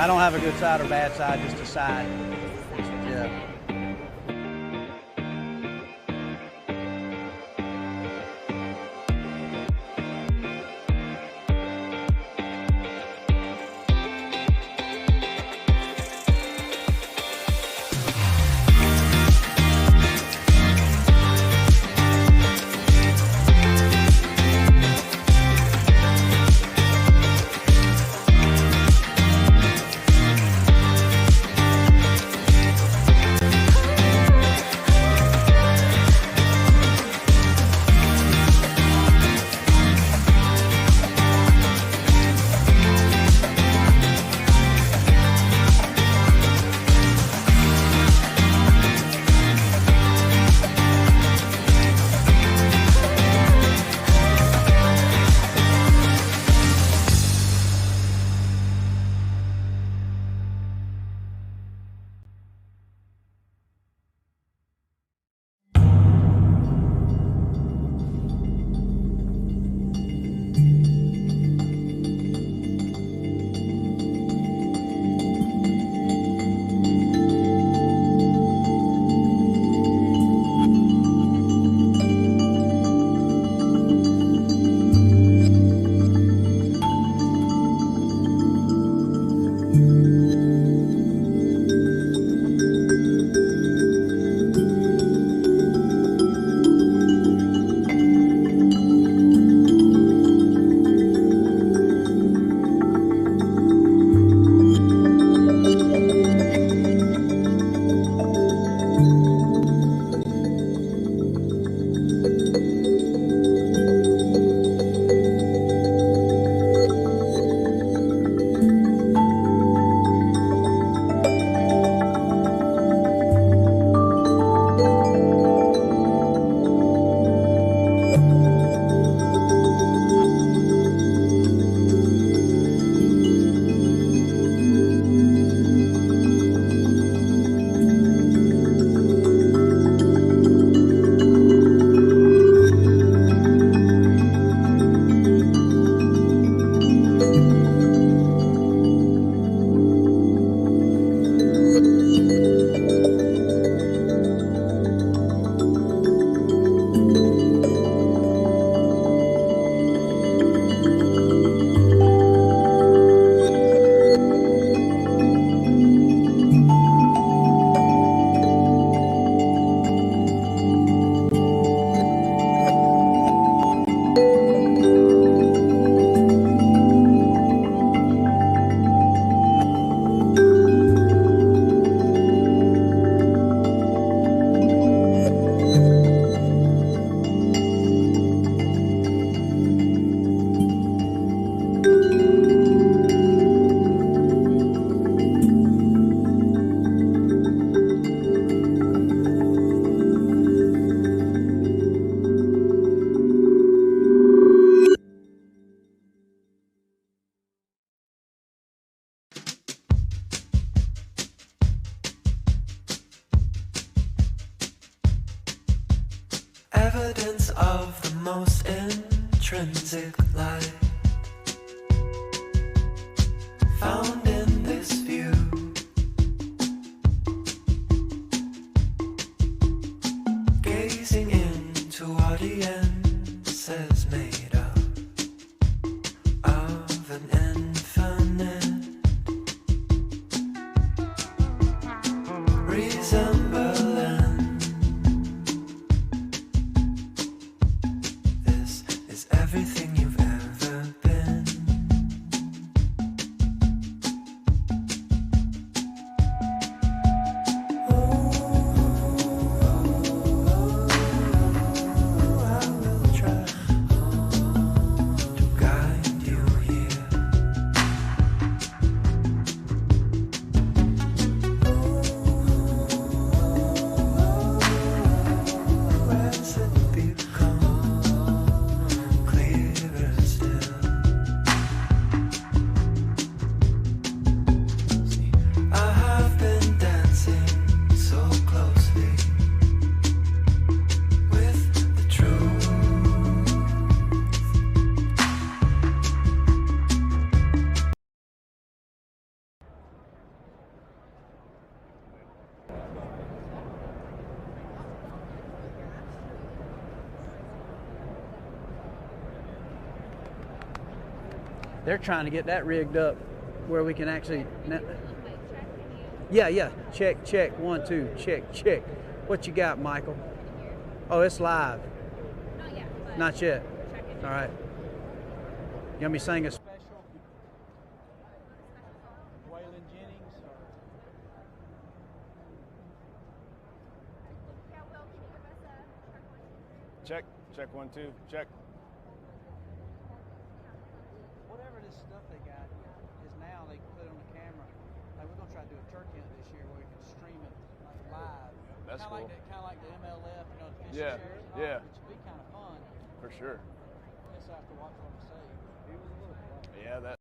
I don't have a good side or bad side, just a side. Yeah. Evidence of the most intrinsic light found in this view. Gazing into audiences made up of an infinite resembling. This is everything you've ever They're trying to get that rigged up where we can actually. Yeah. Check. 1, 2. Check. What you got, Michael? Oh, it's live. Not yet. All right. You want me to sing a special? Waylon Jennings? Check. 1, 2. Check. Whatever this stuff they got is now they can put it on the camera. Like we're gonna try to do a turkey hunt this year where we can stream it like live. That's cool. Kind of like the MLF, you know, the fish Yeah, shares. yeah. Which would be kind of fun. For sure. I guess I have to watch what I'm saying. Yeah, that.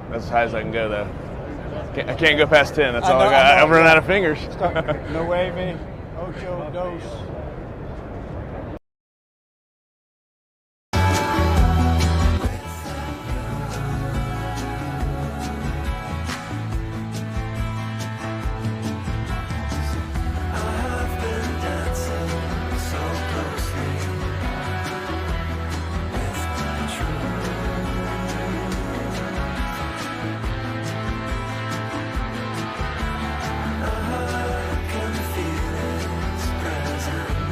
That's as high as I can go, though. I can't go past 10. That's all I got. I've run out of fingers. No way, man. Ocho, dos. I've been dancing so closely with my truth. I can feel its presence.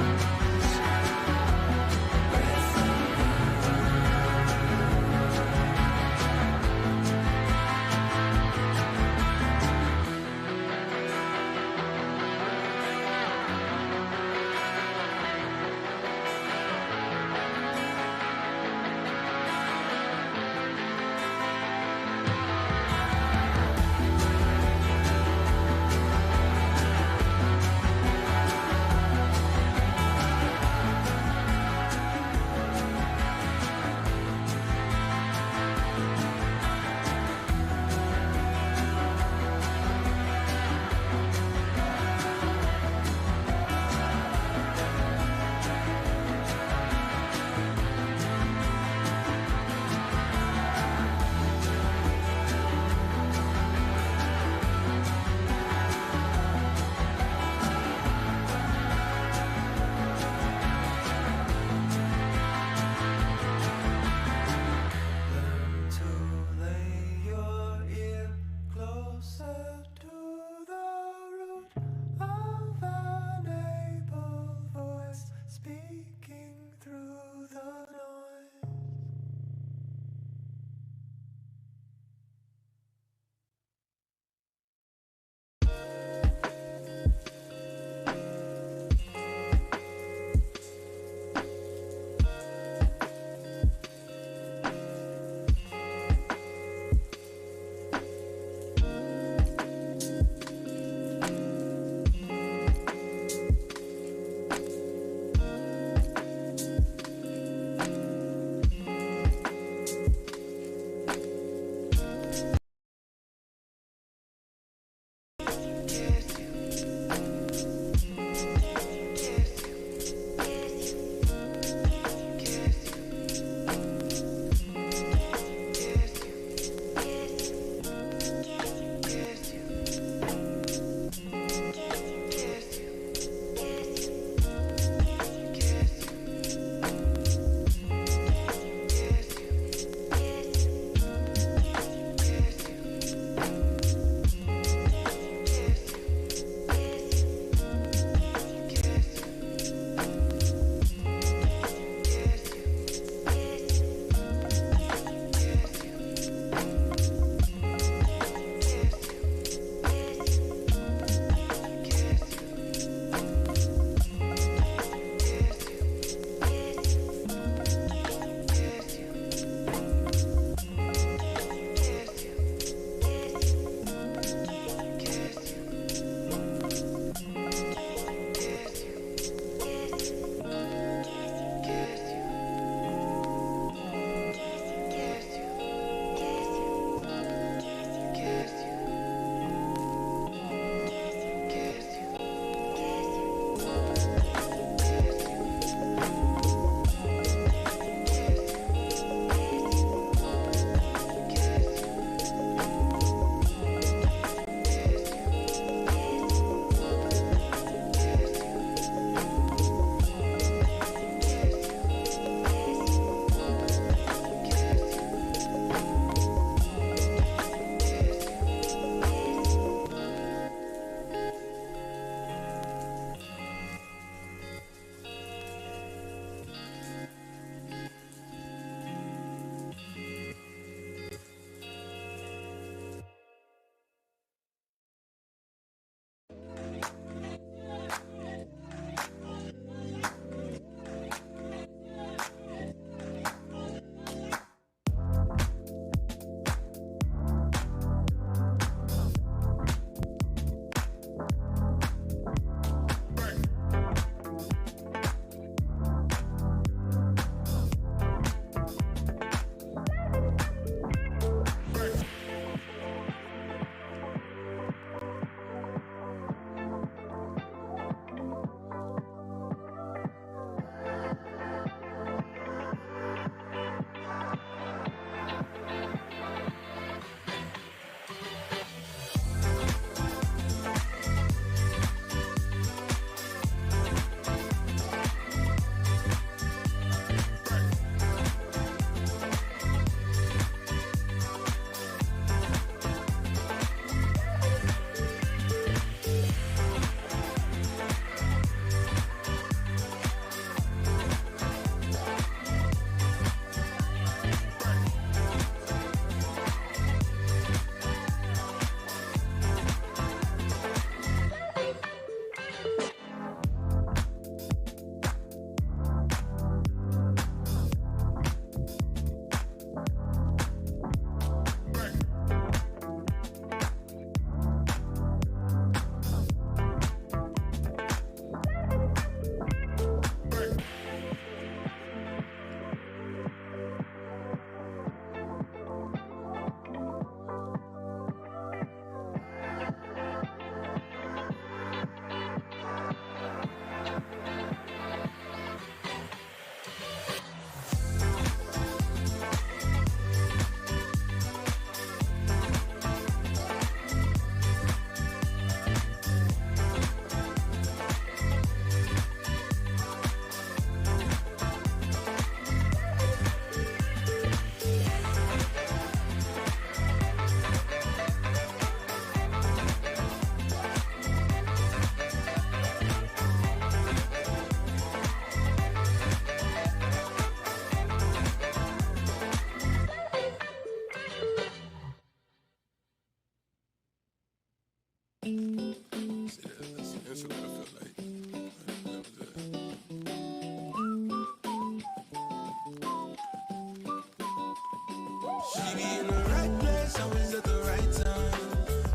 She be in the right place, always at the right time.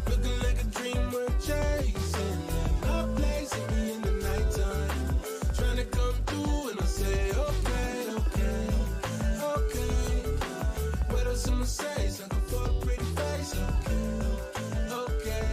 Looking like a dream worth chasing. No place to be in the nighttime. Trying to come through and I say, okay, okay, okay. What else I'ma say? Sucker for a pretty face, okay, okay.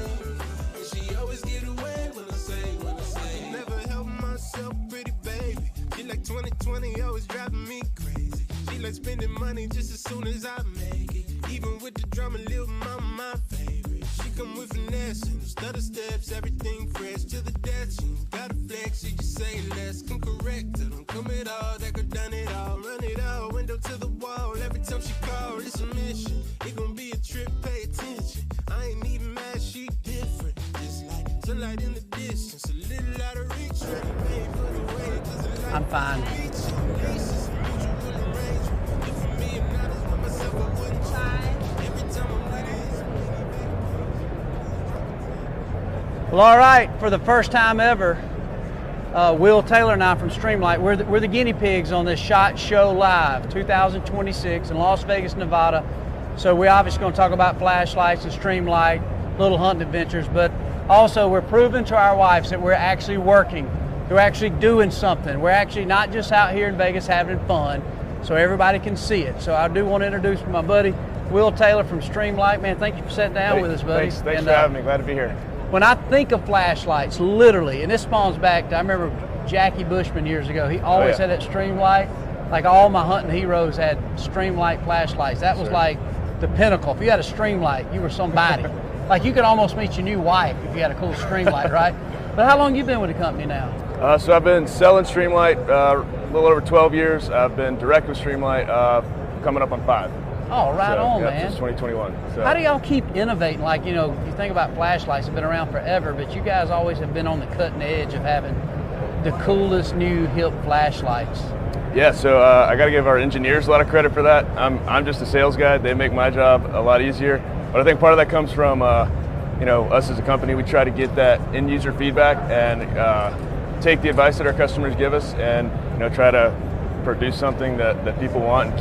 And she always get away when I say. Never help myself, pretty baby. She like 2020, always driving me crazy. She like spending money just as soon as I make it. Even with the drama, little mama, my favorite. She come with finesse and stutter steps, everything fresh to the death. She ain't gotta flex, she just say less. Come correct, I don't come at all. That girl done it all, run it all, window to the wall. Every time she call, it's a mission. It gon' be a trip, pay attention. I ain't even mad, she different. Just like sunlight in the distance, a little out of reach. Ready, paid for the way, 'cause the light I'm fine. reaches. Mutual arrangement. If for me and not as by myself, I wouldn't try. Every time I'm with it, it's Well, all right, for the first time ever, Will Taylor and I from Streamlight, we're the guinea pigs on this SHOT Show Live 2026 in Las Vegas, Nevada. So we're obviously going to talk about flashlights and Streamlight, little hunting adventures, but also we're proving to our wives that we're actually working. We're actually doing something. We're actually not just out here in Vegas having fun, so everybody can see it. So I do want to introduce my buddy, Will Taylor from Streamlight. Man, thank you for sitting down with us, buddy. Thanks for having me. Glad to be here. When I think of flashlights, literally, and this spawns back to, I remember Jackie Bushman years ago, he always had that Streamlight. Like all my hunting heroes had Streamlight flashlights. That was like the pinnacle. If you had a Streamlight, you were somebody. Like you could almost meet your new wife if you had a cool Streamlight, right? But how long you been with the company now? So I've been selling Streamlight a little over 12 years. I've been direct with Streamlight coming up on 5. Oh, right on, yeah, man. Since 2021. So. How do y'all keep innovating? Like, you know, you think about flashlights have been around forever, but you guys always have been on the cutting edge of having the coolest new hip flashlights. Yeah, so I got to give our engineers a lot of credit for that. I'm just a sales guy. They make my job a lot easier. But I think part of that comes from, you know, us as a company. We try to get that end user feedback and take the advice that our customers give us, and you know, try to produce something that people want and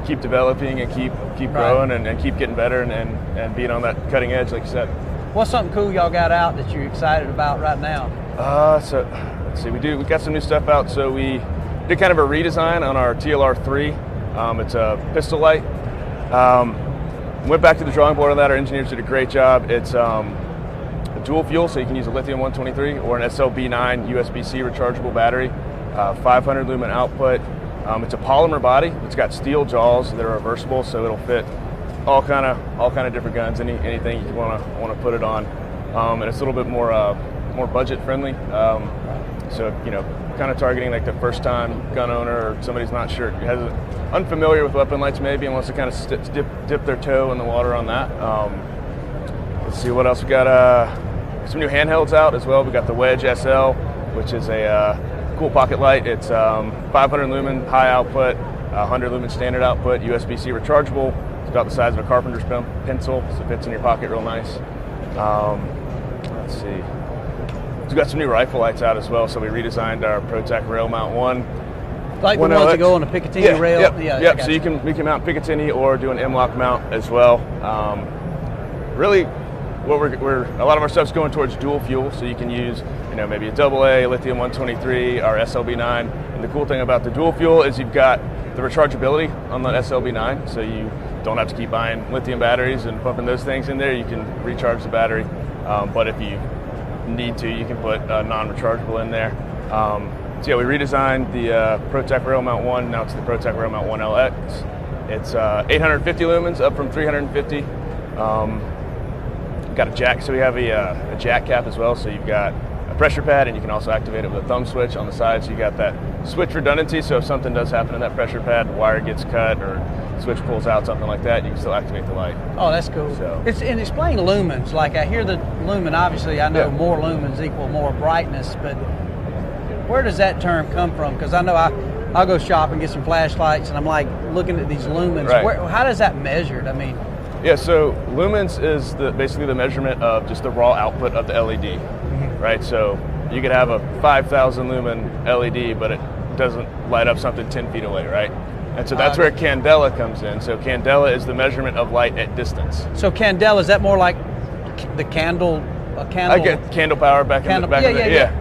keep developing and keep growing and keep getting better and being on that cutting edge, like you said. What's something cool y'all got out that you're excited about right now? So let's see, we got some new stuff out. So we did kind of a redesign on our TLR3. It's a pistol light. Went back to the drawing board on that. Our engineers did a great job. It's a dual fuel, so you can use a lithium 123 or an SLB9 USB-C rechargeable battery. 500 lumen output. It's a polymer body. It's got steel jaws that are reversible, so it'll fit all kind of different guns. Anything you want to put it on, and it's a little bit more budget friendly. So you know, kind of targeting like the first time gun owner or somebody's not sure, unfamiliar with weapon lights maybe, and wants to kind of dip their toe in the water on that. Let's see what else we got. Some new handhelds out as well. We got the Wedge SL, which is a cool pocket light. It's 500 lumen high output, 100 lumen standard output, USB-C rechargeable. It's about the size of a carpenter's pencil, so it fits in your pocket real nice. Let's see. We've got some new rifle lights out as well, so we redesigned our ProTac rail mount 1. Like the ones that go on the Picatinny rail? Yep. So you can mount Picatinny or do an M-lock mount as well. Really, what a lot of our stuff's going towards dual fuel, so you can use, you know, maybe a AA, lithium 123, or SLB9. And the cool thing about the dual fuel is you've got the rechargeability on the SLB9, so you don't have to keep buying lithium batteries and pumping those things in there. You can recharge the battery, but if you need to, you can put non-rechargeable in there. So yeah, we redesigned the ProTac Rail Mount 1. Now it's the ProTac Rail Mount 1 LX. It's 850 lumens, up from 350. Got a jack, so we have a jack cap as well. So you've got a pressure pad, and you can also activate it with a thumb switch on the side. So you got that switch redundancy. So if something does happen in that pressure pad, wire gets cut or switch pulls out, something like that, you can still activate the light. Oh, that's cool. So. And explain lumens. Like I hear the lumen, obviously I know more lumens equal more brightness, but where does that term come from? Because I know I'll go shop and get some flashlights, and I'm like looking at these lumens. Right. How does that measured? I mean, yeah, so lumens is basically the measurement of just the raw output of the LED, right? So you could have a 5,000 lumen LED, but it doesn't light up something 10 feet away, right? And so that's where candela comes in. So candela is the measurement of light at distance. So candela, is that more like the candle? A candle? I get candle power back in the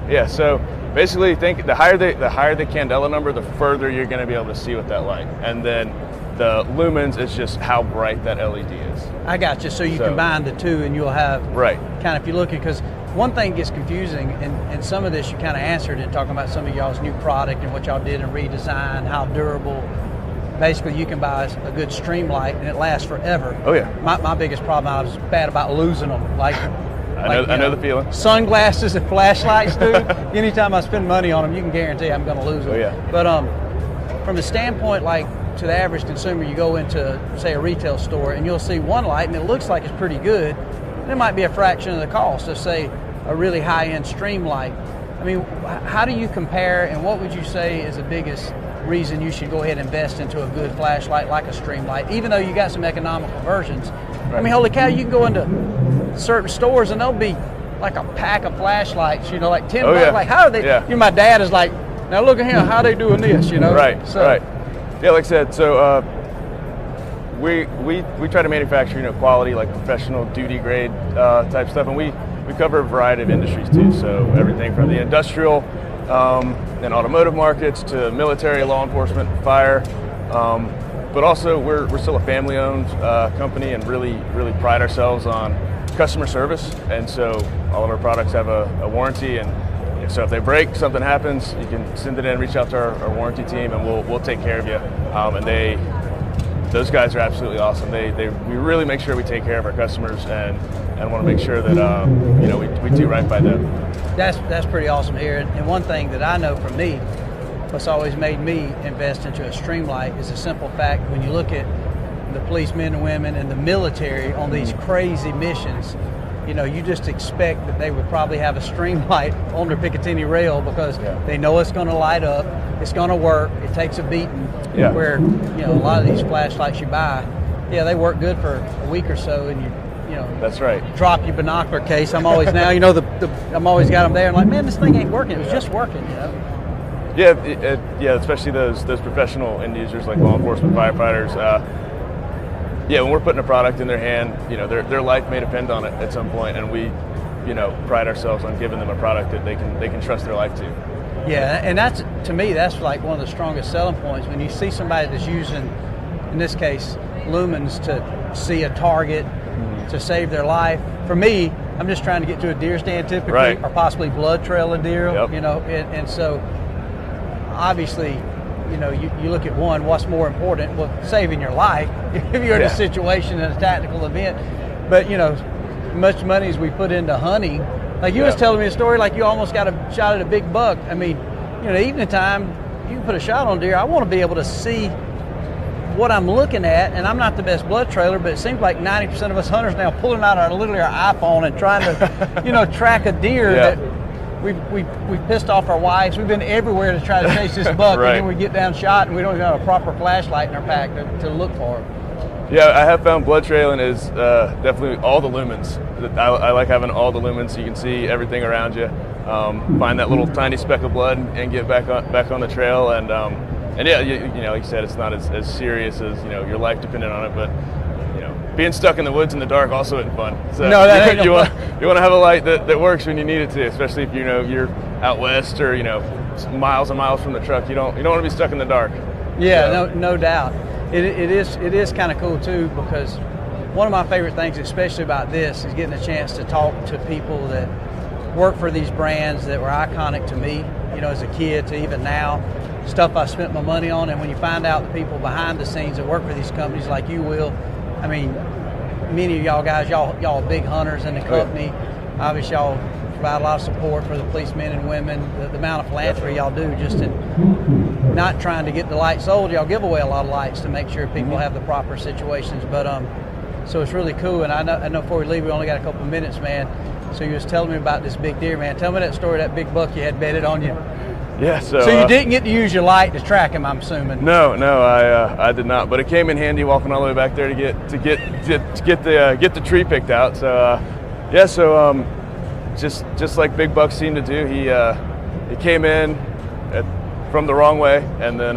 yeah. So basically, think the higher the candela number, the further you're going to be able to see with that light. And then the lumens is just how bright that LED is. I got you. So you combine the two, and you'll have kind of, if you look at, because one thing gets confusing, and some of this you kind of answered in talking about some of y'all's new product and what y'all did in redesign, how durable. Basically, you can buy a good Streamlight and it lasts forever. Oh yeah. My biggest problem, I was bad about losing them. I know the feeling. Sunglasses and flashlights, dude. Anytime I spend money on them, you can guarantee I'm going to lose them. Oh yeah. But from the standpoint, like to the average consumer, you go into, say, a retail store and you'll see one light and it looks like it's pretty good. And it might be a fraction of the cost of, say, a really high-end Streamlight. I mean, how do you compare, and what would you say is the biggest reason you should go ahead and invest into a good flashlight like a Streamlight, even though you got some economical versions? Right. I mean, holy cow, you can go into certain stores and there'll be like a pack of flashlights, you know, like 10 bucks. Yeah. Like, how are they? Yeah. You know, my dad is like, now look at him, how are they doing this, you know? Right, so, right. Yeah, like I said, so we try to manufacture, you know, quality, like professional duty grade type stuff, and we cover a variety of industries too. So everything from the industrial and automotive markets to military, law enforcement, fire, but also we're still a family-owned company and really pride ourselves on customer service. And so all of our products have a warranty, and so if they break, something happens, you can send it in, reach out to our warranty team, and we'll take care of you. And those guys are absolutely awesome. We really make sure we take care of our customers and want to make sure that you know, we do right by them. That's pretty awesome to hear. And one thing that I know from me, what's always made me invest into a Streamlight is the simple fact, when you look at the policemen and women and the military on these crazy missions, you know, you just expect that they would probably have a Streamlight on their Picatinny rail because they know it's going to light up, it's going to work, it takes a beating. Yeah. Where, you know, a lot of these flashlights you buy, they work good for a week or so, and you know, that's right. Drop your binocular case. I'm always now, you know, I'm always got them there, and like, man, this thing ain't working. It was just working, you know. Yeah, especially those professional end users like law enforcement, firefighters. When we're putting a product in their hand, you know, their life may depend on it at some point, and we, you know, pride ourselves on giving them a product that they can trust their life to. Yeah, and that's, to me, that's like one of the strongest selling points when you see somebody that's using, in this case, lumens to see a target, to save their life. For me, I'm just trying to get to a deer stand typically, or possibly blood trail a deer. You know, and so obviously, you know, you look at one, what's more important? Well, saving your life if you're in a situation in a tactical event. But, you know, much money as we put into hunting, like you was telling me a story, like you almost got a shot at a big buck. I mean, you know, evening time, you can put a shot on deer. I want to be able to see what I'm looking at, and I'm not the best blood trailer, but it seems like 90% of us hunters now pulling out literally our iPhone and trying to, you know, track a deer that we've pissed off our wives. We've been everywhere to try to chase this buck, and then we get down shot, and we don't even have a proper flashlight in our pack to look for it. Yeah, I have found blood trailing is definitely all the lumens. I like having all the lumens so you can see everything around you. Find that little tiny speck of blood and get back on the trail. And yeah, you know, like you said, it's not as serious as, you know, your life dependent on it. But, you know, being stuck in the woods in the dark also isn't fun. So no, that ain't you want to have a light that works when you need it to, especially if, you know, you're out west or, you know, miles and miles from the truck. You don't want to be stuck in the dark. Yeah, no doubt. It is kind of cool too, because one of my favorite things, especially about this, is getting a chance to talk to people that work for these brands that were iconic to me, you know, as a kid to even now, stuff I spent my money on. And when you find out the people behind the scenes that work for these companies, like you will, I mean, many of y'all guys, y'all are big hunters in the company. Obviously, y'all provide a lot of support for the policemen and women. The amount of philanthropy y'all do, just in not trying to get the light sold, y'all give away a lot of lights to make sure people have the proper situations. But so it's really cool. And I know before we leave, we only got a couple of minutes, man. So you was telling me about this big deer, man. Tell me that story, that big buck you had bedded on you. Yeah. So you didn't get to use your light to track him, I'm assuming. No, I did not. But it came in handy walking all the way back there to get the tree picked out. So just like big bucks seem to do, he came in from the wrong way, and then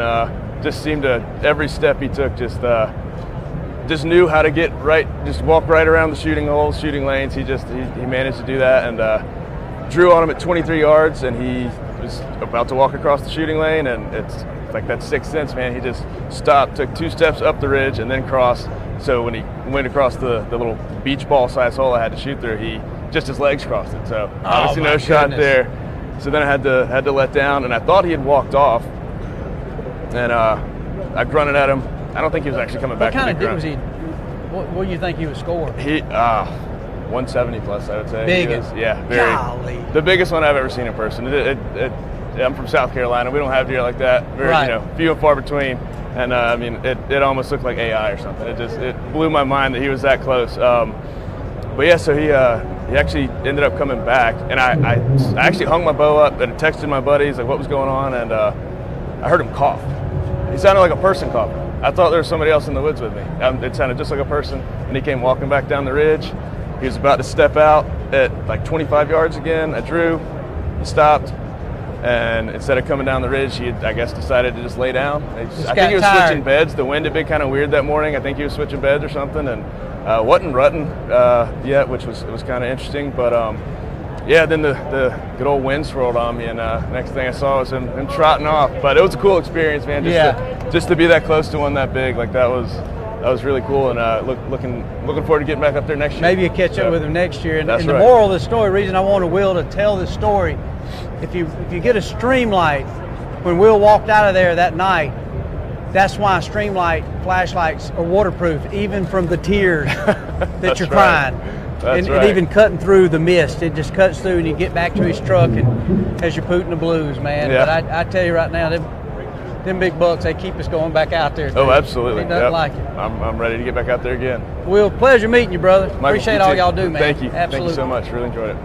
just seemed to, every step he took, just knew how to get right, just walk right around the shooting holes, shooting lanes. He managed to do that, and drew on him at 23 yards, and he was about to walk across the shooting lane, and it's like that sixth sense, man. He just stopped, took 2 steps up the ridge, and then crossed. So when he went across the little beach ball size hole I had to shoot through, just his legs crossed it. So obviously no shot there. So then I had to let down, and I thought he had walked off, and I grunted at him. I don't think he was actually coming back. What kind of was he? What do you think he would score? He 170 plus, I would say. Big. Yeah, very. Golly. The biggest one I've ever seen in person. I'm from South Carolina. We don't have deer like that. Very, right. Few and far between. And I mean, it almost looked like AI or something. It blew my mind that he was that close. But yeah, so he actually ended up coming back, and I actually hung my bow up and texted my buddies like what was going on, and I heard him cough. He sounded like a person coughing. I thought there was somebody else in the woods with me. It sounded just like a person, and he came walking back down the ridge. He was about to step out at like 25 yards again. I drew, he stopped, and instead of coming down the ridge, he had, I guess, decided to just lay down. I think he was switching beds. The wind had been kind of weird that morning. I think he was switching beds or something, and wasn't rutting yet, which was kind of interesting. But yeah, then the good old wind swirled on me, and next thing I saw was him trotting off. But it was a cool experience, man. Just to be that close to one that big, like that was really cool, and looking forward to getting back up there next year. Maybe you catch up with him next year. And That's the right. moral of the story, reason I wanted Will to tell this story, if you get a Streamlight, when Will walked out of there that night, that's why Streamlight flashlights are waterproof, even from the tears that you're crying. That's right. And even cutting through the mist, it just cuts through, and you get back to his truck, and as you're pooting the blues, man. Yeah. But I tell you right now, them big bucks, they keep us going back out there. Oh, absolutely. Ain't nothing like it. I'm ready to get back out there again. Will, pleasure meeting you, brother. Michael, Appreciate you all too. y'all do, man. Thank you. Absolutely. Thank you so much. Really enjoyed it.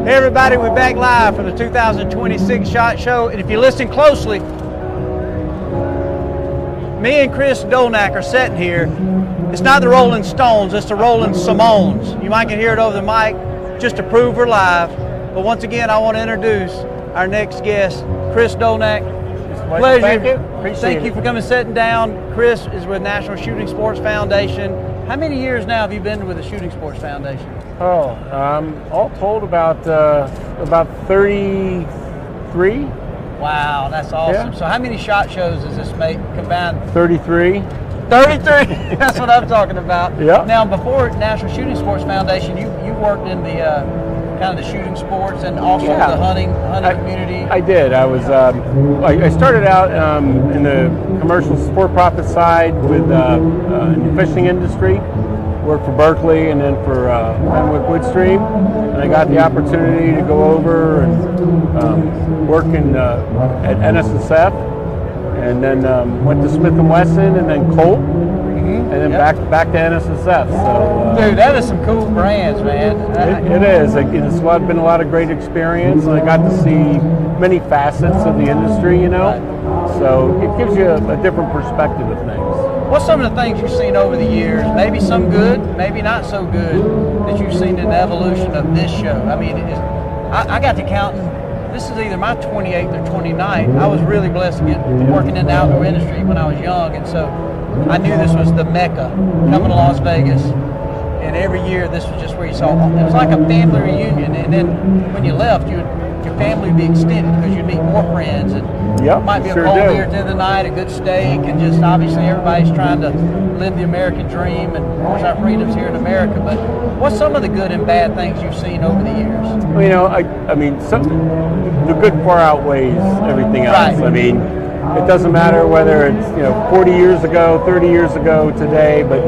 Hey everybody, we're back live for the 2026 SHOT Show, and if you listen closely, me and Chris Dolnack are sitting here. It's not the Rolling Stones, it's the Rolling Simones. You might can hear it over the mic just to prove we're live. But once again, I want to introduce our next guest, Chris Dolnack. Pleasure. Thank you. Appreciate Thank you it. for coming sitting down. Chris is with National Shooting Sports Foundation. How many years now have you been with the Shooting Sports Foundation? Oh, all told about 33. Wow, that's awesome. Yeah. So how many SHOT shows does this make combined? 33. 33. That's what I'm talking about. Yeah. Now, before National Shooting Sports Foundation, you worked in the kind of the shooting sports and also Yeah. the hunting community. I did. I was. I started out in the commercial for-profit side with in the fishing industry. Worked for Berkeley and then for Fenwick Woodstream, and I got the opportunity to go over and work at NSSF, and then went to Smith & Wesson, and then Colt, and then back to NSSF. So, Dude, that is some cool brands, man. it is. It's been a lot of great experience, and I got to see many facets of the industry. So it gives you a different perspective of things. What's some of the things you've seen over the years? Maybe some good, maybe not so good, that you've seen in the evolution of this show. I mean, I got to counting. This is either my 28th or 29th. I was really blessed to get working in the outdoor industry when I was young, and so I knew this was the Mecca, coming to Las Vegas. And every year, this was just where you saw. It was like a family reunion, and then when you left, your family would be extended because you'd meet more friends. And Yep, might be a sure cold do. beer at the end of the night, a good steak, and just obviously everybody's trying to live the American dream and of course our freedoms here in America. But what's some of the good and bad things you've seen over the years? Well, I mean, the good far outweighs everything else. Right. I mean, it doesn't matter whether it's 40 years ago, 30 years ago, today, but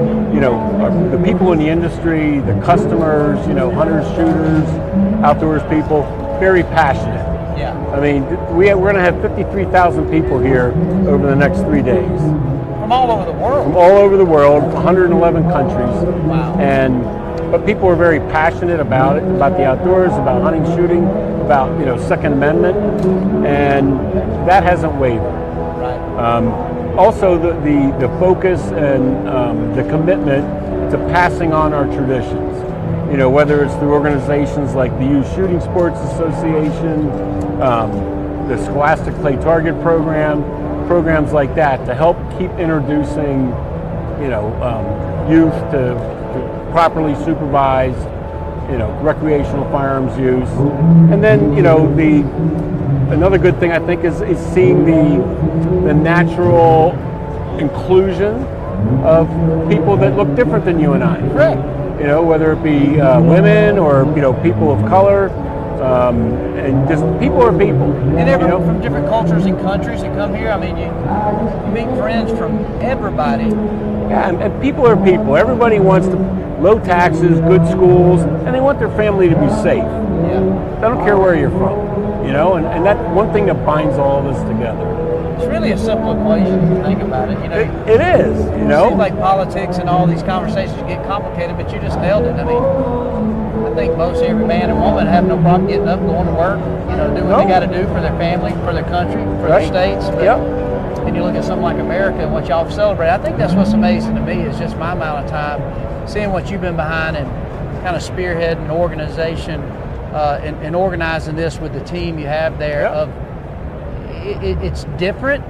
the people in the industry, the customers, hunters, shooters, outdoors people, very passionate. Yeah. I mean, we're going to have 53,000 people here over the next 3 days. From all over the world. From all over the world, 111 countries. Wow. But people are very passionate about it, about the outdoors, about hunting, shooting, about Second Amendment, and that hasn't wavered. Right. Also, the focus and the commitment to passing on our traditions. Whether it's through organizations like the Youth Shooting Sports Association, the Scholastic Play Target program, programs like that to help keep introducing, youth to properly supervised, recreational firearms use. And then, another good thing I think is seeing the natural inclusion of people that look different than you and I. Correct. Whether it be women or people of color, and just people are people. And everyone from different cultures and countries that come here. I mean, you meet friends from everybody. Yeah, and people are people. Everybody wants low taxes, good schools, and they want their family to be safe. Yeah. They don't care where you're from, and that's one thing that binds all of us together. It's really a simple equation if you think about it. It is, It seems like politics and all these conversations get complicated, but you just nailed it. I mean, I think most every man and woman have no problem getting up, going to work, doing what they got to do for their family, for their country, for their states. But, and you look at something like America and what y'all celebrate. I think that's what's amazing to me is just my amount of time seeing what you've been behind and kind of spearheading an organization and organizing this with the team you have there. It's different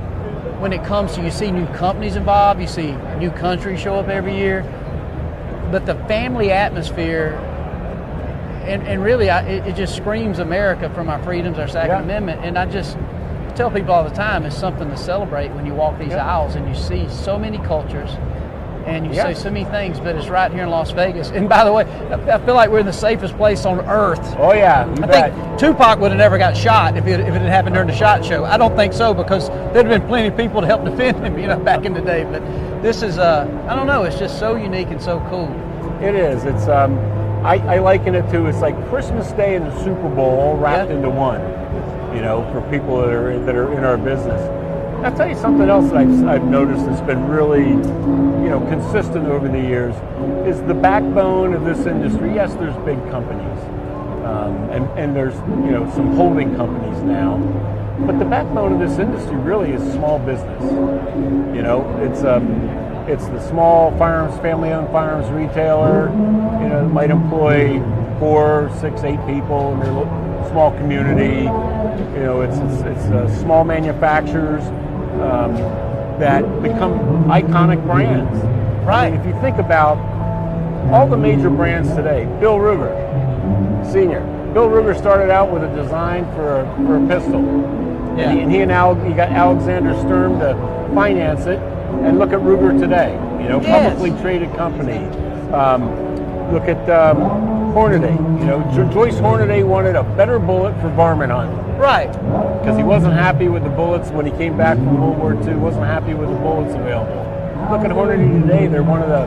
when it comes to, you see new companies involved, you see new countries show up every year, but the family atmosphere, and really it just screams America from our freedoms, our Second Amendment, and I just tell people all the time it's something to celebrate when you walk these aisles and you see so many cultures and you say so many things, but it's right here in Las Vegas. And by the way, I feel like we're in the safest place on earth. Oh yeah, you bet. think Tupac would have never got shot if it had happened during the SHOT Show. I don't think so, because there'd have been plenty of people to help defend him, back in the day. But this is, I don't know, it's just so unique and so cool. It is. It's I liken it to, it's like Christmas Day and the Super Bowl all wrapped into one. For people that are in our business. I'll tell you something else that I've noticed that's been really, consistent over the years is the backbone of this industry. Yes, there's big companies, and there's some holding companies now. But the backbone of this industry really is small business. It's the small firearms, family-owned firearms retailer. That might employ 4, 6, 8 people in their small community. It's small manufacturers that become iconic brands. Right. I mean, if you think about all the major brands today, Bill Ruger, Sr. Bill Ruger started out with a design for a pistol. Yeah. And he got Alexander Sturm to finance it. And look at Ruger today, Yes. publicly traded company. Look at Hornaday. Joyce Hornaday wanted a better bullet for varmint hunting. Right. Because he wasn't happy with the bullets when he came back from World War II. Wasn't happy with the bullets available. Look at Hornaday today. They're one of the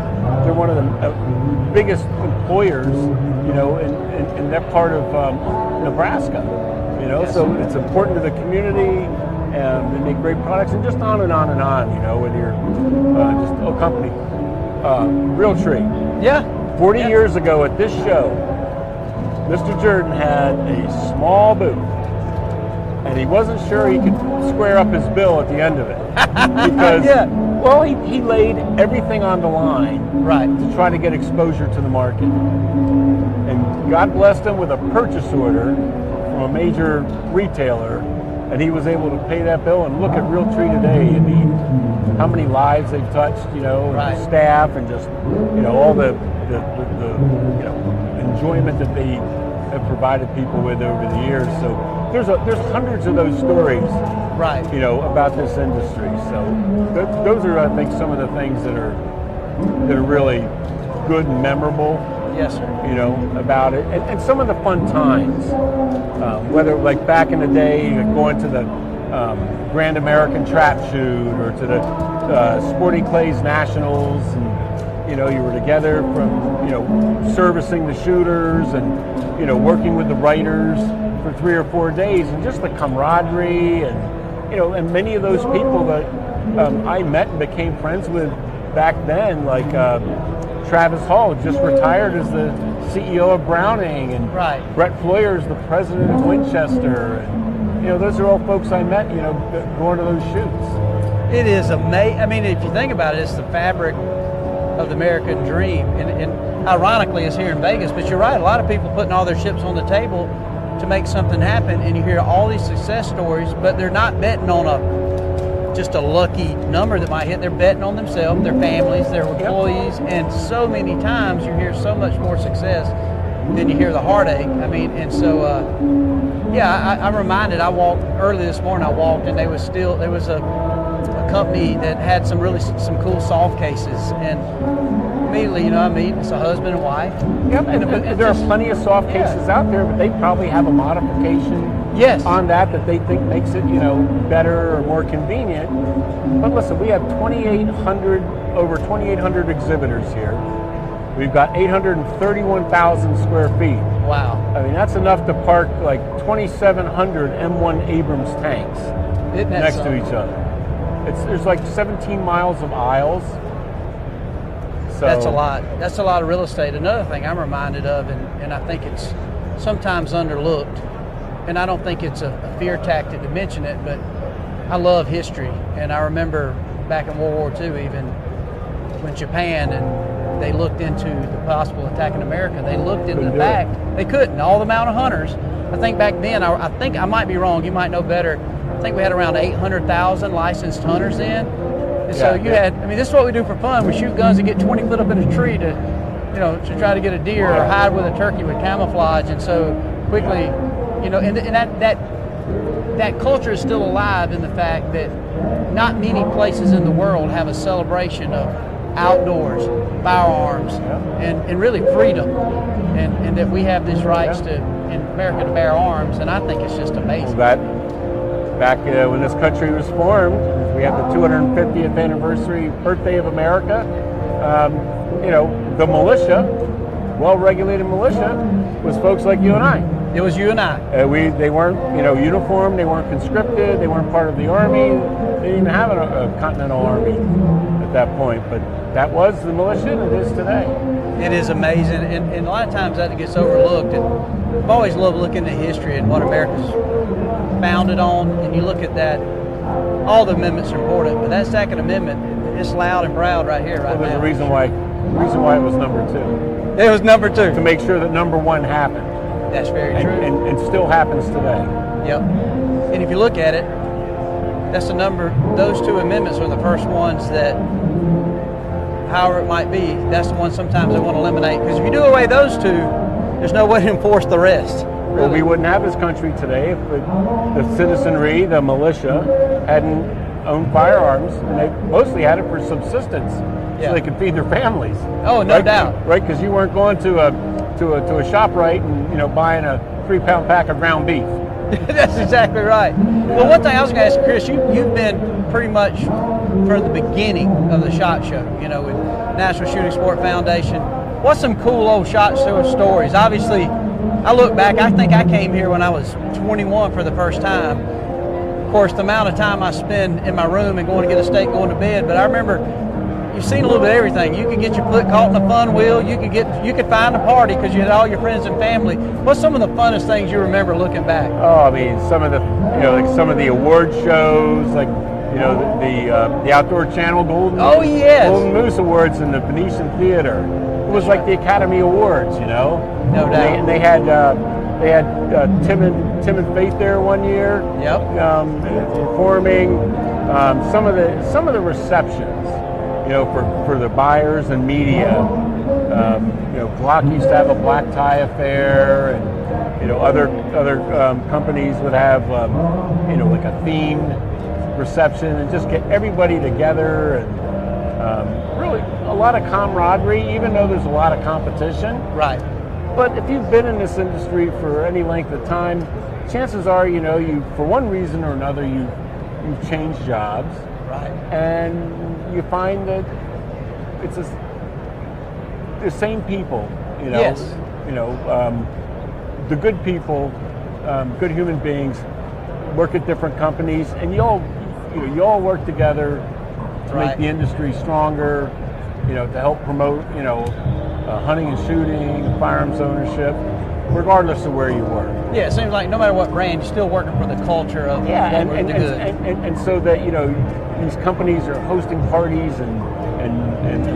biggest employers, in that part of Nebraska. Yes. So it's important to the community. They make great products, and just on and on and on. With your just a company, Realtree. Yeah. 40 years ago at this show, Mr. Jordan had a small booth, and he wasn't sure he could square up his bill at the end of it because, well, he laid everything on the line, right, to try to get exposure to the market. And God blessed him with a purchase order from a major retailer, and he was able to pay that bill. And look at Realtree today. I mean, how many lives they've touched, right, staff, and just all the enjoyment that they have provided people with over the years. So there's hundreds of those stories, right, about this industry. So those are, I think, some of the things that are really good and memorable. Yes, sir. About it, and some of the fun times, whether like back in the day, going to the Grand American Trap Shoot or to the Sporting Clays Nationals, and you were together from servicing the shooters and working with the writers for 3 or 4 days, and just the camaraderie and many of those people that I met and became friends with back then, like Travis Hall, just retired as the CEO of Browning, and right, Brett Floyer's the president of Winchester, and those are all folks I met going to those shoots. It is amazing. I mean, if you think about it, it's the fabric of the American dream, and ironically it's here in Vegas, but you're right, a lot of people putting all their chips on the table to make something happen, and you hear all these success stories, but they're not betting on just a lucky number that might hit. They're betting on themselves, their families, their employees, and so many times you hear so much more success than you hear the heartache. I mean, and so I'm reminded, I walked early this morning, and there was a company that had some cool soft cases, and immediately, I meet, it's a husband and wife. Yep, and there are plenty of soft cases out there, but they probably have a modification on that they think makes it, better or more convenient. But listen, we have over 2,800 exhibitors here. We've got 831,000 square feet. Wow. I mean, that's enough to park like 2,700 M1 Abrams tanks next to each other. There's like 17 miles of aisles. So that's a lot. That's a lot of real estate. Another thing I'm reminded of, and I think it's sometimes underlooked, and I don't think it's a fear tactic to mention it, but I love history. And I remember back in World War II, even when Japan and they looked into the possible attack in America, they looked into the fact they couldn't. All the amount of hunters, I think back then, I think I might be wrong, you might know better, I think we had around 800,000 licensed hunters in. And so you had, I mean, this is what we do for fun. We shoot guns and get 20 foot up in a tree to try to get a deer or hide with a turkey with camouflage. And so quickly, and that culture is still alive in the fact that not many places in the world have a celebration of outdoors, firearms, and really freedom, and that we have these rights in America to bear arms. And I think it's just amazing. Back when this country was formed, we had the 250th anniversary birthday of America. The militia, well-regulated militia, was folks like you and I. It was you and I. They weren't, uniformed. They weren't conscripted. They weren't part of the army. They didn't even have a continental army at that point. But that was the militia, and it is today. It is amazing, and a lot of times that gets overlooked. And I've always loved looking at history and what America's founded on, and you look at that, all the amendments are important, but that Second Amendment, it's loud and proud right here, right Well, there's now. a reason why it was number 2. It was number 2. To make sure that number 1 happened. That's very true. And still happens today. Yep. And if you look at it, that's the number, those 2 amendments are the first ones that, however it might be, that's the one sometimes they want to eliminate. Because if you do away those 2, there's no way to enforce the rest. Well, we wouldn't have this country today if the citizenry, the militia, hadn't owned firearms, and they mostly had it for subsistence, Yeah. so they could feed their families. Oh, no doubt. Right, because you weren't going to a ShopRite and buying a 3-pound pack of ground beef. That's exactly right. Well, one thing I was going to ask Chris, you've been pretty much from the beginning of the SHOT Show, with National Shooting Sport Foundation. What's some cool old SHOT Show stories? Obviously, I look back, I think I came here when I was 21 for the first time. Of course, the amount of time I spend in my room and going to get a steak, going to bed, but I remember you've seen a little bit of everything. You could get your foot caught in a fun wheel. You could find a party because you had all your friends and family. What's some of the funnest things you remember looking back? Oh, I mean, some of the some of the award shows, like the Outdoor Channel Golden Moose Awards in the Venetian Theater. It was like the Academy Awards, No doubt. And they had Tim and Faith there one year. Yep. Performing some of the receptions. For the buyers and media, Glock used to have a black tie affair, and other companies would have like a themed reception, and just get everybody together, and really a lot of camaraderie, even though there's a lot of competition. Right. But if you've been in this industry for any length of time, chances are you for one reason or another you've changed jobs. Right. And you find that it's the same people, Yes. The good people, good human beings, work at different companies, and you all work together to Right. make the industry stronger, to help promote, hunting and shooting, firearms ownership, regardless of where you work. Yeah, it seems like no matter what brand, you're still working for the culture of Yeah, what we're good. and so that these companies are hosting parties and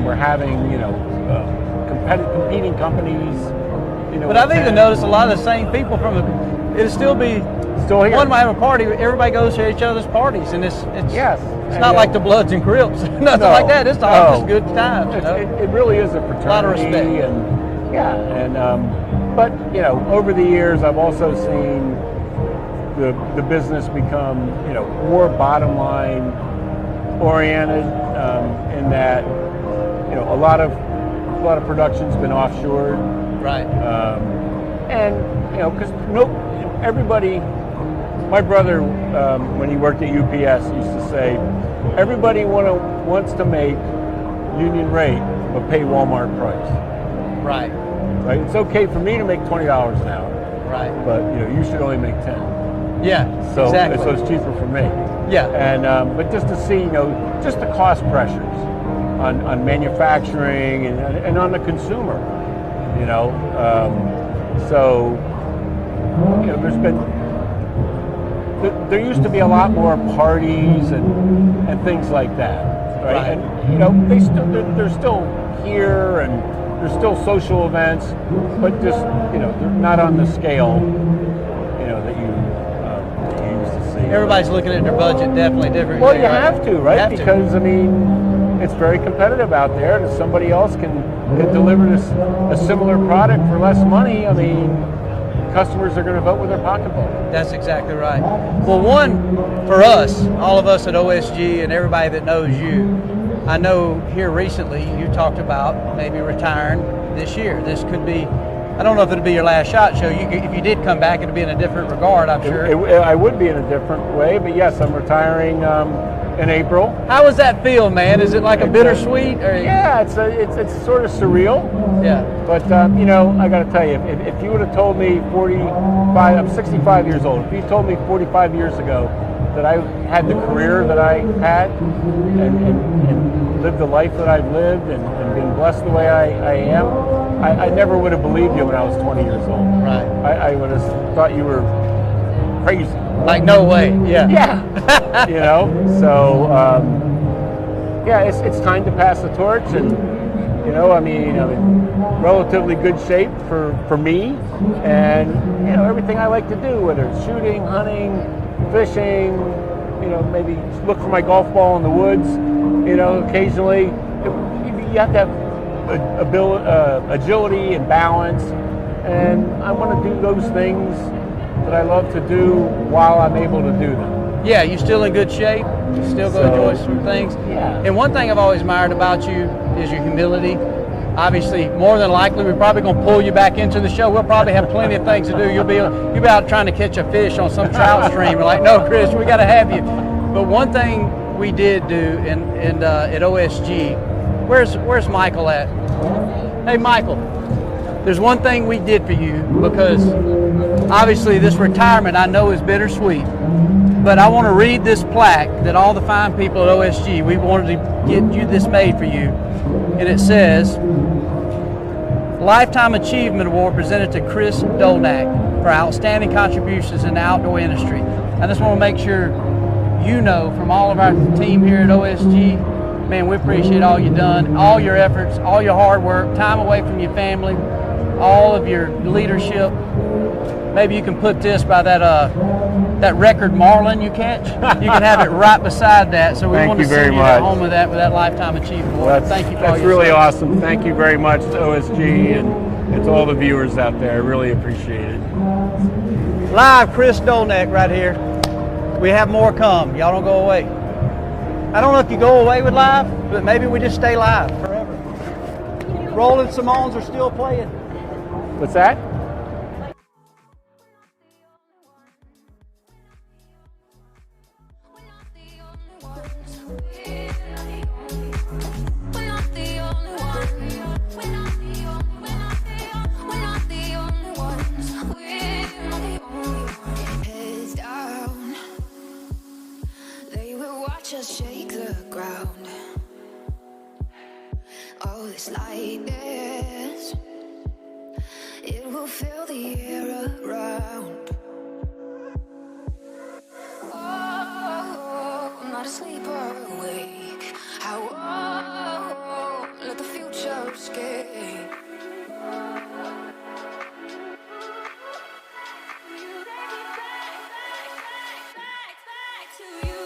we're having competing companies. But I've even noticed a lot of the same people it'll still be Still here. one might have a party, everybody goes to each other's parties, and it's Yes. It's not like the Bloods and Crips, nothing No, like that. It's all no. just good times. It really is a fraternity. A lot of respect. And but over the years, I've also seen the business become more bottom line oriented, in that a lot of production's been offshored. Right. And because everybody, my brother, when he worked at UPS, used to say, everybody wants to make union rate, but pay Walmart price. Right. Right. It's okay for me to make $20 an hour, Right. but you should only make 10. Yeah. So exactly. so it's cheaper for me. Yeah. And but just to see just the cost pressures on manufacturing and on the consumer. So there's been there used to be a lot more parties and things like that, right? Right. And they're still here, and there's still social events, but just they're not on the scale that you used to see. Everybody's looking at their budget definitely different. Well, you have to, right? You have to. Because it's very competitive out there, and if somebody else can deliver a similar product for less money, customers are going to vote with their pocketbook. That's exactly right. Well, one, for us, all of us at OSG and everybody that knows you, I know here recently you talked about maybe retiring this year. This could be, I don't know if it'll be your last SHOT Show. If you did come back, it'd be in a different regard, I'm sure. I would be in a different way, but yes, I'm retiring in April. How does that feel, man? Is it like a bittersweet? Or? Yeah, it's sort of surreal. Yeah. But you know, I got to tell you, if you would have told me 45, I'm 65 years old. If you told me 45 years ago that I had the career that I had and lived the life that I've lived and been blessed the way I am, I never would have believed you when I was 20 years old. Right. I would have thought you were crazy. Like, no way. Yeah. Yeah. You know, so yeah, it's time to pass the torch, and you know, I'm in relatively good shape for me, and you know, everything I like to do, whether it's shooting, hunting, fishing, you know, maybe look for my golf ball in the woods, you know, occasionally. You have to have agility and balance, and I want to do those things that I love to do while I'm able to do them. Yeah, you still in good shape. You still go enjoy some things. Yeah. And one thing I've always admired about you is your humility. Obviously, more than likely, we're probably going to pull you back into the show. We'll probably have plenty of things to do. You'll be out trying to catch a fish on some trout stream. We're like, no, Chris, we got to have you. But one thing we did do at OSG, where's Michael at? Hey, Michael, there's one thing we did for you, because obviously this retirement I know is bittersweet, but I want to read this plaque that all the fine people at OSG, we wanted to get you this made for you. And it says, Lifetime Achievement Award presented to Chris Dolnak for outstanding contributions in the outdoor industry. I just want to make sure you know, from all of our team here at OSG, man, we appreciate all you've done, all your efforts, all your hard work, time away from your family, all of your leadership. Maybe you can put this by that record marlin you catch. You can have it right beside that. So we want to send you home with that Lifetime Achievement Award. Thank you for all That's your really service. awesome. Thank you very much to OSG and to all the viewers out there. I really appreciate it. Live Chris Dolnak right here. We have more come. Y'all don't go away. I don't know if you go away with live, but maybe we just stay live forever. Rolling Simones are still playing. What's that? Just shake the ground. Oh, it's like this. It will fill the air around. Oh, I'm not asleep or awake. I won't let the future escape. Back to you.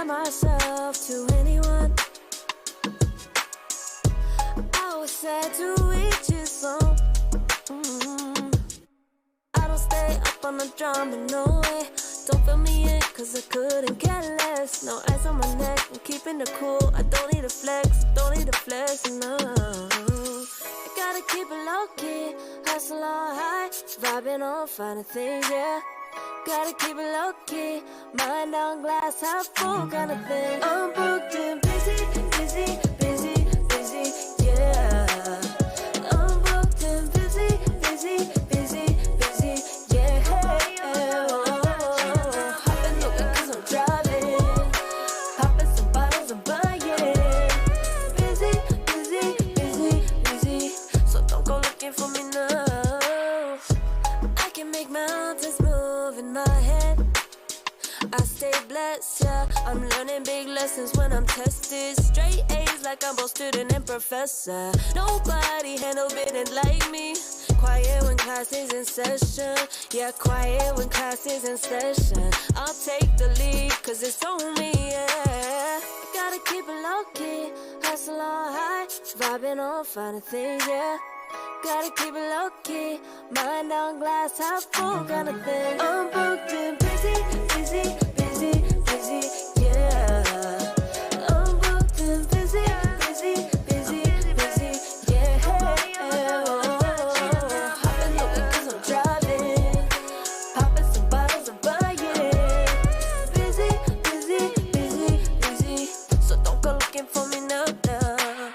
compare myself to anyone. I was sad to each his own. I don't stay up on the drama, no way. Don't fill me in, cause I couldn't care less. No ice on my neck, I'm keeping it cool. I don't need a flex, don't need a flex, no. I gotta keep it low key, hustle on high, vibing on finer things, yeah. Gotta keep it low key, mind on glass, half full kind of thing. I'm booked and busy, busy, busy, busy, yeah. I'm booked and busy, busy, busy, busy, yeah. Hopping the whip 'cause I'm driving, popping some bottles and buying. Busy, busy, busy, busy, so don't go looking for me now. I can make mountains move in my head. I stay blessed, yeah. I'm learning big lessons when I'm tested. Straight A's like I'm both student and professor. Nobody handle business like me. Quiet when class is in session. Yeah, quiet when class is in session. I'll take the lead, cause it's on me, yeah. Gotta keep it low key, hustle on high, vibing on finer things, yeah. Gotta keep it low key, mind on glass, half full kind of thing. I'm booked and busy, busy, busy, busy, yeah. I'm booked and busy, busy, busy, busy, yeah. Hopping the whip 'cause I'm driving, popping some bottles and buying. Busy, busy, busy, busy, so don't go looking for me now, now.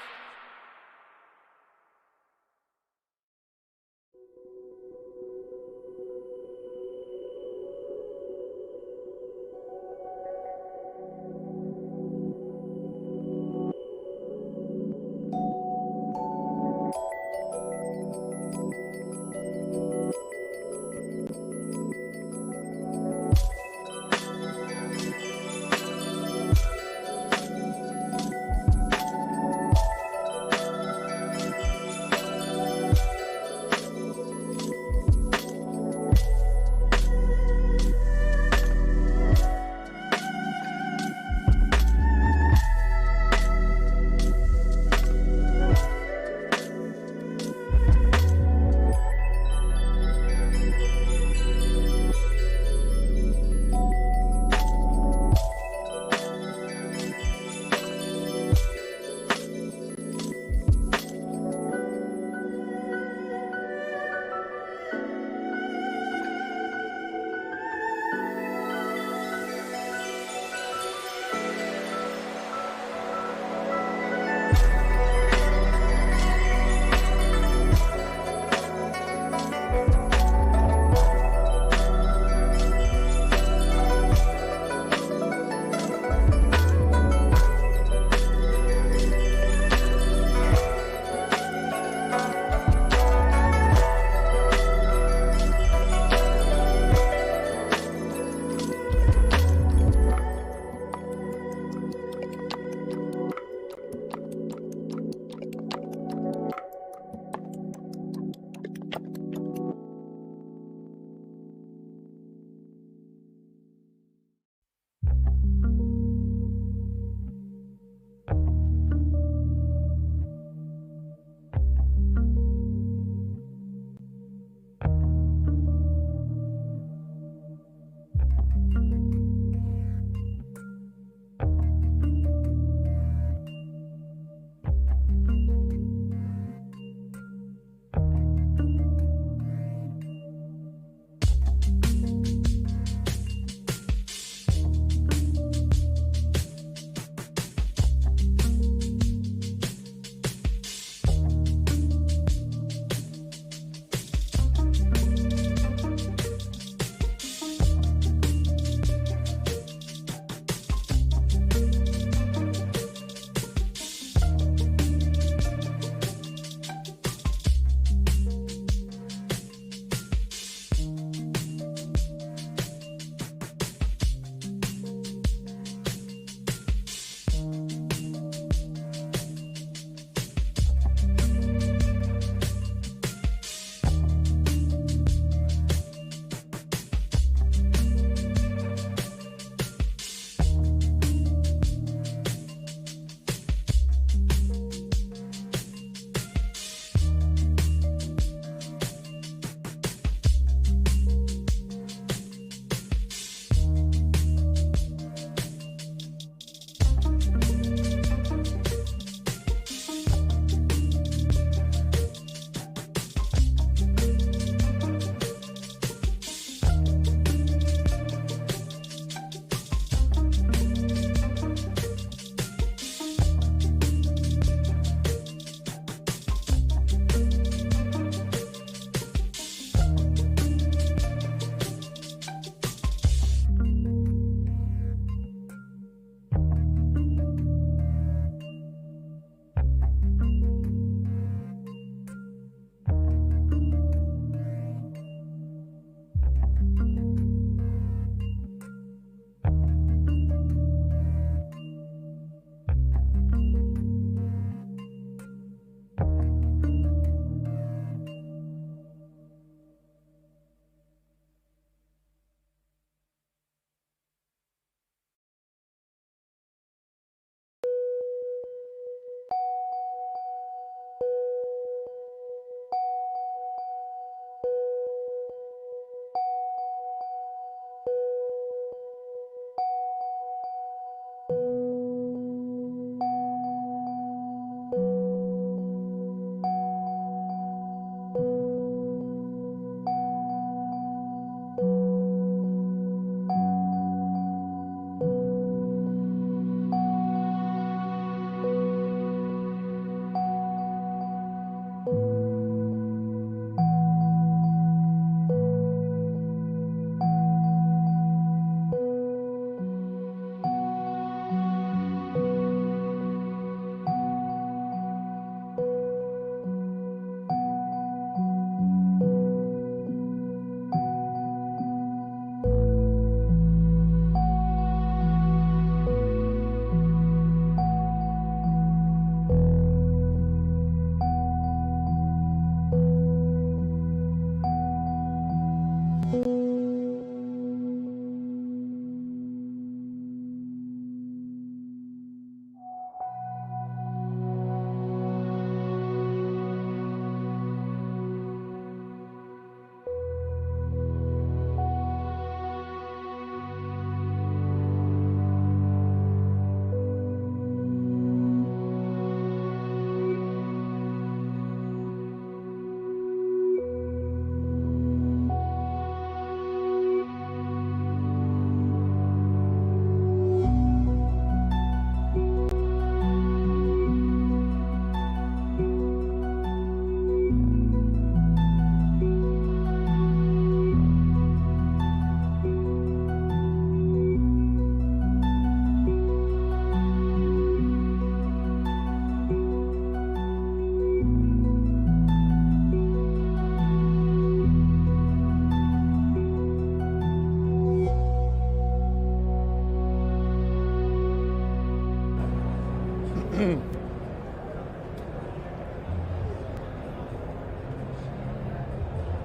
All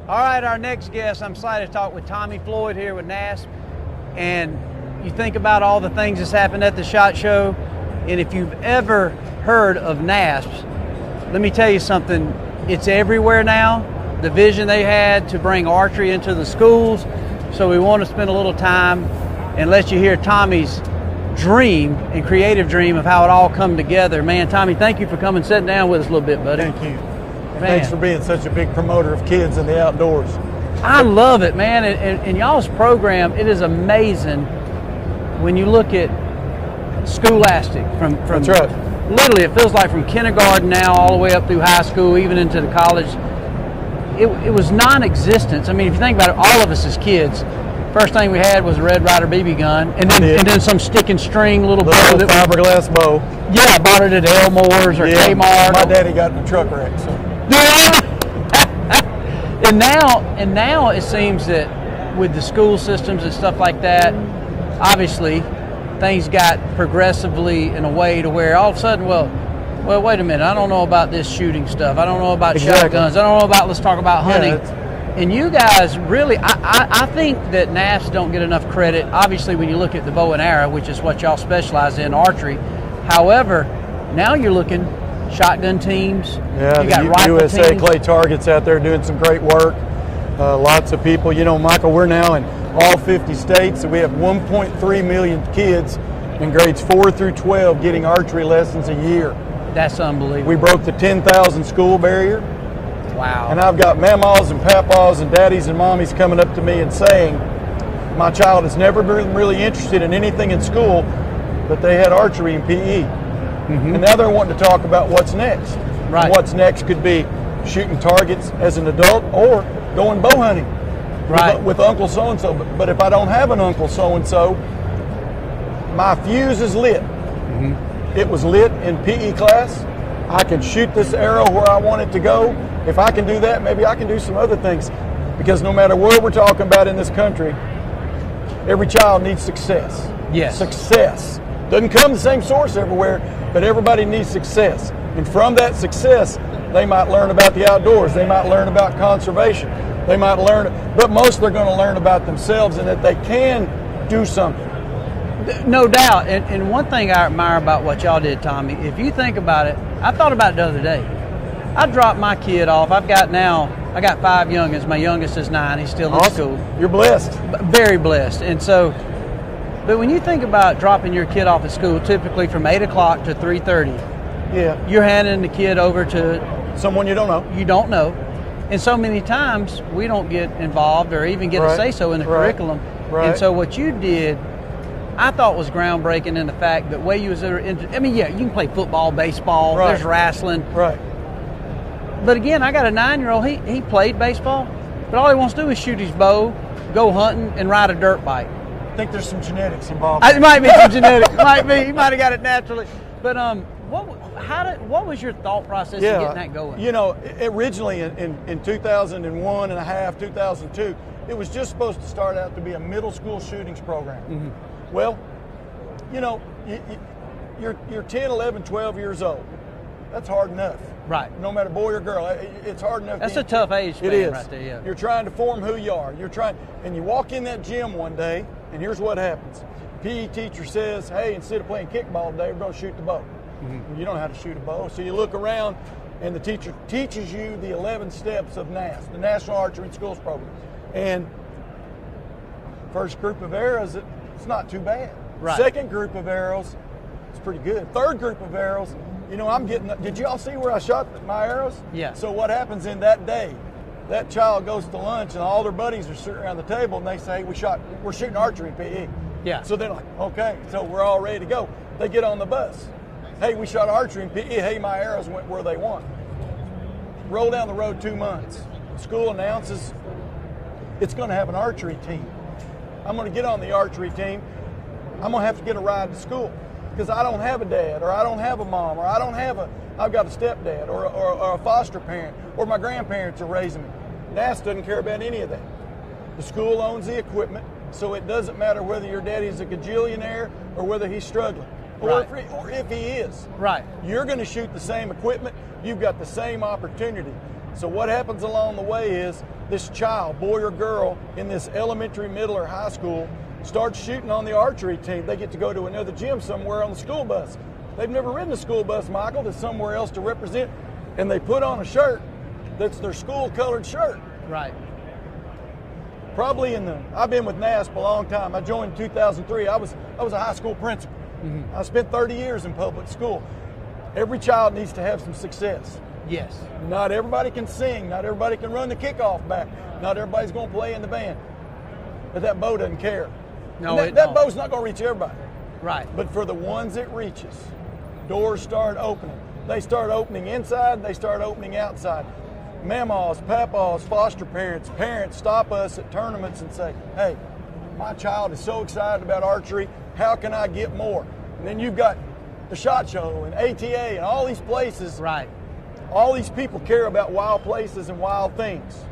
right, our next guest, I'm excited to talk with Tommy Floyd here with NASP. And you think about all the things that's happened at the SHOT Show, and if you've ever heard of NASP, let me tell you something, it's everywhere now. The vision they had to bring archery into the schools. So we want to spend a little time and let you hear Tommy's dream and creative dream of how it all come together. Man, Tommy, thank you for coming, sitting down with us a little bit, buddy. Thank you. And thanks for being such a big promoter of kids in the outdoors. I love it, man. And y'all's program, it is amazing when you look at scholastic from That's right. Literally, it feels like from kindergarten now all the way up through high school, even into the college. It was non-existent. I mean, if you think about it, all of us as kids, first thing we had was a Red Ryder BB gun, and then some stick and string little bow. Fiberglass bow. Yeah, I bought it at Elmore's or Kmart. My daddy got in the truck wreck. So. and now it seems that with the school systems and stuff like that, obviously things got progressively in a way to where all of a sudden, well, wait a minute, I don't know about this shooting stuff. I don't know about shotguns. I don't know about, let's talk about hunting. And you guys really, I think that NASP don't get enough credit, obviously, when you look at the bow and arrow, which is what y'all specialize in, archery. However, now you're looking shotgun teams. Yeah, you got rifle USA teams. Clay Targets out there doing some great work. Lots of people. You know, Michael, we're now in all 50 states. We have 1.3 million kids in grades 4 through 12 getting archery lessons a year. That's unbelievable. We broke the 10,000 school barrier. Wow. And I've got mamas and papas and daddies and mommies coming up to me and saying, my child has never been really interested in anything in school, but they had archery and PE. Mm-hmm. And now they're wanting to talk about what's next. Right. And what's next could be shooting targets as an adult or going bow hunting with Uncle So-and-so. But if I don't have an Uncle So-and-so, my fuse is lit. Mm-hmm. It was lit in PE class. I can shoot this arrow where I want it to go. If I can do that, maybe I can do some other things. Because no matter where we're talking about in this country, every child needs success. Yes. Success. Doesn't come from the same source everywhere, but everybody needs success. And from that success, they might learn about the outdoors. They might learn about conservation. They might learn, but most they're going to learn about themselves and that they can do something. No doubt. And one thing I admire about what y'all did, Tommy, if you think about it, I thought about it the other day. I dropped my kid off. I got 5 youngins. My youngest is 9. He's still in school. You're blessed. Very blessed. And so, but when you think about dropping your kid off at school, typically from 8 o'clock to 3:30, yeah, you're handing the kid over to someone you don't know. You don't know. And so many times we don't get involved or even get a say-so in the curriculum. Right. And so what you did, I thought was groundbreaking in the fact that way you was there. I mean, yeah, you can play football, baseball, there's wrestling. Right. But again, I got a 9-year-old, he played baseball, but all he wants to do is shoot his bow, go hunting, and ride a dirt bike. I think there's some genetics involved. It might be some genetics. Might be. He might have got it naturally. But what was your thought process in getting that going? You know, originally in 2001 and a half, 2002, it was just supposed to start out to be a middle school shootings program. Mm-hmm. Well, you know, you're 10, 11, 12 years old. That's hard enough. Right. No matter boy or girl, it's hard enough. That's a tough age span right there, yeah. You're trying to form who you are. And you walk in that gym one day, and here's what happens. PE teacher says, hey, instead of playing kickball today, we're going to shoot the bow. Mm-hmm. You don't know how to shoot a bow. So you look around, and the teacher teaches you the 11 steps of NAS, the National Archery in Schools program. And first group of arrows, it's not too bad. Right. Second group of arrows, it's pretty good. Third group of arrows, you know, did you all see where I shot my arrows? Yeah. So what happens in that day? That child goes to lunch and all their buddies are sitting around the table and they say, we're shooting archery in PE. Yeah. So they're like, okay, so we're all ready to go. They get on the bus. Hey, we shot archery in PE. Hey, my arrows went where they want. Roll down the road 2 months. School announces it's going to have an archery team. I'm going to get on the archery team. I'm going to have to get a ride to school because I don't have a dad, or I don't have a mom, or I've got a stepdad or a foster parent, or my grandparents are raising me. NAS doesn't care about any of that. The school owns the equipment, so it doesn't matter whether your daddy's a gajillionaire or whether he's struggling. Right. or if he is. Right. You're going to shoot the same equipment. You've got the same opportunity. So what happens along the way is this child, boy or girl, in this elementary, middle, or high school starts shooting on the archery team. They get to go to another gym somewhere on the school bus. They've never ridden a school bus, Michael, to somewhere else to represent, and they put on a shirt that's their school-colored shirt. Right. Probably I've been with NASP a long time. I joined in 2003. I was a high school principal. Mm-hmm. I spent 30 years in public school. Every child needs to have some success. Yes. Not everybody can sing. Not everybody can run the kickoff back. Not everybody's going to play in the band. But that bow doesn't care. No, that don't. bow's not going to reach everybody. Right. But for the ones it reaches, doors start opening. They start opening inside. They start opening outside. Mamas, papas, foster parents stop us at tournaments and say, hey, my child is so excited about archery. How can I get more? And then you've got the SHOT Show and ATA and all these places. Right. All these people care about wild places and wild things.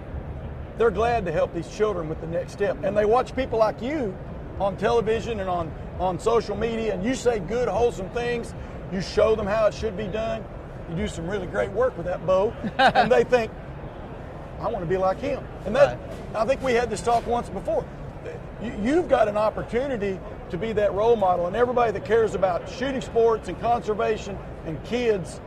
They're glad to help these children with the next step. And they watch people like you on television and on social media, and you say good, wholesome things. You show them how it should be done. You do some really great work with that bow. And they think, I want to be like him. And that, I think we had this talk once before. You've got an opportunity to be that role model, and everybody that cares about shooting sports and conservation and kids,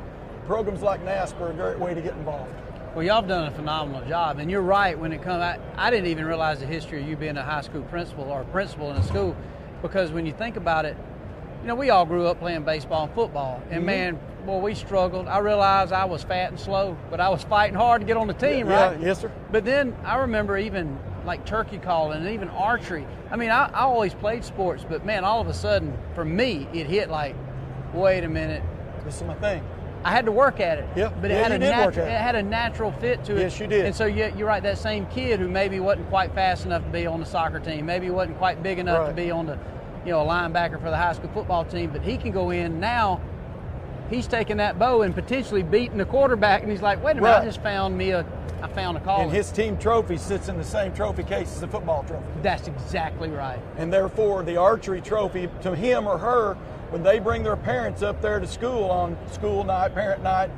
programs like NASP are a great way to get involved. Well, y'all have done a phenomenal job, and you're right when it comes. I didn't even realize the history of you being a high school principal or a principal in a school, because when you think about it, you know, we all grew up playing baseball and football, and man, boy, we struggled. I realized I was fat and slow, but I was fighting hard to get on the team, right? Yeah, yes, sir. But then I remember even like turkey calling and even archery. I mean, I always played sports, but man, all of a sudden, for me, it hit like, wait a minute. This is my thing. I had to work at it. Yeah, but it yeah, had you a did work at it. It had a natural fit to it. Yes, you did. And so you're right, that same kid who maybe wasn't quite fast enough to be on the soccer team, maybe wasn't quite big enough to be on the, you know, a linebacker for the high school football team, but he can go in now. He's taking that bow and potentially beating the quarterback, and he's like, wait a minute, I just found I found a call. And his team trophy sits in the same trophy case as the football trophy. That's exactly right. And therefore, the archery trophy to him or her, when they bring their parents up there to school on school night, parent night,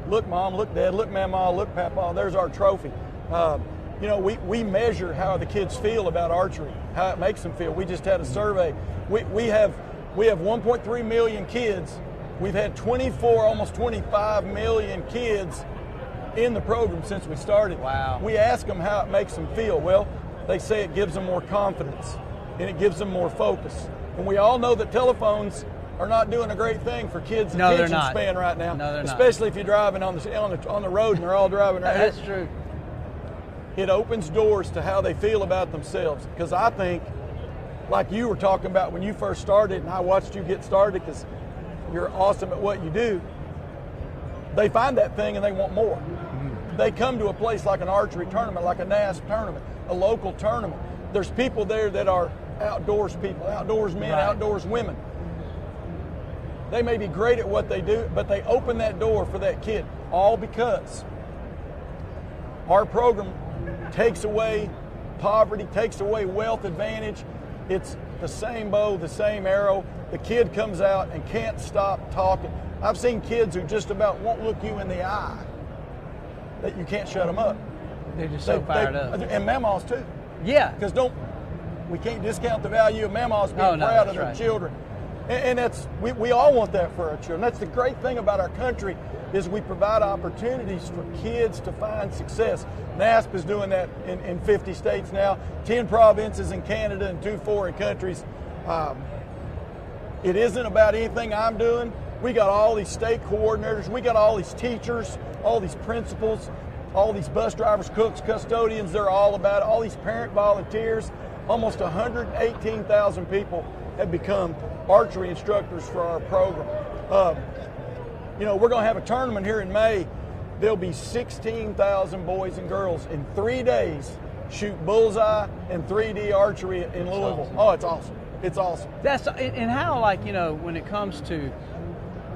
look, Mom, look, Dad, look, Mama, look, Papa, there's our trophy. You know, we measure how the kids feel about archery, how it makes them feel. We just had a survey. We have 1.3 million kids. We've had 24, almost 25 million kids in the program since we started. Wow. We ask them how it makes them feel. Well, they say it gives them more confidence and it gives them more focus. And we all know that telephones are not doing a great thing for kids' attention span right now. No, they're not. Especially if you're driving on the road and they're all driving right That's here. true. It opens doors to how they feel about themselves. Because I think, like you were talking about when you first started, and I watched you get started because you're awesome at what you do, they find that thing and they want more. Mm-hmm. They come to a place like an archery tournament, like a NASP tournament, a local tournament. There's people there that are outdoors people, outdoors men, outdoors women. They may be great at what they do, but they open that door for that kid, all because our program takes away poverty, takes away wealth advantage. It's the same bow, the same arrow. The kid comes out and can't stop talking. I've seen kids who just about won't look you in the eye, that you can't shut them up. They're just so fired up. And mamas too. Yeah. Because we can't discount the value of mamas being proud of their children. And that's, we all want that for our children. That's the great thing about our country, is we provide opportunities for kids to find success. NASP is doing that in 50 states now, 10 provinces in Canada and 2 foreign countries. It isn't about anything I'm doing. We got all these state coordinators, we got all these teachers, all these principals, all these bus drivers, cooks, custodians, they're all about it. All these parent volunteers. Almost 118,000 people have become archery instructors for our program. You know, we're going to have a tournament here in May. There'll be 16,000 boys and girls in 3 days shoot bullseye and 3D archery in Louisville. Awesome. Oh, it's awesome. It's awesome. And how, like, you know, when it comes to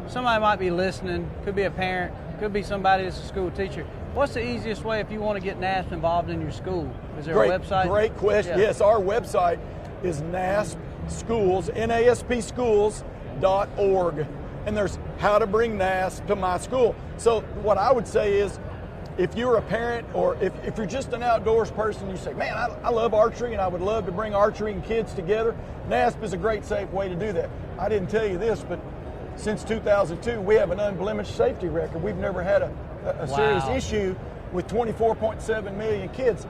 somebody might be listening, could be a parent, could be somebody that's a school teacher. What's the easiest way if you want to get NASP involved in your school? Is there a website? Great question. Yeah. Yes, our website is NASP Schools, NASP Schools, NASP.org, and there's how to bring NASP to my school. So what I would say is, if you're a parent or if you're just an outdoors person, you say, man, I love archery and I would love to bring archery and kids together, NASP is a great, safe way to do that. I didn't tell you this, but since 2002, we have an unblemished safety record. We've never had a serious issue with 24.7 million kids.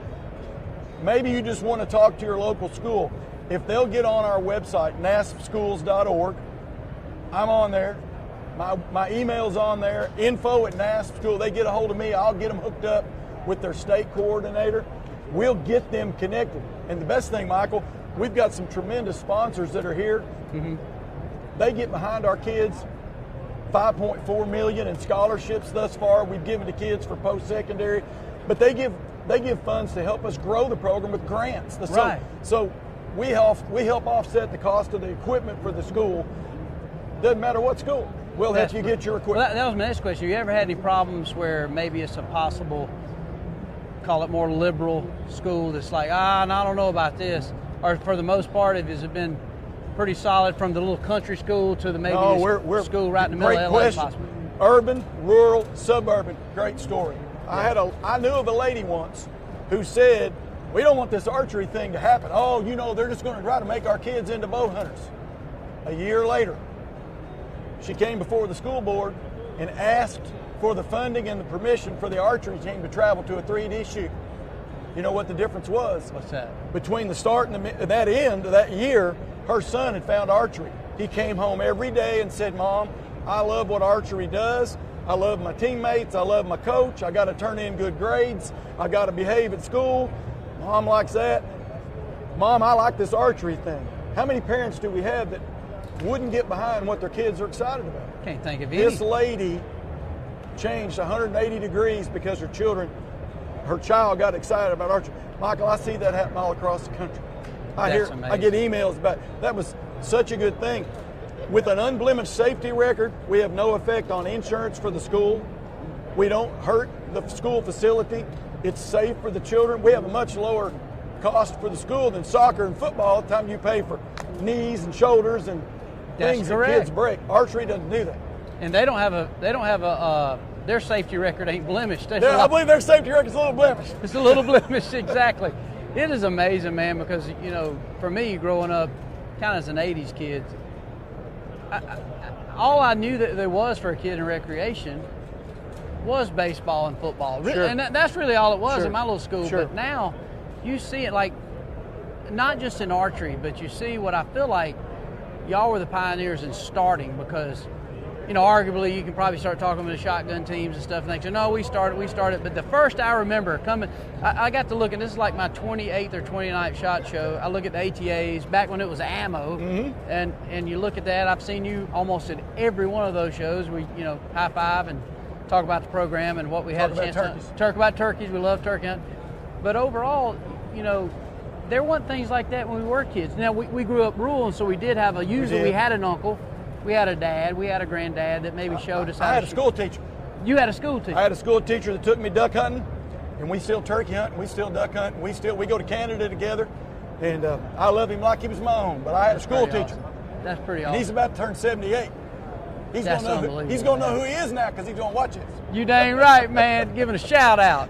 Maybe you just want to talk to your local school. If they'll get on our website, naspschools.org, I'm on there. My email's on there, info@NASP School. They get a hold of me, I'll get them hooked up with their state coordinator. We'll get them connected. And the best thing, Michael, we've got some tremendous sponsors that are here. Mm-hmm. They get behind our kids. $5.4 million in scholarships thus far we've given to kids for post-secondary. But they give funds to help us grow the program with grants. Right. So we help offset the cost of the equipment for the school. Doesn't matter what school. We'll help you get your equipment. Well, that was my next question. You ever had any problems where maybe it's a possible, call it more liberal school that's like, I don't know about this? Or for the most part, has it been pretty solid from the little country school to the maybe we're school right in the middle great of LA question. possibly? Urban, rural, suburban, great story. Yeah. I knew of a lady once who said, we don't want this archery thing to happen. Oh, they're just going to try to make our kids into bow hunters. A year later, she came before the school board and asked for the funding and the permission for the archery team to travel to a 3D shoot. You know what the difference was? What's that? Between the start and that end of that year, her son had found archery. He came home every day and said, Mom, I love what archery does. I love my teammates. I love my coach. I got to turn in good grades. I got to behave at school. Mom likes that. Mom, I like this archery thing. How many parents do we have that wouldn't get behind what their kids are excited about? Can't think of any. This lady changed 180 degrees because her child got excited about archery. Michael, I see that happen all across the country. I get emails about it. That was such a good thing. With an unblemished safety record, we have no effect on insurance for the school. We don't hurt the school facility. It's safe for the children. We have a much lower cost for the school than soccer and football. The time you pay for knees and shoulders and things that kids break. Archery doesn't do that. And they don't have their safety record ain't blemished. I believe their safety record's a little blemished. It's a little blemished, exactly. It is amazing, man, because, for me, growing up, kind of as an 80s kid, all I knew that there was for a kid in recreation was baseball and football. Sure. And that's really all it was in my little school. Sure. But now you see it, like, not just in archery, but you see what I feel like y'all were the pioneers in starting, because, arguably you can probably start talking with the shotgun teams and stuff, and they say, no, we started. But the first I remember coming, I got to look, and this is like my 28th or 29th SHOT Show. I look at the ATAs back when it was ammo, and you look at that. I've seen you almost at every one of those shows. We, high five and talk about the program and what we had a chance to talk about turkeys. We love turkey hunting. But overall, there weren't things like that when we were kids. Now, we grew up rural, and so we did have we had an uncle. We had a dad, we had a granddad that maybe showed us how I had a school teacher. You had a school teacher? I had a school teacher that took me duck hunting, and we still turkey hunt, and we still duck hunt, and we go to Canada together, and I love him like he was my own, but I had a school teacher. Awesome. That's pretty And awesome. he's about to turn 78. He's going to know who he is now because he's going to watch this. You dang right, man. Giving a shout out.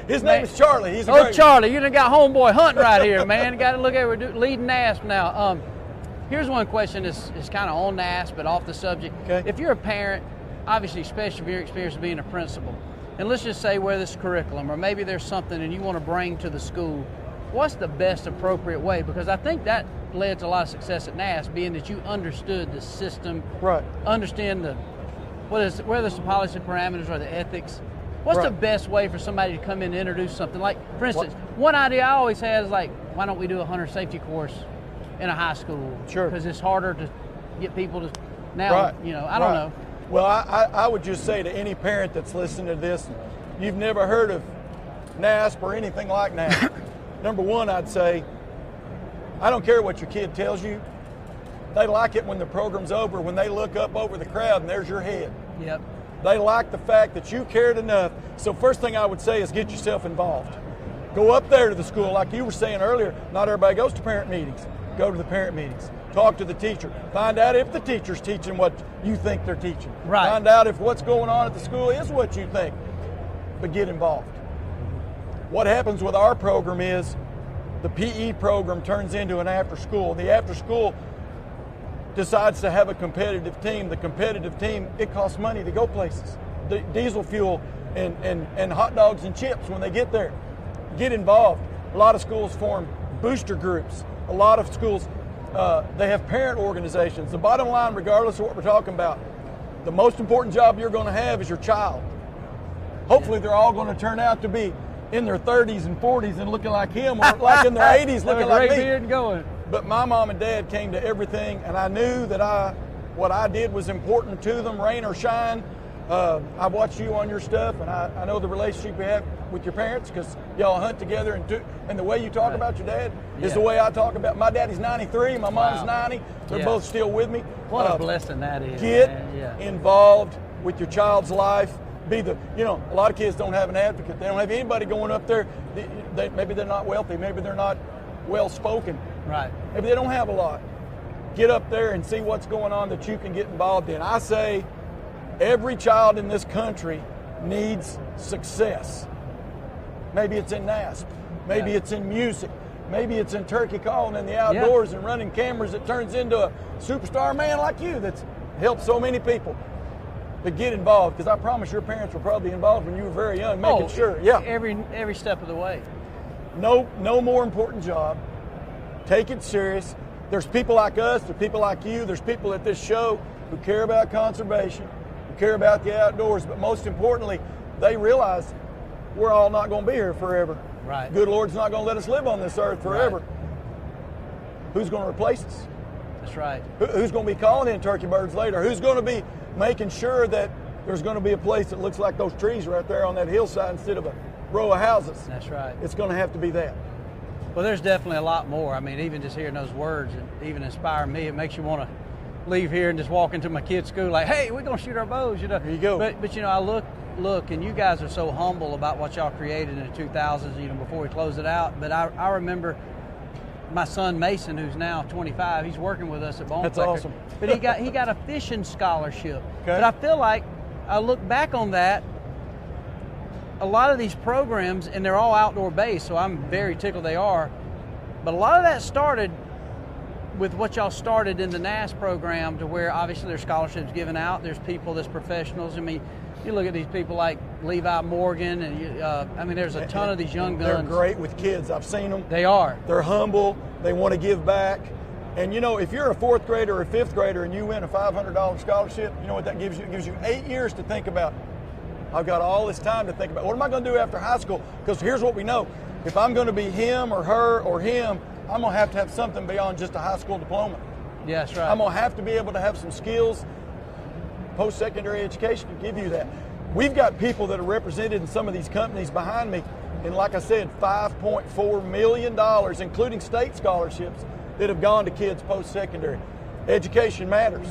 His name is Charlie. He's a great Charlie, you done got homeboy hunting right here, man. Got to look at we're leading NASP now. Here's one question that's kind of on NASP, but off the subject. Okay. If you're a parent, obviously, especially if your experience of being a principal, and let's just say where this curriculum, or maybe there's something and you want to bring to the school, what's the best appropriate way? Because I think that led to a lot of success at NASP, being that you understood the system, right? Understand whether it's the policy parameters or the ethics. What's the best way for somebody to come in and introduce something? Like, for instance, one idea I always had is like, why don't we do a hunter safety course in a high school? Sure. Because it's harder to get people to now, I don't know. Well, I would just say to any parent that's listening to this, you've never heard of NASP or anything like NASP. Number one, I'd say, I don't care what your kid tells you. They like it when the program's over, when they look up over the crowd and there's your head. Yep. They like the fact that you cared enough. So first thing I would say is get yourself involved. Go up there to the school, like you were saying earlier. Not everybody goes to parent meetings. Go to the parent meetings. Talk to the teacher. Find out if the teacher's teaching what you think they're teaching. Right. Find out if what's going on at the school is what you think. But get involved. What happens with our program is the PE program turns into an after school. The after school decides to have a competitive team. The competitive team, it costs money to go places. Diesel fuel and hot dogs and chips when they get there. Get involved. A lot of schools form booster groups. A lot of schools, they have parent organizations. The bottom line, regardless of what we're talking about, the most important job you're going to have is your child. Hopefully they're all going to turn out to be in their 30s and 40s and looking like him, or like in their 80s looking like me. Beard going. But my mom and dad came to everything, and I knew that what I did was important to them, rain or shine. I watched you on your stuff, and I know the relationship you have with your parents because y'all hunt together, and the way you talk about your dad is the way I talk about. My daddy's 93, my mom's 90. They're both still with me. What a blessing that is. Get man. involved with your child's life. Be the, a lot of kids don't have an advocate. They don't have anybody going up there. Maybe they're not wealthy. Maybe they're not well spoken. Right. Maybe they don't have a lot. Get up there and see what's going on that you can get involved in. I say every child in this country needs success. Maybe it's in NASP. Maybe it's in music. Maybe it's in turkey calling in the outdoors and running cameras that turns into a superstar man like you that's helped so many people. But get involved, because I promise your parents were probably involved when you were very young, making sure. Yeah. Every step of the way. No more important job. Take it serious. There's people like us, there's people like you, there's people at this show who care about conservation, who care about the outdoors, but most importantly, they realize we're all not going to be here forever. Right. Good Lord's not going to let us live on this earth forever. Right. Who's going to replace us? That's right. Who's going to be calling in turkey birds later? Who's going to be making sure that there's going to be a place that looks like those trees right there on that hillside instead of a row of houses? That's right. It's going to have to be that. Well, there's definitely a lot more. I mean, even just hearing those words and even inspire me, it makes you want to leave here and just walk into my kid's school like, hey, we're going to shoot our bows, There you go. But I look, and you guys are so humble about what y'all created in the 2000s, before we close it out. But I remember my son Mason, who's now 25, he's working with us at Bone That's Collector. awesome. But he got a fishing scholarship. Okay. But I feel like I look back on that, a lot of these programs, and they're all outdoor based, so I'm very tickled they are, but a lot of that started with what y'all started in the NAS program, to where obviously there's scholarships given out, there's people that's professionals. I mean, you look at these people like Levi Morgan, and there's a ton of these young guns. They're great with kids. I've seen them. They are. They're humble. They want to give back. And if you're a fourth grader or a fifth grader and you win a $500 scholarship, you know what that gives you? It gives you 8 years to think about. I've got all this time to think about. What am I going to do after high school? Because here's what we know. If I'm going to be him or her or him, I'm going to have something beyond just a high school diploma. Yeah, that's right. I'm going to have to be able to have some skills. Post-secondary education can give you that. We've got people that are represented in some of these companies behind me, and like I said, $5.4 million, including state scholarships, that have gone to kids post-secondary. Education matters.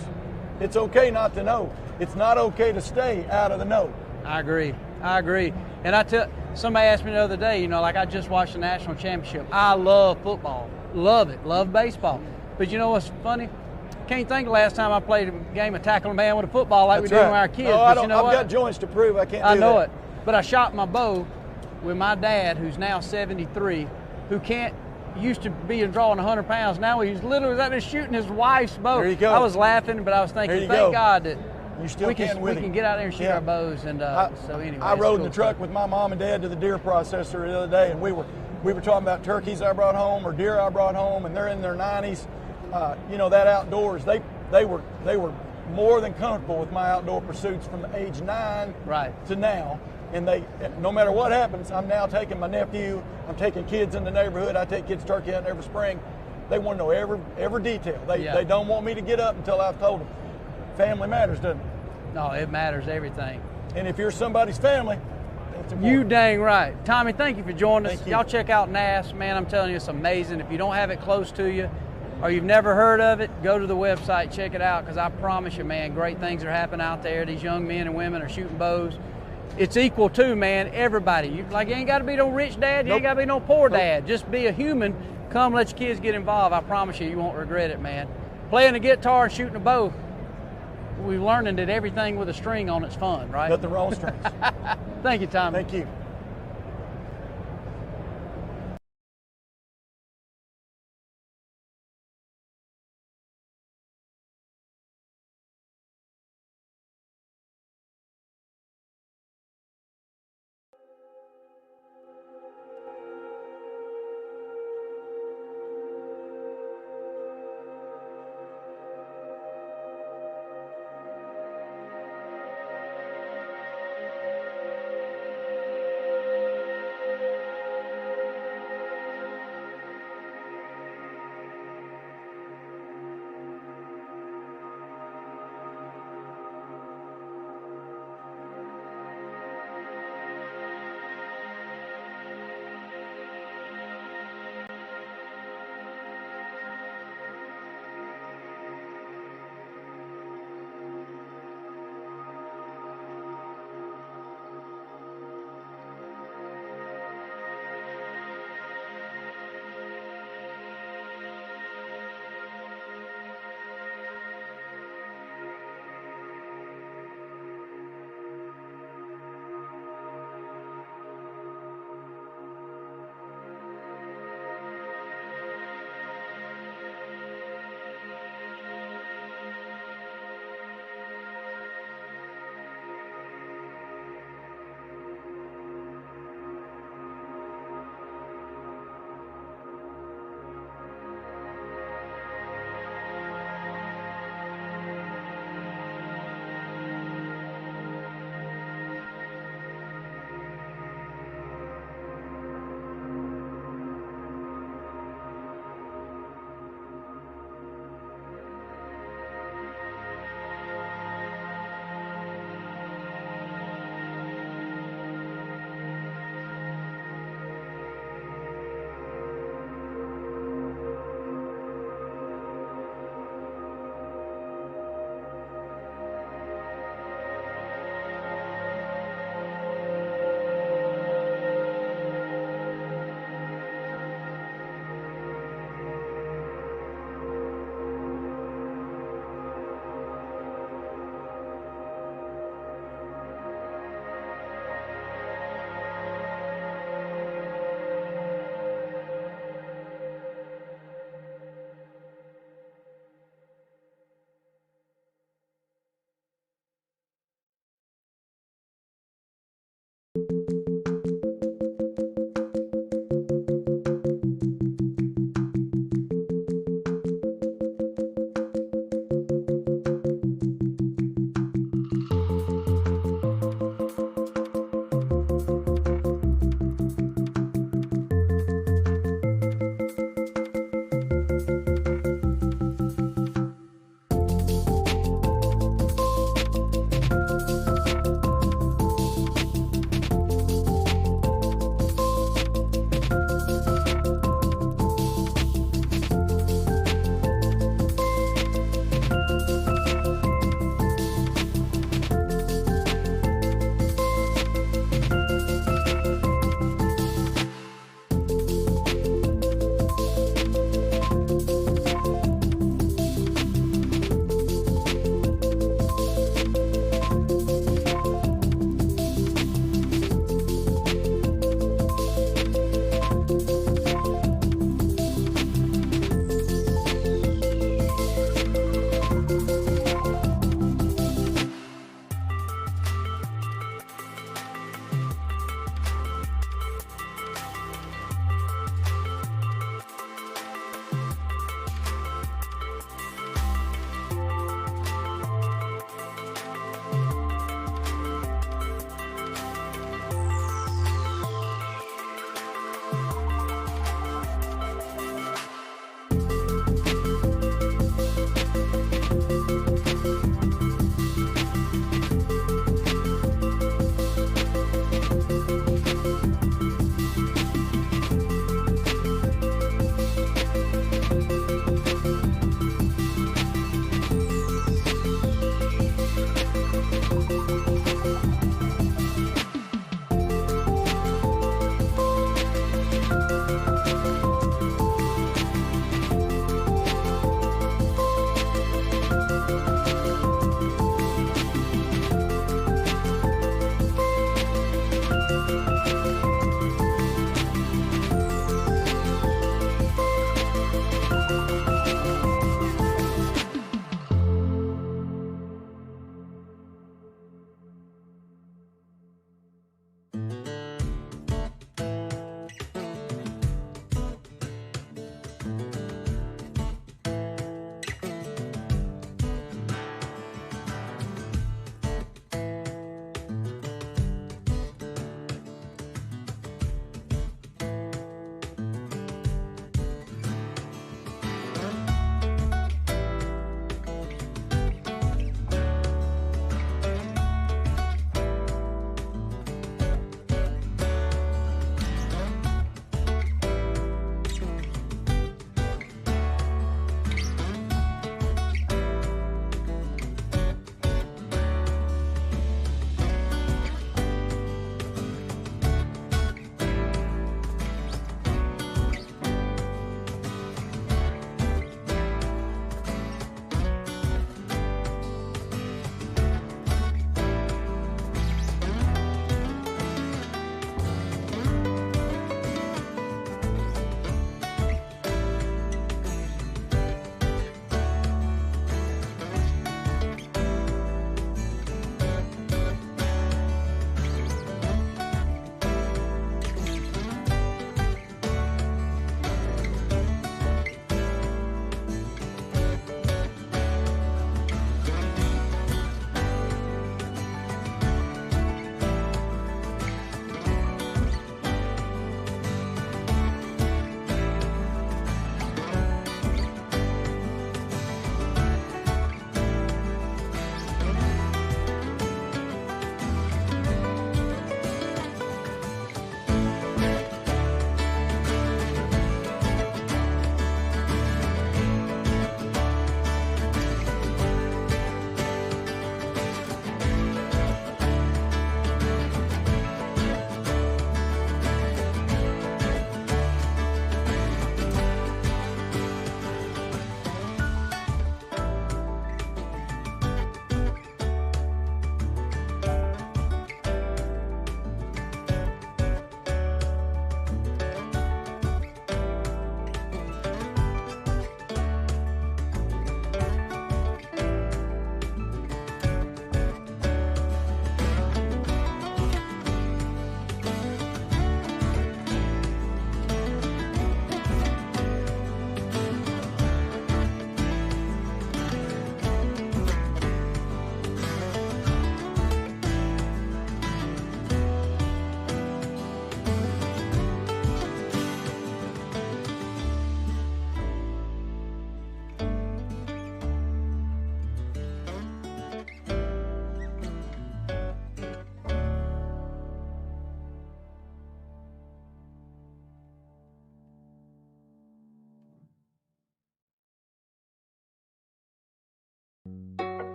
It's okay not to know. It's not okay to stay out of the know. I agree. And somebody asked me the other day, like I just watched the national championship. I love football. Love it. Love baseball. But you know what's funny? Can't think of the last time I played a game of tackle a man with a football like That's we do right. when our kids. No, But I've got joints to prove I can't do that. I know it. But I shot my bow with my dad, who's now 73, who used to be drawing 100 pounds. Now he's literally out there shooting his wife's bow. There you go. I was laughing, but I was thinking, thank God that you still we can can get out there and shoot our bows. And so anyway, I rode in the truck with my mom and dad to the deer processor the other day, and we were talking about turkeys I brought home or deer I brought home, and they're in their 90s. That outdoors, they were more than comfortable with my outdoor pursuits from age 9 to now. And no matter what happens, I'm now taking my nephew, I'm taking kids in the neighborhood, I take kids turkey hunting every spring. They want to know every detail. They don't want me to get up until I've told them. Family matters, doesn't it? No, it matters, everything. And if you're somebody's family, that's important. You dang right. Tommy, thank you for joining us. Thank you. Y'all check out NAS. Man, I'm telling you, it's amazing. If you don't have it close to you or you've never heard of it, go to the website, check it out, because I promise you, man, great things are happening out there. These young men and women are shooting bows. It's equal to, man, everybody. You ain't got to be no rich dad. You ain't got to be no poor dad. Just be a human. Come let your kids get involved. I promise you, you won't regret it, man. playing a guitar and shooting a bow, we're learning that everything with a string on it's fun, right? Got the wrong strings. Thank you, Tommy. Thank you.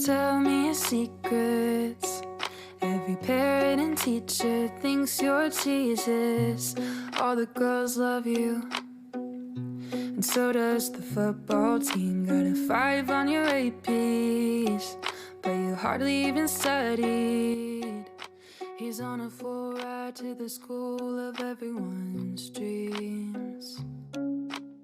Tell me your secrets. Every parent and teacher thinks you're Jesus. All the girls love you, and so does the football team. Got a 5 on your APs, but you hardly even studied. He's on a full ride to the school of everyone's dreams.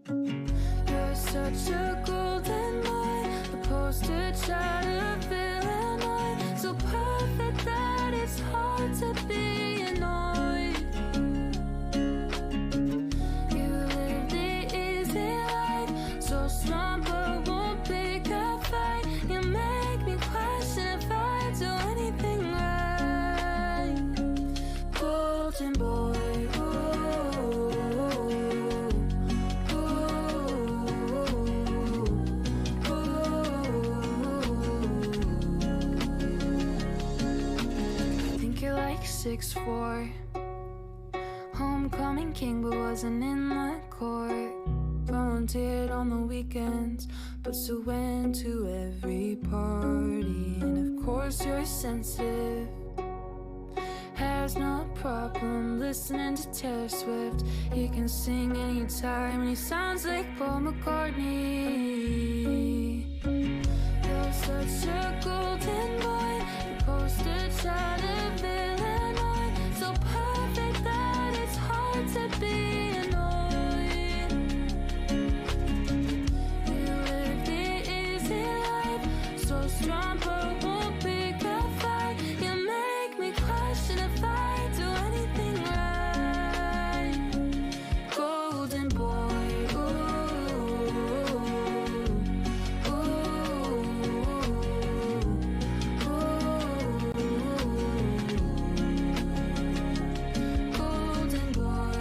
You're such a golden boy, the poster child of Illinois. So perfect that it's hard to be annoyed. You live the easy life, so smart but won't pick a fight. You make me question if I do anything right. Golden boy, I think you're like 6'4", homecoming king but wasn't in the court. Volunteered on the weekends but still went to every party. And of course you're sensitive, has no problem listening to Taylor Swift. He can sing anytime and he sounds like Paul McCartney. You're such a golden boy, the poster child of Illinois. So perfect that it's hard to be annoyed. You live the easy life, so strong but won't pick a fight. You make me question if I do anything right. Golden boy, ooh, ooh, golden boy,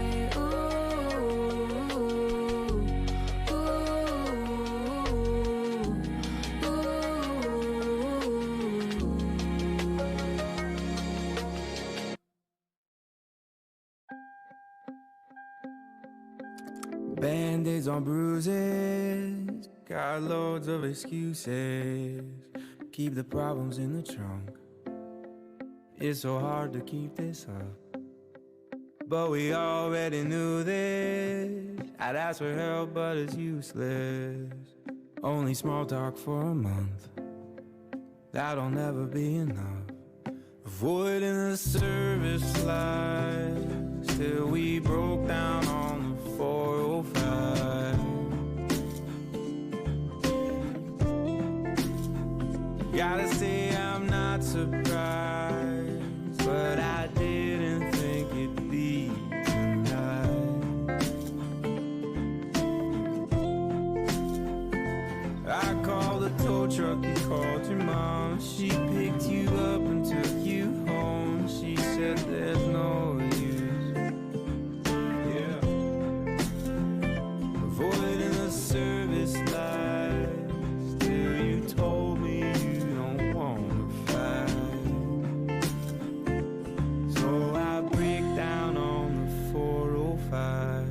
Band-aids on bruises, got loads of excuses. Keep the problems in the trunk. It's so hard to keep this up, but we already knew this. I'd ask for help, but it's useless. Only small talk for a month, that'll never be enough. Avoiding the service lights till we broke down on the 405. Gotta say I'm not surprised, but I didn't think it'd be tonight. I called the tow truck, you called your mom. She picked you up and took you home. She said there's no use, yeah, avoiding the service lights till you told me you don't wanna fight. So I break down on the 405.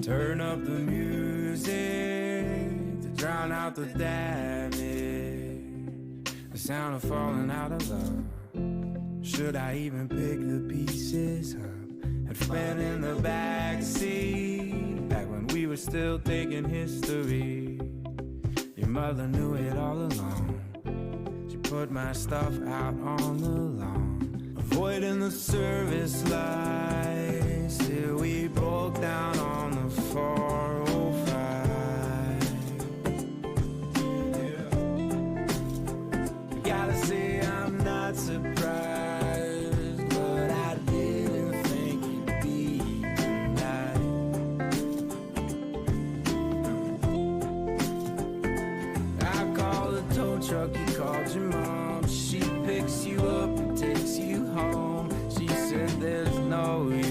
Turn up the music to drown out the damage, the sound of falling out of love. Should I even pick the pieces up? Had friend in the backseat, back when we were still thinking history. Your mother knew it all along. She put my stuff out on the lawn. Avoiding the service lights till we broke down on the 405. Yeah. Gotta say I'm not surprised, but I didn't think it'd be tonight. I called the tow truck, you called your mom. She picks you up and takes you home. She said there's no use,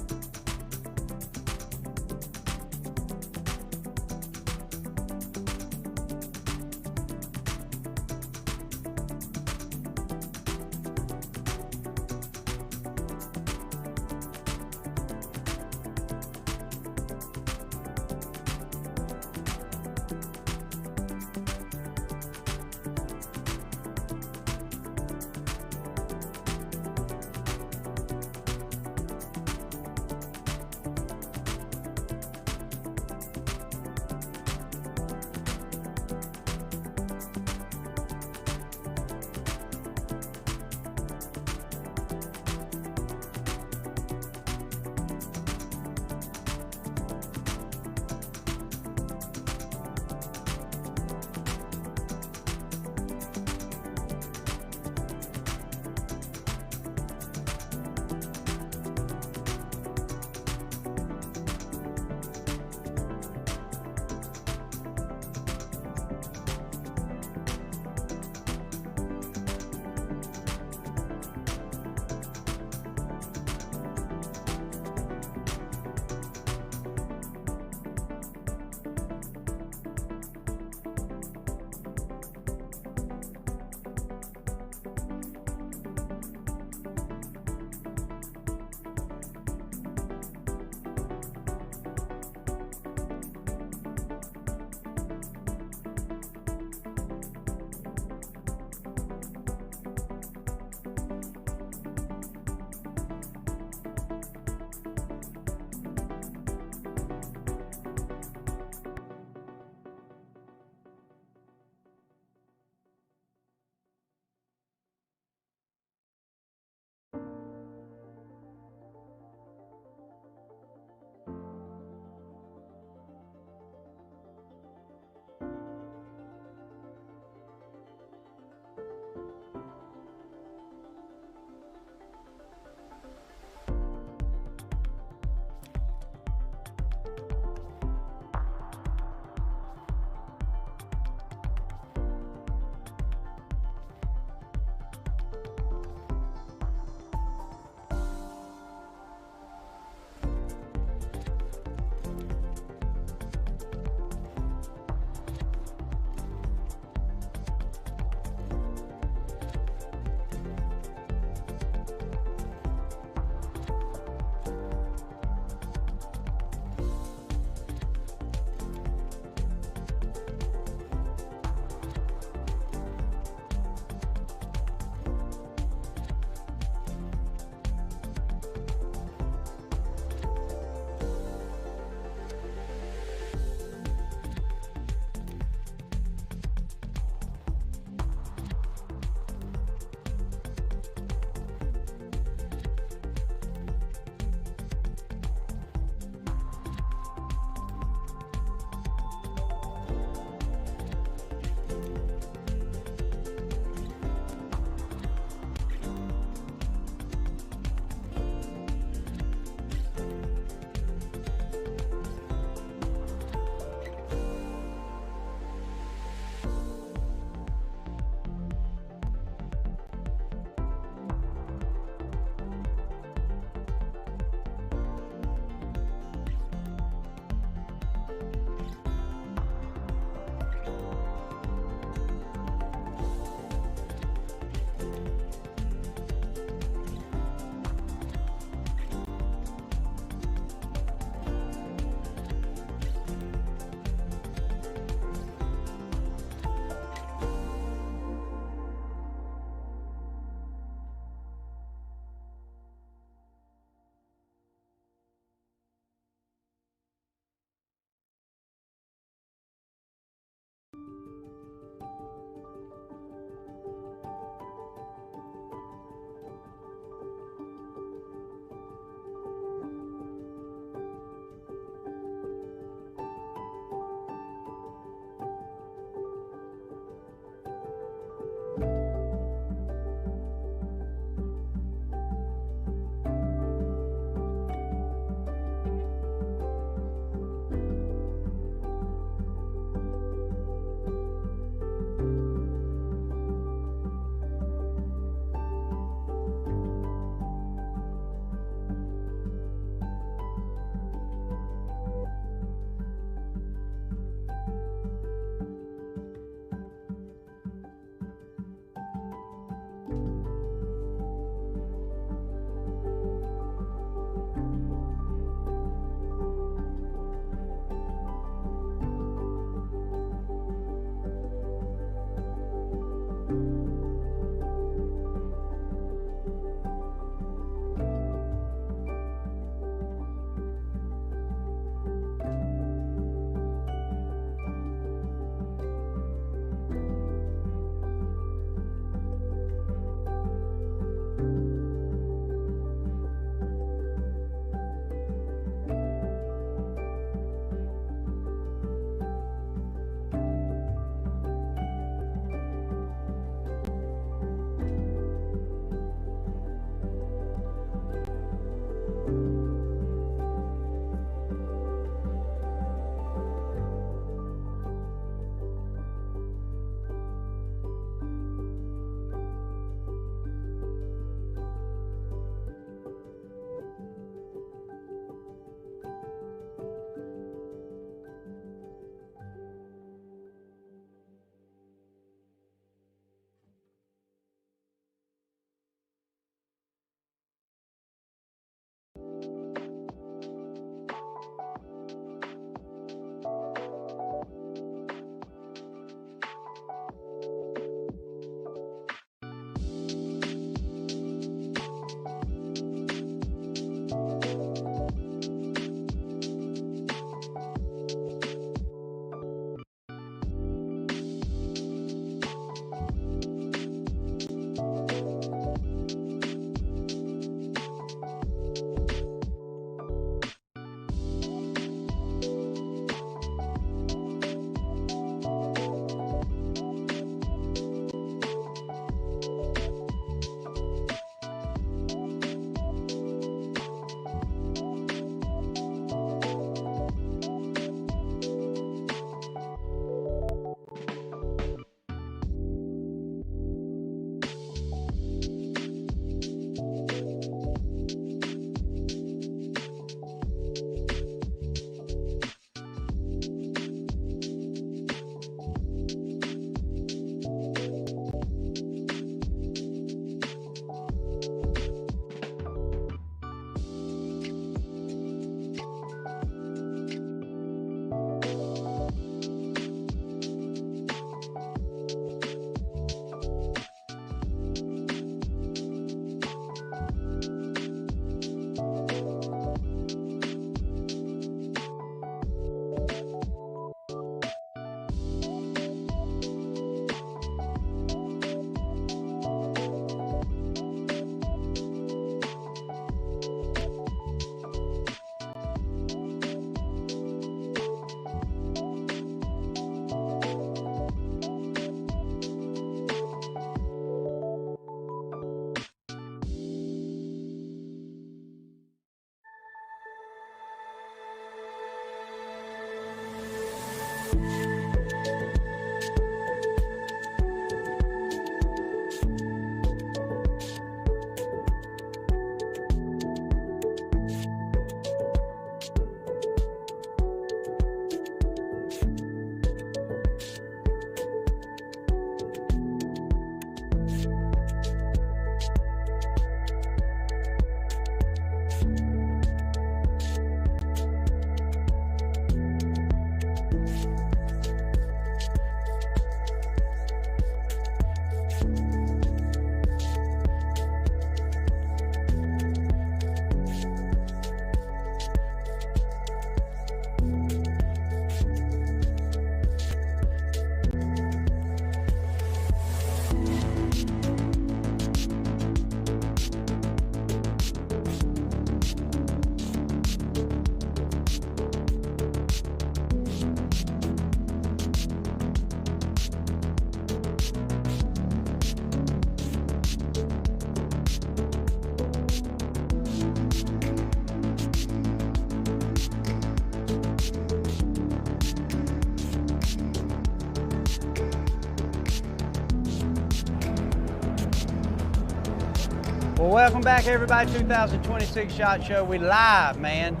Well, welcome back, everybody. 2026 SHOT Show. We live, man.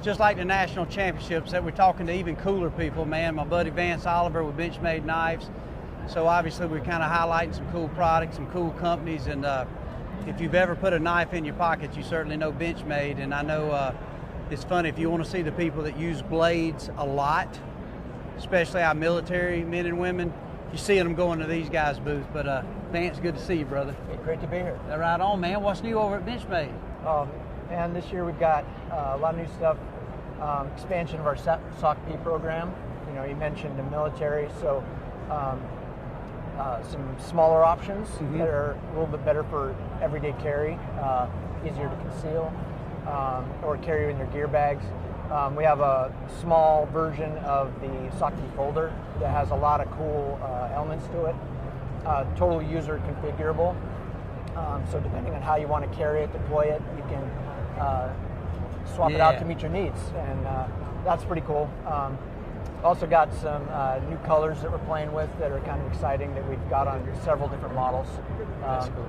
Just like the national championships, that we're talking to even cooler people, man. My buddy Vance Oliver with Benchmade Knives. So obviously we're kind of highlighting some cool products, some cool companies, and if you've ever put a knife in your pocket, you certainly know Benchmade. And I know it's funny, if you want to see the people that use blades a lot, especially our military men and women, you see them going to these guys' booth. But Vance, good to see you, brother. Great to be here. Right on, man. What's new over at Benchmade? And this year we've got a lot of new stuff. Expansion of our SOC-P program. You know, you mentioned the military, so some smaller options that are a little bit better for everyday carry, easier to conceal, or carry in your gear bags. We have a small version of the SOC-P folder that has a lot of cool elements to it. Total user configurable. So depending on how you want to carry it, deploy it, you can swap it out to meet your needs, and that's pretty cool. Also got some new colors that we're playing with that are kind of exciting that we've got on several different models. That's cool.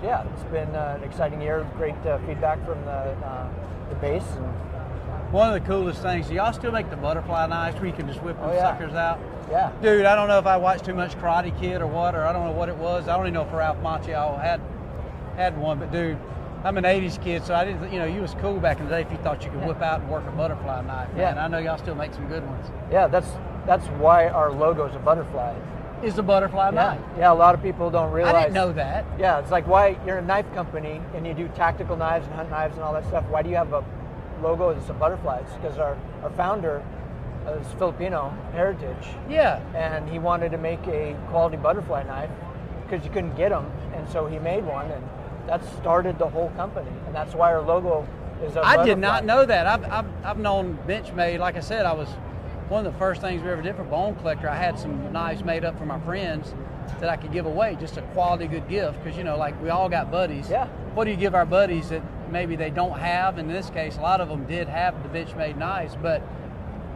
Yeah, it's been an exciting year. Great feedback from the base. And one of the coolest things, do y'all still make the butterfly knives where you can just whip them suckers out? Yeah. Dude, I don't know if I watched too much Karate Kid or what, or I don't know what it was. I don't even know if Ralph Macchio had one, but dude, I'm an 80s kid, so I didn't, you was cool back in the day if you thought you could whip out and work a butterfly knife. Yeah. Man, I know y'all still make some good ones. Yeah, that's why our logo is a butterfly. Is the butterfly knife? Yeah, a lot of people don't realize. I didn't know that. Yeah, it's like, why you're a knife company and you do tactical knives and hunt knives and all that stuff. Why do you have a logo that's a butterfly? It's because our founder is Filipino heritage. Yeah. And he wanted to make a quality butterfly knife because you couldn't get them, and so he made one, and that started the whole company, and that's why our logo is a butterfly. I did not know that. I've known Benchmade. Like I said, I was one of the first things we ever did for Bone Collector. I had some knives made up for my friends that I could give away, just a quality good gift, because like we all got buddies. Yeah. What do you give our buddies that maybe they don't have? In this case, a lot of them did have the Benchmade knives, but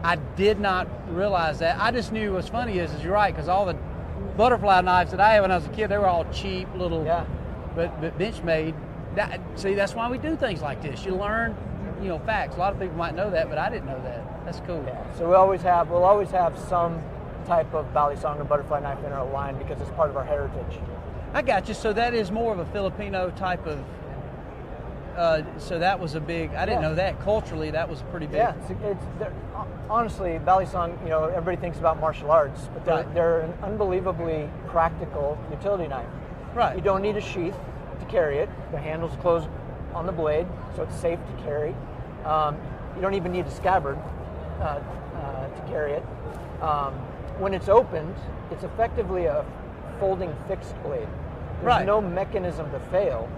I did not realize that. I just knew what's funny is you're right, because all the butterfly knives that I had when I was a kid, they were all cheap little. Yeah. But Benchmade, see, that's why we do things like this. You learn, facts. A lot of people might know that, but I didn't know that. That's cool. Yeah. So we'll always have some type of balisong or butterfly knife in our line because it's part of our heritage. I got you. So that is more of a Filipino type of. So that was a big. I didn't know that culturally. That was pretty big. Yeah. Honestly, balisong. Everybody thinks about martial arts, but they're an unbelievably practical utility knife. Right. You don't need a sheath to carry it. The handle's closed on the blade, so it's safe to carry. You don't even need a scabbard to carry it. When it's opened, it's effectively a folding fixed blade. There's no mechanism to fail.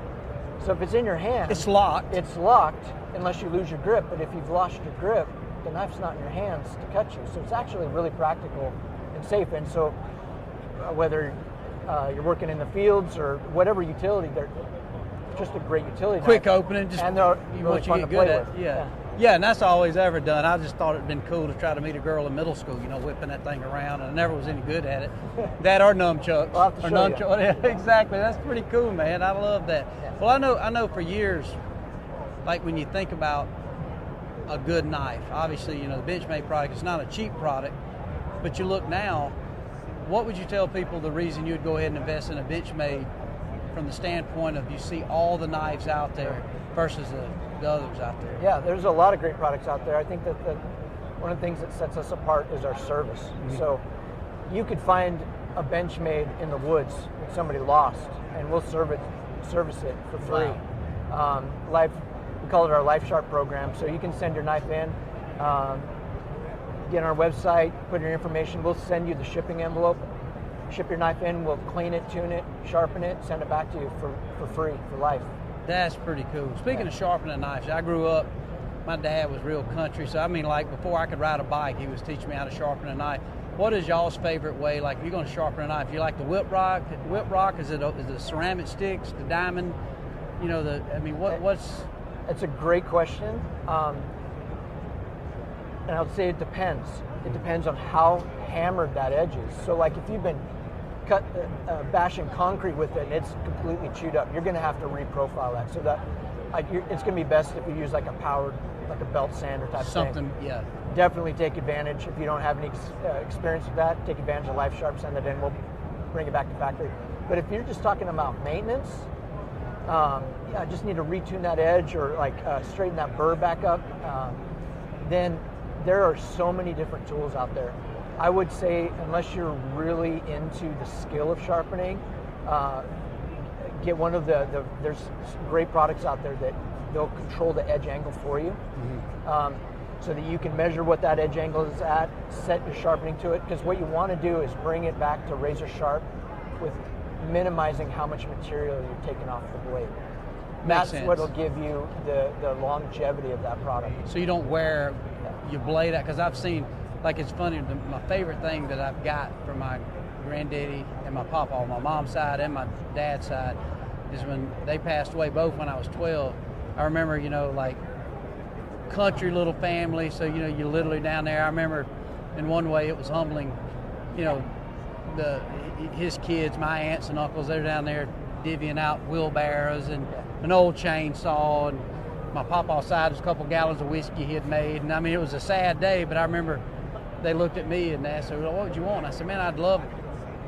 So if it's in your hand, it's locked. It's locked unless you lose your grip. But if you've lost your grip, the knife's not in your hands to cut you. So it's actually really practical and safe. And so whether you're working in the fields or whatever utility, they're just a great utility. Quick knife. opening, just and they're you really want fun you to get good play at. with. Yeah. Yeah, and that's all always ever done. I just thought it'd been cool to try to meet a girl in middle school, whipping that thing around, and I never was any good at it. That or nunchucks. I'll have to show you. Yeah, exactly. That's pretty cool, man. I love that. Yeah. Well, I know for years, like when you think about a good knife, obviously, the Benchmade product is not a cheap product, but you look now, what would you tell people the reason you would go ahead and invest in a Benchmade from the standpoint of you see all the knives out there versus the others out there? Yeah, there's a lot of great products out there. I think that one of the things that sets us apart is our service. Mm-hmm. So you could find a Benchmade in the woods that somebody lost, and we'll service it for free. Wow. We call it our Life Sharp program. So you can send your knife in, get on our website, put your information. We'll send you the shipping envelope. Ship your knife in. We'll clean it, tune it, sharpen it, send it back to you for free for life. That's pretty cool. Speaking of sharpening knives, I grew up, my dad was real country, so like before I could ride a bike, he was teaching me how to sharpen a knife. What is y'all's favorite way? Like, if you're going to sharpen a knife, you like the whip rock? Is it the ceramic sticks, the diamond? What's... It's a great question. And I would say it depends. It depends on how hammered that edge is. So like if you've been bashing concrete with it and it's completely chewed up, you're going to have to reprofile that. So that it's going to be best if you use like a powered, like a belt sander type something, thing. Yeah. Definitely take advantage. If you don't have any experience with that, take advantage of Life Sharp, send it in, we'll bring it back to factory. But if you're just talking about maintenance, I just need to retune that edge or like straighten that burr back up, then there are so many different tools out there. I would say unless you're really into the skill of sharpening, get one of there's great products out there that they'll control the edge angle for you. Mm-hmm. So that you can measure what that edge angle is at, set your sharpening to it, because what you want to do is bring it back to razor sharp with minimizing how much material you're taking off the blade. That's what will give you the longevity of that product. So you don't wear your blade out, because I've seen, like, it's funny, my favorite thing that I've got from my granddaddy and my papa on my mom's side and my dad's side is when they passed away both when I was 12. I remember, like country little family, so you're literally down there. I remember in one way it was humbling, his kids, my aunts and uncles, they're down there divvying out wheelbarrows and an old chainsaw, and my papa's side was a couple gallons of whiskey he had made, and it was a sad day, but I remember they looked at me and asked, well, what would you want? I said, man, I'd love,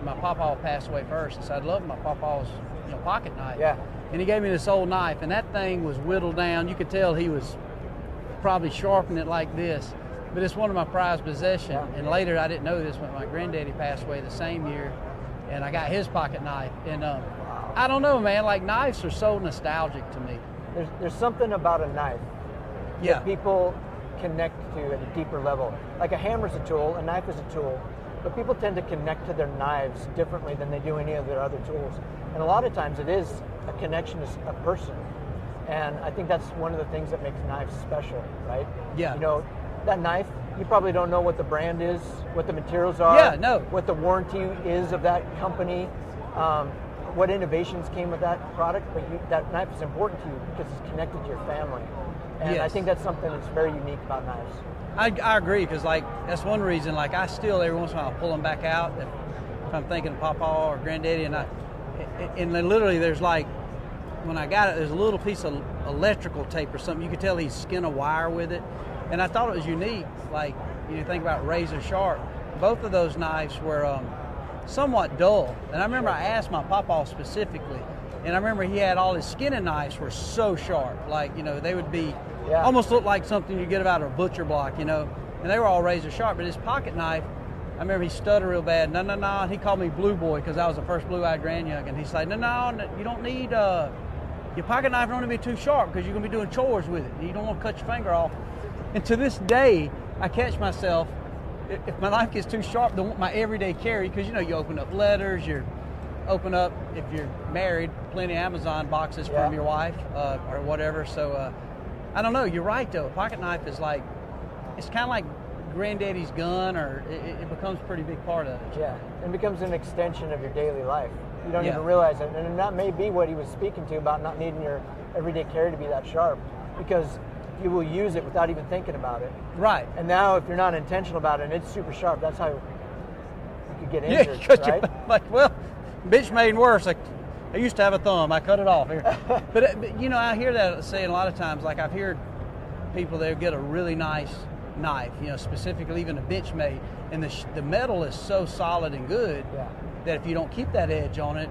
my papa passed away first, I said, I'd love my papa's pocket knife. Yeah. And he gave me this old knife, and that thing was whittled down. You could tell he was probably sharpening it like this, but it's one of my prized possessions. Yeah. And later, I didn't know this, when my granddaddy passed away the same year, and I got his pocket knife. And I don't know, man, like knives are so nostalgic to me. There's something about a knife that people connect to at a deeper level. Like a hammer's a tool, a knife is a tool, but people tend to connect to their knives differently than they do any of their other tools. And a lot of times it is a connection to a person. And I think that's one of the things that makes knives special, right? Yeah. That knife, you probably don't know what the brand is, what the materials are, what the warranty is of that company, what innovations came with that product, but that knife is important to you because it's connected to your family. And I think that's something that's very unique about knives. I agree, because that's one reason, I still every once in a while pull them back out if I'm thinking of Papa or Granddaddy, and then literally there's when I got it, there's a little piece of electrical tape or something. You could tell he's skin a wire with it, and I thought it was unique. You think about razor sharp, both of those knives were somewhat dull, and I remember I asked my papa specifically, and I remember he had all his skinning knives were so sharp, they would be almost look like something you get out of a butcher block, and they were all razor sharp. But his pocket knife, I remember he stuttered real bad. No, and he called me Blue Boy because I was the first blue-eyed grandyoung, and he's like, no, you don't need your pocket knife don't want to be too sharp because you're gonna be doing chores with it. You don't want to cut your finger off. And to this day, I catch myself, if my knife gets too sharp, my everyday carry, because you open up letters, you open up, if you're married, plenty of Amazon boxes from your wife or whatever. So I don't know, you're right though. A pocket knife is it's kind of like granddaddy's gun, or it becomes a pretty big part of it. Yeah, it becomes an extension of your daily life. You don't even realize it. And that may be what he was speaking to about not needing your everyday carry to be that sharp. Because you will use it without even thinking about it. Right. And now if you're not intentional about it and it's super sharp, that's how you could get Yeah, injured, 'cause right? you're like, well, Benchmade worse. Like, I used to have a thumb. I cut it off here. But I hear that saying a lot of times. Like, I've heard people that get a really nice knife, specifically even a Benchmade, and the metal is so solid and good that if you don't keep that edge on it,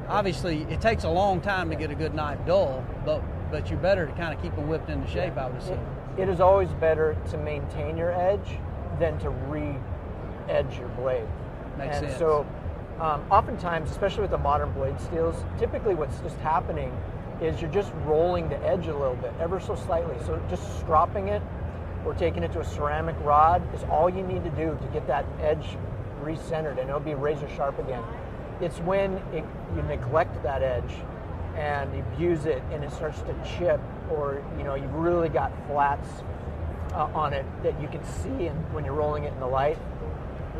obviously it takes a long time to get a good knife dull, but you're better to kind of keep them whipped into shape, I would assume. It is always better to maintain your edge than to re-edge your blade. Makes and sense. So oftentimes, especially with the modern blade steels, typically what's just happening is you're just rolling the edge a little bit, ever so slightly. So just stropping it or taking it to a ceramic rod is all you need to do to get that edge recentered, and it'll be razor sharp again. It's when you neglect that edge and you abuse it and it starts to chip, or you've really got flats on it that you can see, and when you're rolling it in the light,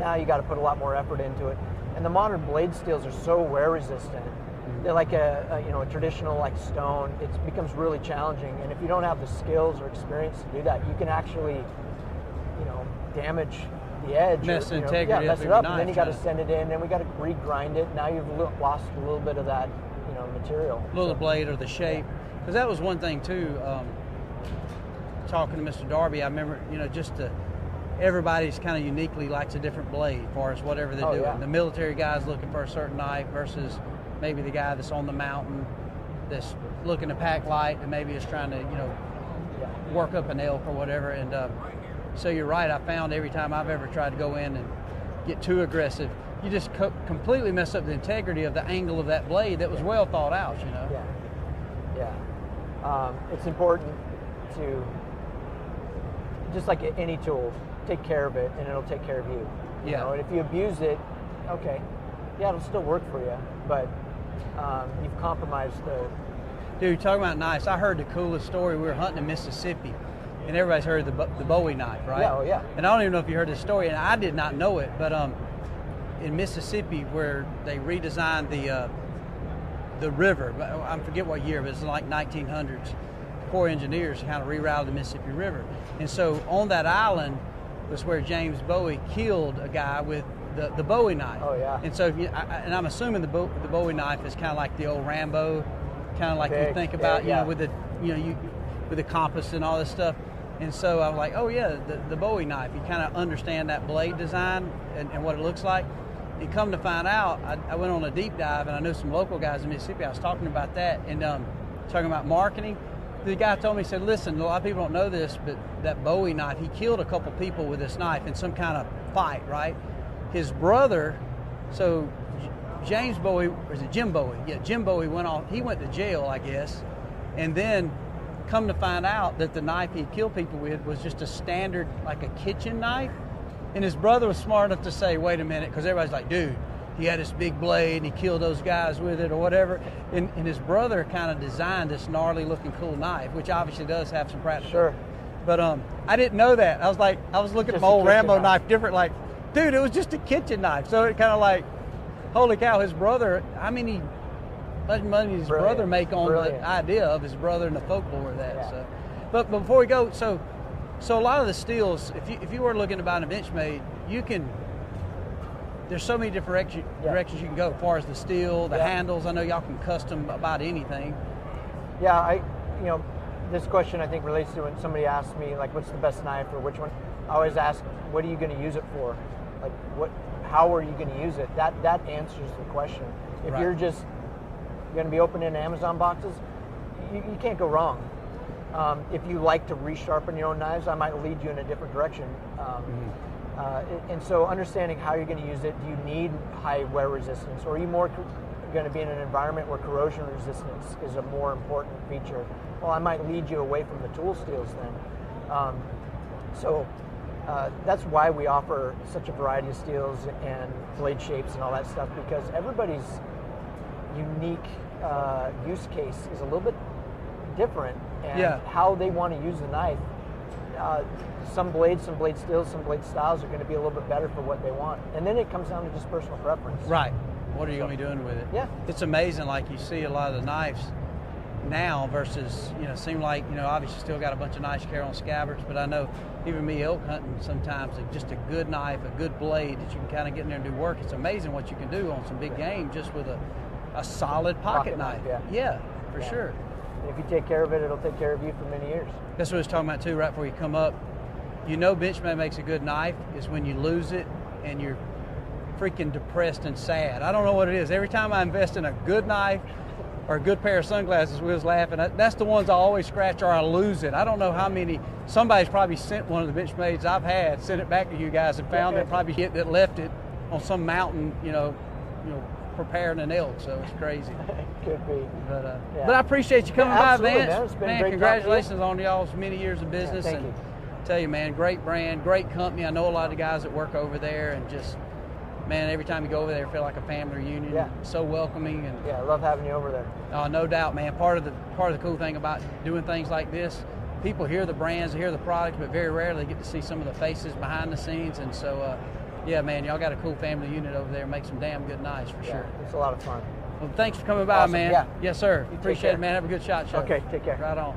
now you got to put a lot more effort into it. And the modern blade steels are so wear resistant. They're like a traditional like stone. It becomes really challenging, and if you don't have the skills or experience to do that, you can actually damage the edge. Mess the integrity yeah, up mess of it your up. knife, And then you got to right. send it in, then we got to re-grind it. Now you've lost a little bit of that material. A little blade or the shape, because that was one thing too. Talking to Mr. Darby, I remember everybody's kind of uniquely likes a different blade as far as whatever they're doing. Yeah. The military guy's looking for a certain knife versus maybe the guy that's on the mountain that's looking to pack light and maybe is trying to work up an elk or whatever. And so you're right. I found every time I've ever tried to go in and get too aggressive, you just completely mess up the integrity of the angle of that blade that was well thought out. It's important to, just like any tool, take care of it and it'll take care of you. And if you abuse it, okay, it'll still work for you, but you've compromised the... Dude, talking about knives, I heard the coolest story. We were hunting in Mississippi, and everybody's heard the Bowie knife, right? Yeah, oh yeah. And I don't even know if you heard this story, and I did not know it, but in Mississippi, where they redesigned the river, I forget what year, but it's like 1900s. Corps engineers kind of rerouted the Mississippi River, and so on that island was where James Bowie killed a guy with the Bowie knife. Oh yeah. And so, and I'm assuming the Bowie knife is kind of like the old Rambo, kind of like you think about, with the with the compass and all this stuff. And so I was like, oh yeah, the Bowie knife. You kind of understand that blade design and what it looks like. And come to find out, I went on a deep dive, and I knew some local guys in Mississippi. I was talking about that and talking about marketing. The guy told me, he said, listen, a lot of people don't know this, but that Bowie knife, he killed a couple people with this knife in some kind of fight, right? His brother, so James Bowie, or is it Jim Bowie? Yeah, Jim Bowie he went to jail, I guess, and then come to find out that the knife he killed people with was just a standard, like a kitchen knife. And his brother was smart enough to say, wait a minute, because everybody's like, dude, he had this big blade and he killed those guys with it or whatever. And his brother kind of designed this gnarly looking cool knife, which obviously does have some practical. Sure. But I didn't know that. I was looking at my old Rambo knife different, like, dude, it was just a kitchen knife. So it kind of like, holy cow, his brother, how many much money did his brother make on the idea of his brother and the folklore of that. Yeah. So, but before we go, so a lot of the steels, if you were looking to buy a Benchmade, there's so many different directions you can go as far as the steel, the handles. I know y'all can custom about anything. Yeah, this question I think relates to when somebody asks me like, what's the best knife or which one? I always ask, what are you going to use it for? Like, how are you going to use it? That answers the question. If you're just going to be opening Amazon boxes, you can't go wrong. If you like to resharpen your own knives, I might lead you in a different direction. And so understanding how you're going to use it, do you need high wear resistance, or are you more going to be in an environment where corrosion resistance is a more important feature? Well, I might lead you away from the tool steels then. That's why we offer such a variety of steels and blade shapes and all that stuff, because everybody's unique use case is a little bit different, and how they want to use the knife. Some blade steels, some blade styles are going to be a little bit better for what they want. And then it comes down to just personal preference. Right. What are you going to be doing with it? Yeah. It's amazing, like you see a lot of the knives, now versus, seem like, obviously still got a bunch of nice care on scabbards, but I know even me elk hunting sometimes, just a good knife, a good blade that you can kind of get in there and do work. It's amazing what you can do on some big game just with a solid pocket knife. Yeah, for sure. If you take care of it, it'll take care of you for many years. That's what I was talking about too, right before you come up. Benchmade makes a good knife is when you lose it and you're freaking depressed and sad. I don't know what it is. Every time I invest in a good knife or a good pair of sunglasses, we was laughing. That's the ones I always scratch or I lose it. I don't know how many. Somebody's probably sent one of the Benchmades I've had, sent it back to you guys and found it, probably hit that left it on some mountain, preparing an elk. So it's crazy. Could be. But I appreciate you coming by, absolutely, Vance. man. It's been Man, great congratulations on y'all's many years of business. thank and you. Tell you, man, great brand, great company. I know a lot of the guys that work over there, and just, man, every time you go over there, feel like a family reunion. Yeah. So welcoming, and I love having you over there. no doubt, man. Part of the cool thing about doing things like this, people hear the brands, they hear the products, but very rarely get to see some of the faces behind the scenes. And so, man, y'all got a cool family unit over there. Make some damn good knives for sure. It's a lot of fun. Well, thanks for coming by, Awesome. man. Yeah. Yes, sir. You take Appreciate care. it, man. Have a good shot show. Okay, take care. Right on.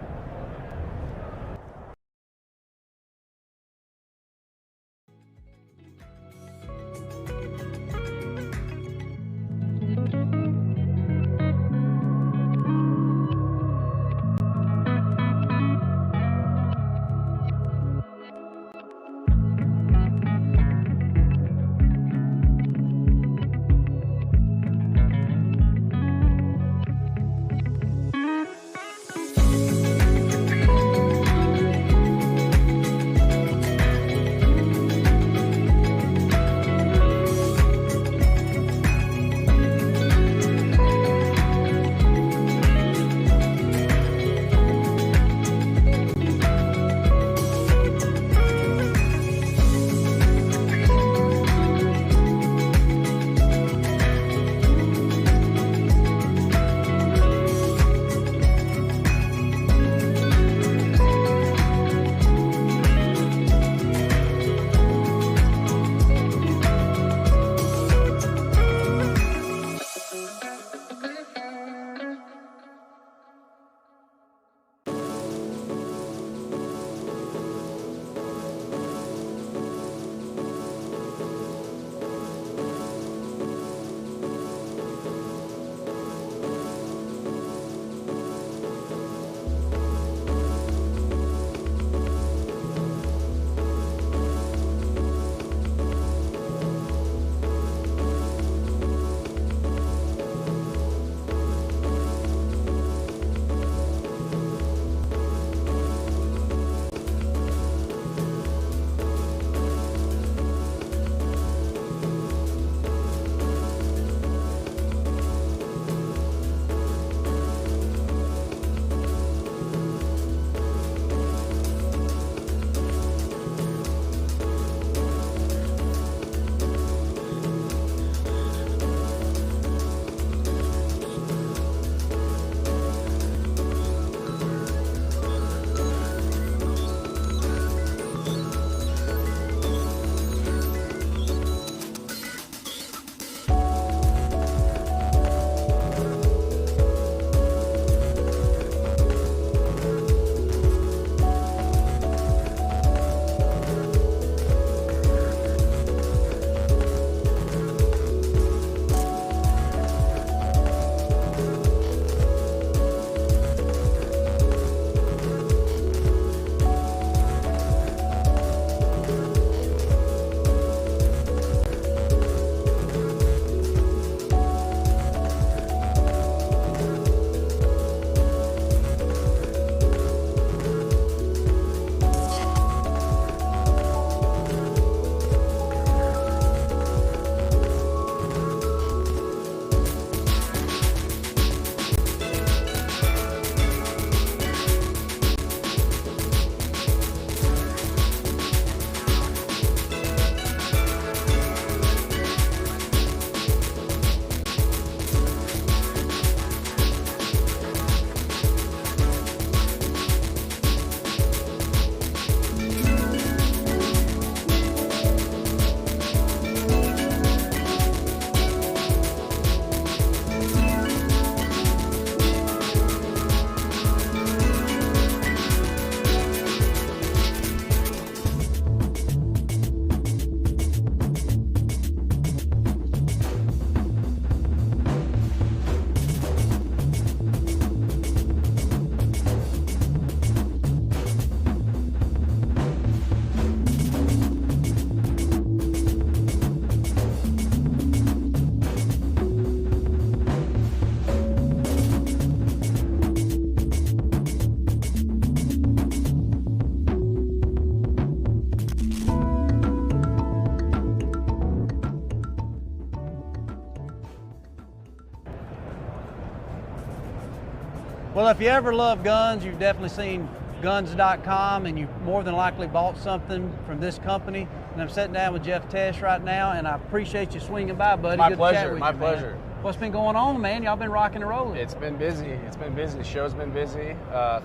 Well, if you ever love guns, you've definitely seen guns.com, and you've more than likely bought something from this company. And I'm sitting down with Jeff Tesh right now, and I appreciate you swinging by, buddy. My Good pleasure, to chat with my you, pleasure. Man. What's been going on, man? Y'all been rocking and rolling. It's been busy. It's been busy. The show's been busy.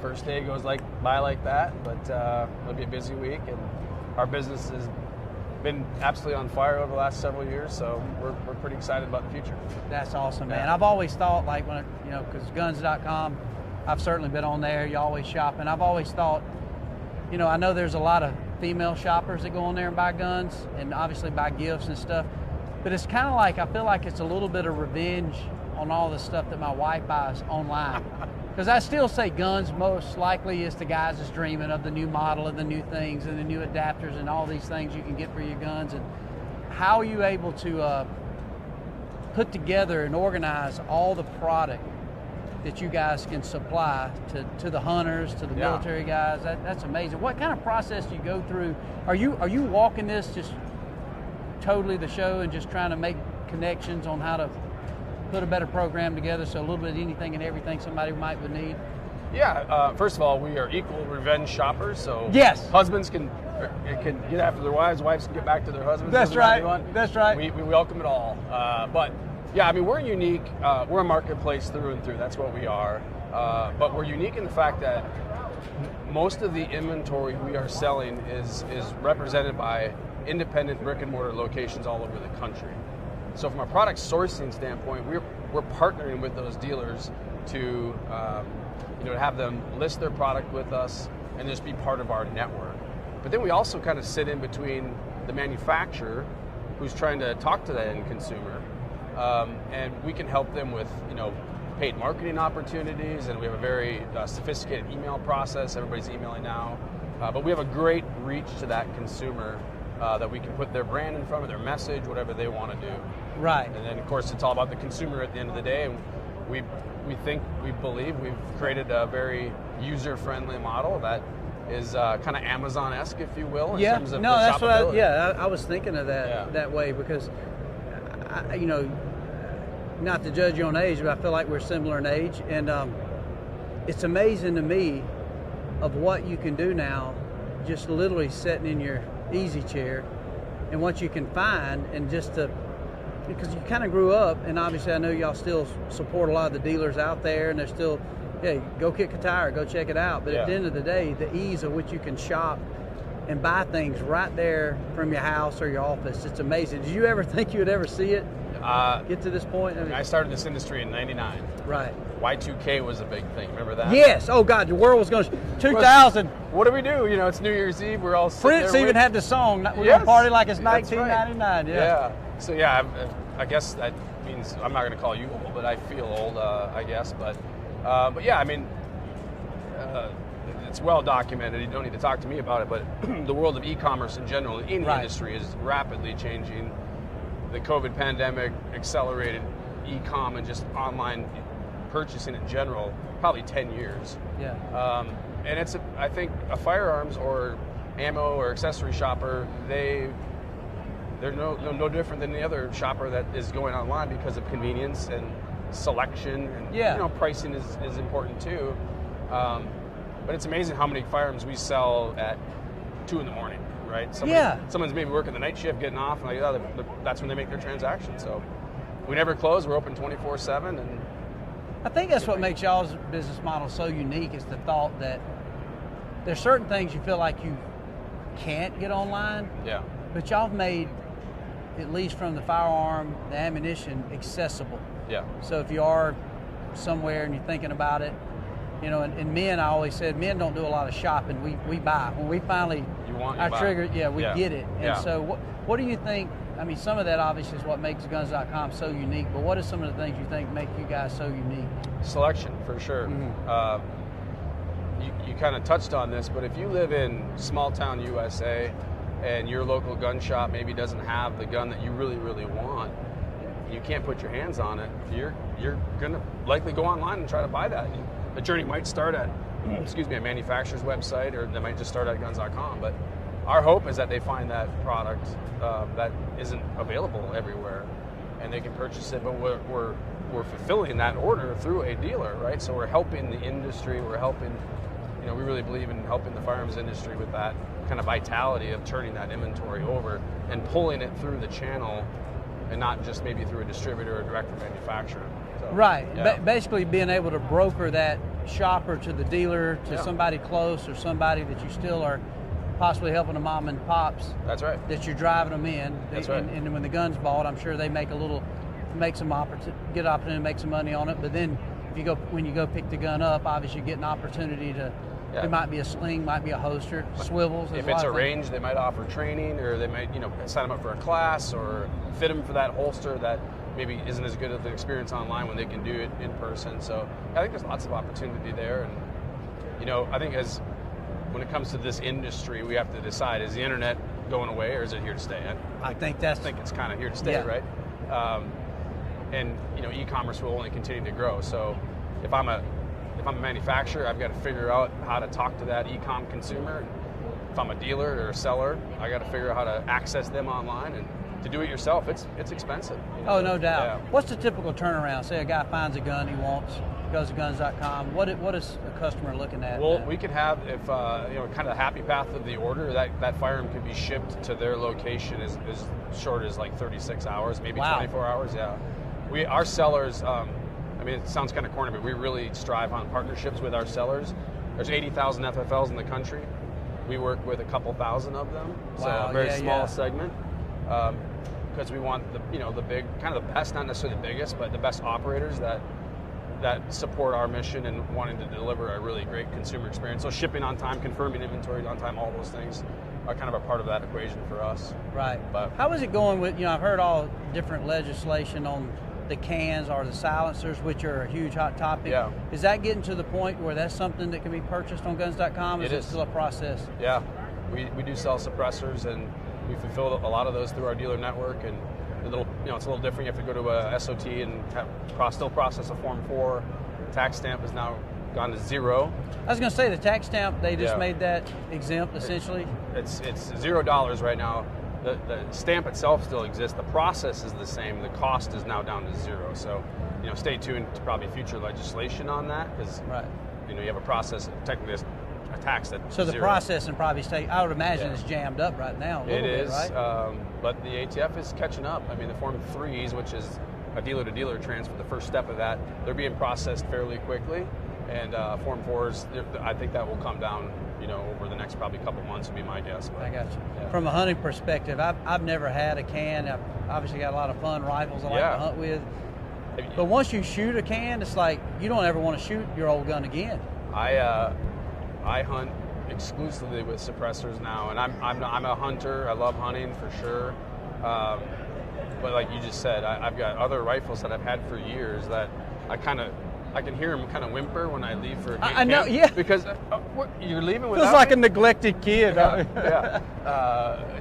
First day goes by like that, but it'll be a busy week, and our business has been absolutely on fire over the last several years. So we're pretty excited about the future. That's awesome, man. Yeah. I've always thought, like, when because guns.com, I've certainly been on there. You always shop, and I've always thought, I know there's a lot of female shoppers that go on there and buy guns, and obviously buy gifts and stuff. But it's kind of like, I feel like it's a little bit of revenge on all the stuff that my wife buys online. Because I still say guns most likely is the guys that's dreaming of the new model and the new things and the new adapters and all these things you can get for your guns. And how are you able to put together and organize all the product that you guys can supply to the hunters, to the military guys? That's amazing. What kind of process do you go through? Are you walking this just totally the show and just trying to make connections on how to put a better program together, so a little bit of anything and everything somebody would need? Yeah, first of all, we are equal revenge shoppers, so yes, husbands can get after their wives can get back to their husbands. That's right. That's right. We welcome it all. But yeah, I mean, we're unique. We're a marketplace through and through. That's what we are. But we're unique in the fact that most of the inventory we are selling is represented by independent brick and mortar locations all over the country. So from a product sourcing standpoint, we're partnering with those dealers to have them list their product with us and just be part of our network. But then we also kind of sit in between the manufacturer, who's trying to talk to the end consumer, and we can help them with paid marketing opportunities, and we have a very sophisticated email process. Everybody's emailing now, but we have a great reach to that consumer that we can put their brand in front of, their message, whatever they want to do. Right. And then of course it's all about the consumer at the end of the day, and we believe we've created a very user-friendly model that is kind of Amazon-esque, if you will, in terms of that's shoppability. I was thinking of that that way, because not to judge you on age, but I feel like we're similar in age, and it's amazing to me of what you can do now, just literally sitting in your easy chair, and what you can find, and because you kind of grew up, and obviously I know y'all still support a lot of the dealers out there, and they're still, go kick a tire, go check it out. But at the end of the day, the ease of which you can shop and buy things right there from your house or your office, it's amazing. Did you ever think you would ever see it get to this point? I started this industry in '99. Right. Y2K was a big thing. Remember that? Yes. Oh God, the world was going to 2000. What do we do? It's New Year's Eve. We're all sitting Prince there even had the song. We're going to party like it's 1999. Right. Yeah. So I guess that means I'm not going to call you old, but I feel old, I guess. But yeah, I mean, it's well documented. You don't need to talk to me about it, but the world of e-commerce in general, in the industry, is rapidly changing. The COVID pandemic accelerated e-com and just online purchasing in general, probably 10 years. Yeah. And I think a firearms or ammo or accessory shopper, they're no different than the other shopper that is going online because of convenience and selection, and pricing is important too. But it's amazing how many firearms we sell at 2 in the morning, right? Someone's maybe working the night shift, getting off, and that's when they make their transaction. So we never close. We're open 24/7, and I think that's what makes y'all's business model so unique, is the thought that there's certain things you feel like you can't get online. Yeah. But y'all have made, at least from the firearm, the ammunition, accessible. Yeah. So if you are somewhere and you're thinking about it, and men, I always said, men don't do a lot of shopping. We buy. When we finally, our trigger, we get it. And so what do you think? I mean, some of that obviously is what makes guns.com so unique, but what are some of the things you think make you guys so unique? Selection, for sure. Mm-hmm. You kind of touched on this, but if you live in small town USA and your local gun shop maybe doesn't have the gun that you really, really want, you can't put your hands on it, you're going to likely go online and try to buy that. The journey might start at, a manufacturer's website, or they might just start at guns.com, but our hope is that they find that product that isn't available everywhere, and they can purchase it. But we're we're fulfilling that order through a dealer, right? So we're helping the industry. We're helping, we really believe in helping the firearms industry with that kind of vitality of turning that inventory over and pulling it through the channel, and not just maybe through a distributor or direct manufacturer. So, right. yeah. Basically, being able to broker that shopper to the dealer, to somebody close, or somebody that you still are possibly helping the mom and pops. That's right. That you're driving them in. That's right. And when the gun's bought, I'm sure they get opportunity to make some money on it. But then, when you go pick the gun up, obviously you get an opportunity to. Yeah. It might be a sling, might be a holster, swivels. If it's a range, they might offer training, or they might, sign them up for a class, or fit them for that holster that maybe isn't as good of an experience online when they can do it in person. So I think there's lots of opportunity there, and I think when it comes to this industry, we have to decide: is the internet going away, or is it here to stay? I think it's kind of here to stay, right? And e-commerce will only continue to grow. So if I'm a manufacturer, I've got to figure out how to talk to that e-com consumer. If I'm a dealer or a seller, I got to figure out how to access them online. And to do it yourself, it's expensive. Oh, no doubt. Yeah. What's the typical turnaround? Say a guy finds a gun he wants, goes to guns.com. What is a customer looking at? Well, we could have, if kind of the happy path of the order, that firearm could be shipped to their location as short as like 36 hours, maybe 24 hours. Yeah. Our sellers. It sounds kind of corny, but we really strive on partnerships with our sellers. There's 80,000 FFLs in the country. We work with a couple thousand of them, so a very small segment. Because we want the big, kind of the best, not necessarily the biggest, but the best operators that support our mission and wanting to deliver a really great consumer experience. So shipping on time, confirming inventory on time, all those things are kind of a part of that equation for us. Right. But how is it going with? I've heard all different legislation on the cans or the silencers, which are a huge hot topic. Yeah. Is that getting to the point where that's something that can be purchased on guns.com? Is it still a process? Yeah, we do sell suppressors, and we fulfill a lot of those through our dealer network. And it's a little different. You have to go to a SOT and still process a Form 4. Tax stamp has now gone to 0. I was going to say the tax stamp, they just made that exempt essentially. It's $0 right now. The stamp itself still exists. The process is the same. The cost is now down to 0. So, stay tuned to probably future legislation on that, because you have a process, technically a tax that. So the 0. processing probably I would imagine it's jammed up right now. It is, right? But the ATF is catching up. The Form 3s, which is a dealer-to-dealer transfer, the first step of that, they're being processed fairly quickly, and Form 4s, I think that will come down. Over the next probably couple months would be my guess. But, I got you. Yeah. From a hunting perspective, I've never had a can. I've obviously got a lot of fun rifles I like to hunt with. But once you shoot a can, it's like you don't ever want to shoot your old gun again. I hunt exclusively with suppressors now, and I'm a hunter. I love hunting for sure. But like you just said, I've got other rifles that I've had for years that I can hear them kind of whimper when I leave for a game. I know, yeah. Because you're leaving without Feels like me? a neglected kid.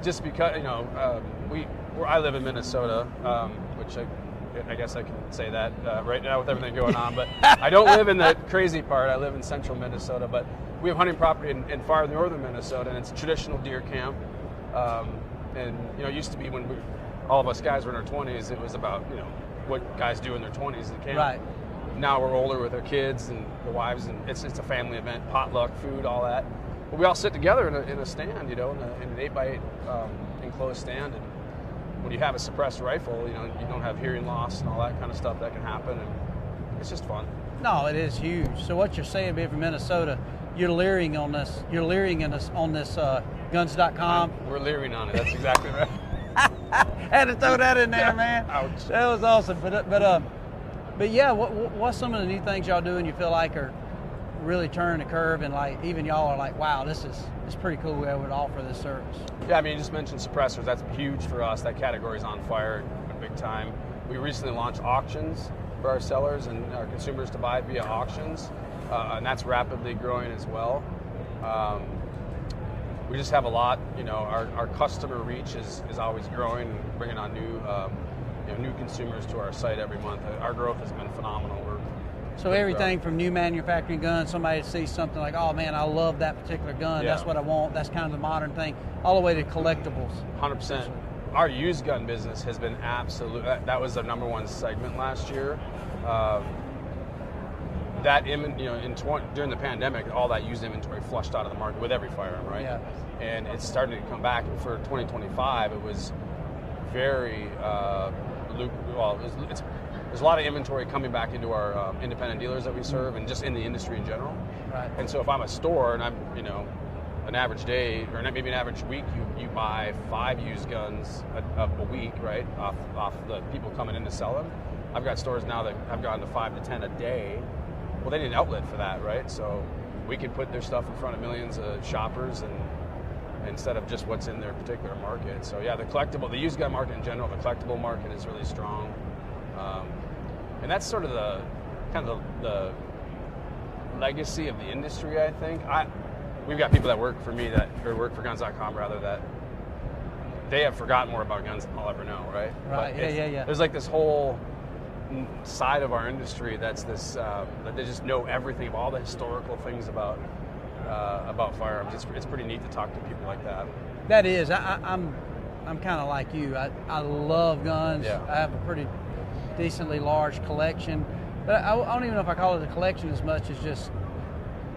Just because, I live in Minnesota, which I guess I can say that right now with everything going on, but I don't live in the crazy part. I live in central Minnesota, but we have hunting property in far northern Minnesota, and it's a traditional deer camp. And it used to be when all of us guys were in our 20s, it was about, what guys do in their 20s in camp. Right. Now we're older with our kids and the wives, and it's a family event, potluck, food, all that. But we all sit together in a stand, in an 8x8 enclosed stand. And when you have a suppressed rifle, you don't have hearing loss and all that kind of stuff that can happen, and it's just fun. No, it is huge. So what you're saying, being from Minnesota, you're leering on this. You're leering on this guns.com. We're leering on it. That's exactly right. Had to throw that in there, man. Ouch. That was awesome. But yeah, what's some of the new things y'all do and you feel like are really turning the curve, and like even y'all are like, wow, it's pretty cool we're able to offer this service. Yeah, you just mentioned suppressors. That's huge for us. That category's on fire big time. We recently launched auctions for our sellers and our consumers to buy via auctions, and that's rapidly growing as well. We just have a lot. Our customer reach is always growing, and bringing on new consumers to our site every month. Our growth has been phenomenal. So everything from new manufacturing guns, somebody sees something like, oh man, I love that particular gun. Yeah. That's what I want. That's kind of the modern thing. All the way to collectibles. 100%. Our used gun business has been absolute. That was the #1 segment last year. that during the pandemic, all that used inventory flushed out of the market with every firearm, right? Yeah. And it's starting to come back. And for 2025, it was very there's a lot of inventory coming back into our independent dealers that we serve, and just in the industry in general. Right. And so if I'm a store and I'm an average day or maybe an average week, you buy 5 used guns a week, right? Off the people coming in to sell them. I've got stores now that have gone to 5 to 10 a day. Well, they need an outlet for that, right? So we can put their stuff in front of millions of shoppers, and instead of just what's in their particular market. So yeah, the used gun market in general, the collectible market is really strong, and that's sort of the legacy of the industry. I think we've got people that work for me or work for Guns.com rather, that they have forgotten more about guns than I'll ever know, right? Right. Yeah. There's like this whole side of our industry that's this that they just know everything of all the historical things about firearms. It's pretty neat to talk to people like that. That is. I'm kind of like you. I love guns. Yeah. I have a pretty decently large collection, but I don't even know if I call it a collection as much as just,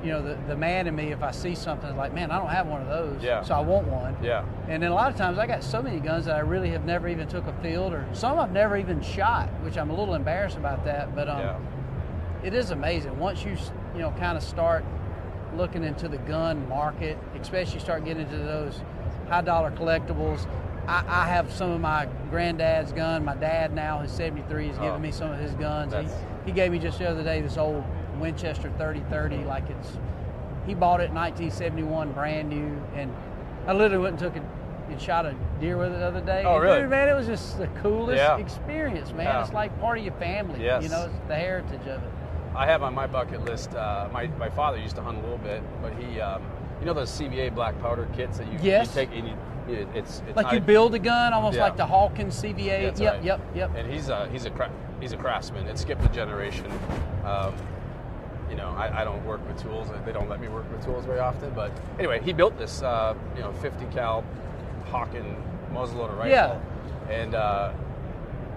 the man in me, if I see something like, man, I don't have one of those, so I want one. Yeah. And then a lot of times I got so many guns that I really have never even took a field, or some I've never even shot, which I'm a little embarrassed about that. But it is amazing once you kind of start looking into the gun market, especially start getting into those high dollar collectibles. I have some of my granddad's gun. My dad now, who's 73, is giving me some of his guns. He gave me just the other day this old Winchester 30-30, he bought it in 1971, brand new, and I literally went and took it and shot a deer with it the other day. Oh, really? Dude, man, it was just the coolest experience, man. Yeah. It's like part of your family. Yes. It's the heritage of it. I have on my bucket list, my father used to hunt a little bit, but he, those CVA black powder kits that you take and it's like you build a gun almost like the Hawkins CVA. Yeah, Yep. And he's a craftsman. It skipped a generation. I don't work with tools. They don't let me work with tools very often. But anyway, he built this 50 cal Hawken muzzleloader rifle. Yeah. And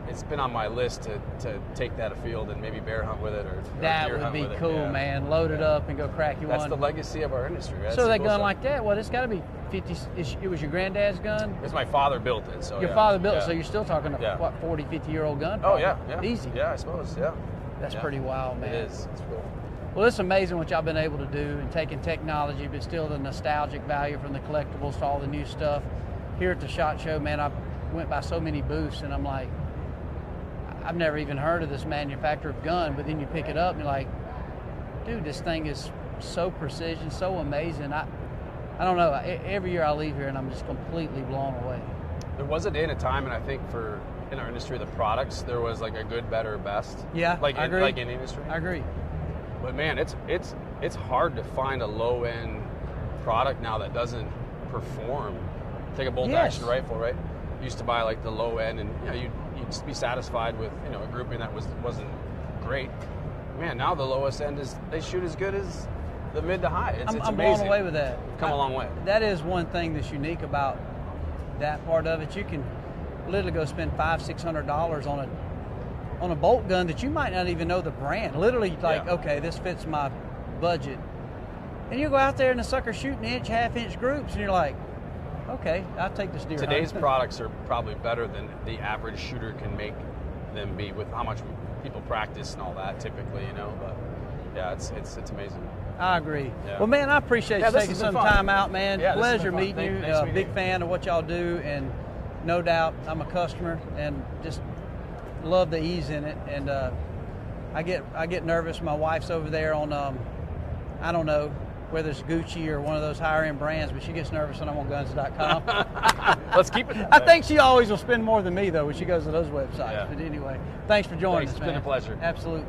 it's been on my list to take that afield and maybe bear hunt with it or that deer would hunt be with it. cool, man. Load it up and go crack you one. That's the legacy of our industry. Right? So that gun like that, it's got to be 50. It was your granddad's gun? It's my father built it. So your father built it, so you're still talking a 40, 50-year-old gun? Probably. Oh, yeah. Easy. Yeah, I suppose, yeah. That's pretty wild, man. It is. It's cool. Well, it's amazing what y'all been able to do and taking technology, but still the nostalgic value from the collectibles to all the new stuff. Here at the SHOT Show, man, I went by so many booths, and I'm like, I've never even heard of this manufacturer of gun, but then you pick it up and you're like, dude, this thing is so precision, so amazing. I don't know. Every year I leave here and I'm just completely blown away. There was a day and a time, and I think in our industry, the products, there was like a good, better, best. Yeah, I agree. Like in industry. I agree. But man, it's hard to find a low end product now that doesn't perform. Take a bolt action rifle, right? You used to buy like the low end, and you'd just be satisfied with a grouping that wasn't great. Man, now the lowest end they shoot as good as the mid to high. It's I'm amazing. blown away with that. Come a long way. That is one thing that's unique about that part of it. You can literally go spend $500-600 on a bolt gun that you might not even know the brand. Literally, okay, this fits my budget, and you go out there and the sucker's shooting inch, half-inch groups, and you're like, okay, I'll take this deer. Today's products are probably better than the average shooter can make them be, with how much people practice and all that typically, but yeah, it's amazing. I agree. Yeah. Well, man, I appreciate you taking some time out, man. Yeah, pleasure meeting you. Big fan of what y'all do, and no doubt I'm a customer and just love the ease in it. And I get nervous. My wife's over there on I don't know whether it's Gucci or one of those higher end brands, but she gets nervous when I'm on guns.com. Let's keep it. I think she always will spend more than me though when she goes to those websites. Yeah. But anyway, thanks for joining us, man. It's been a pleasure. Absolutely.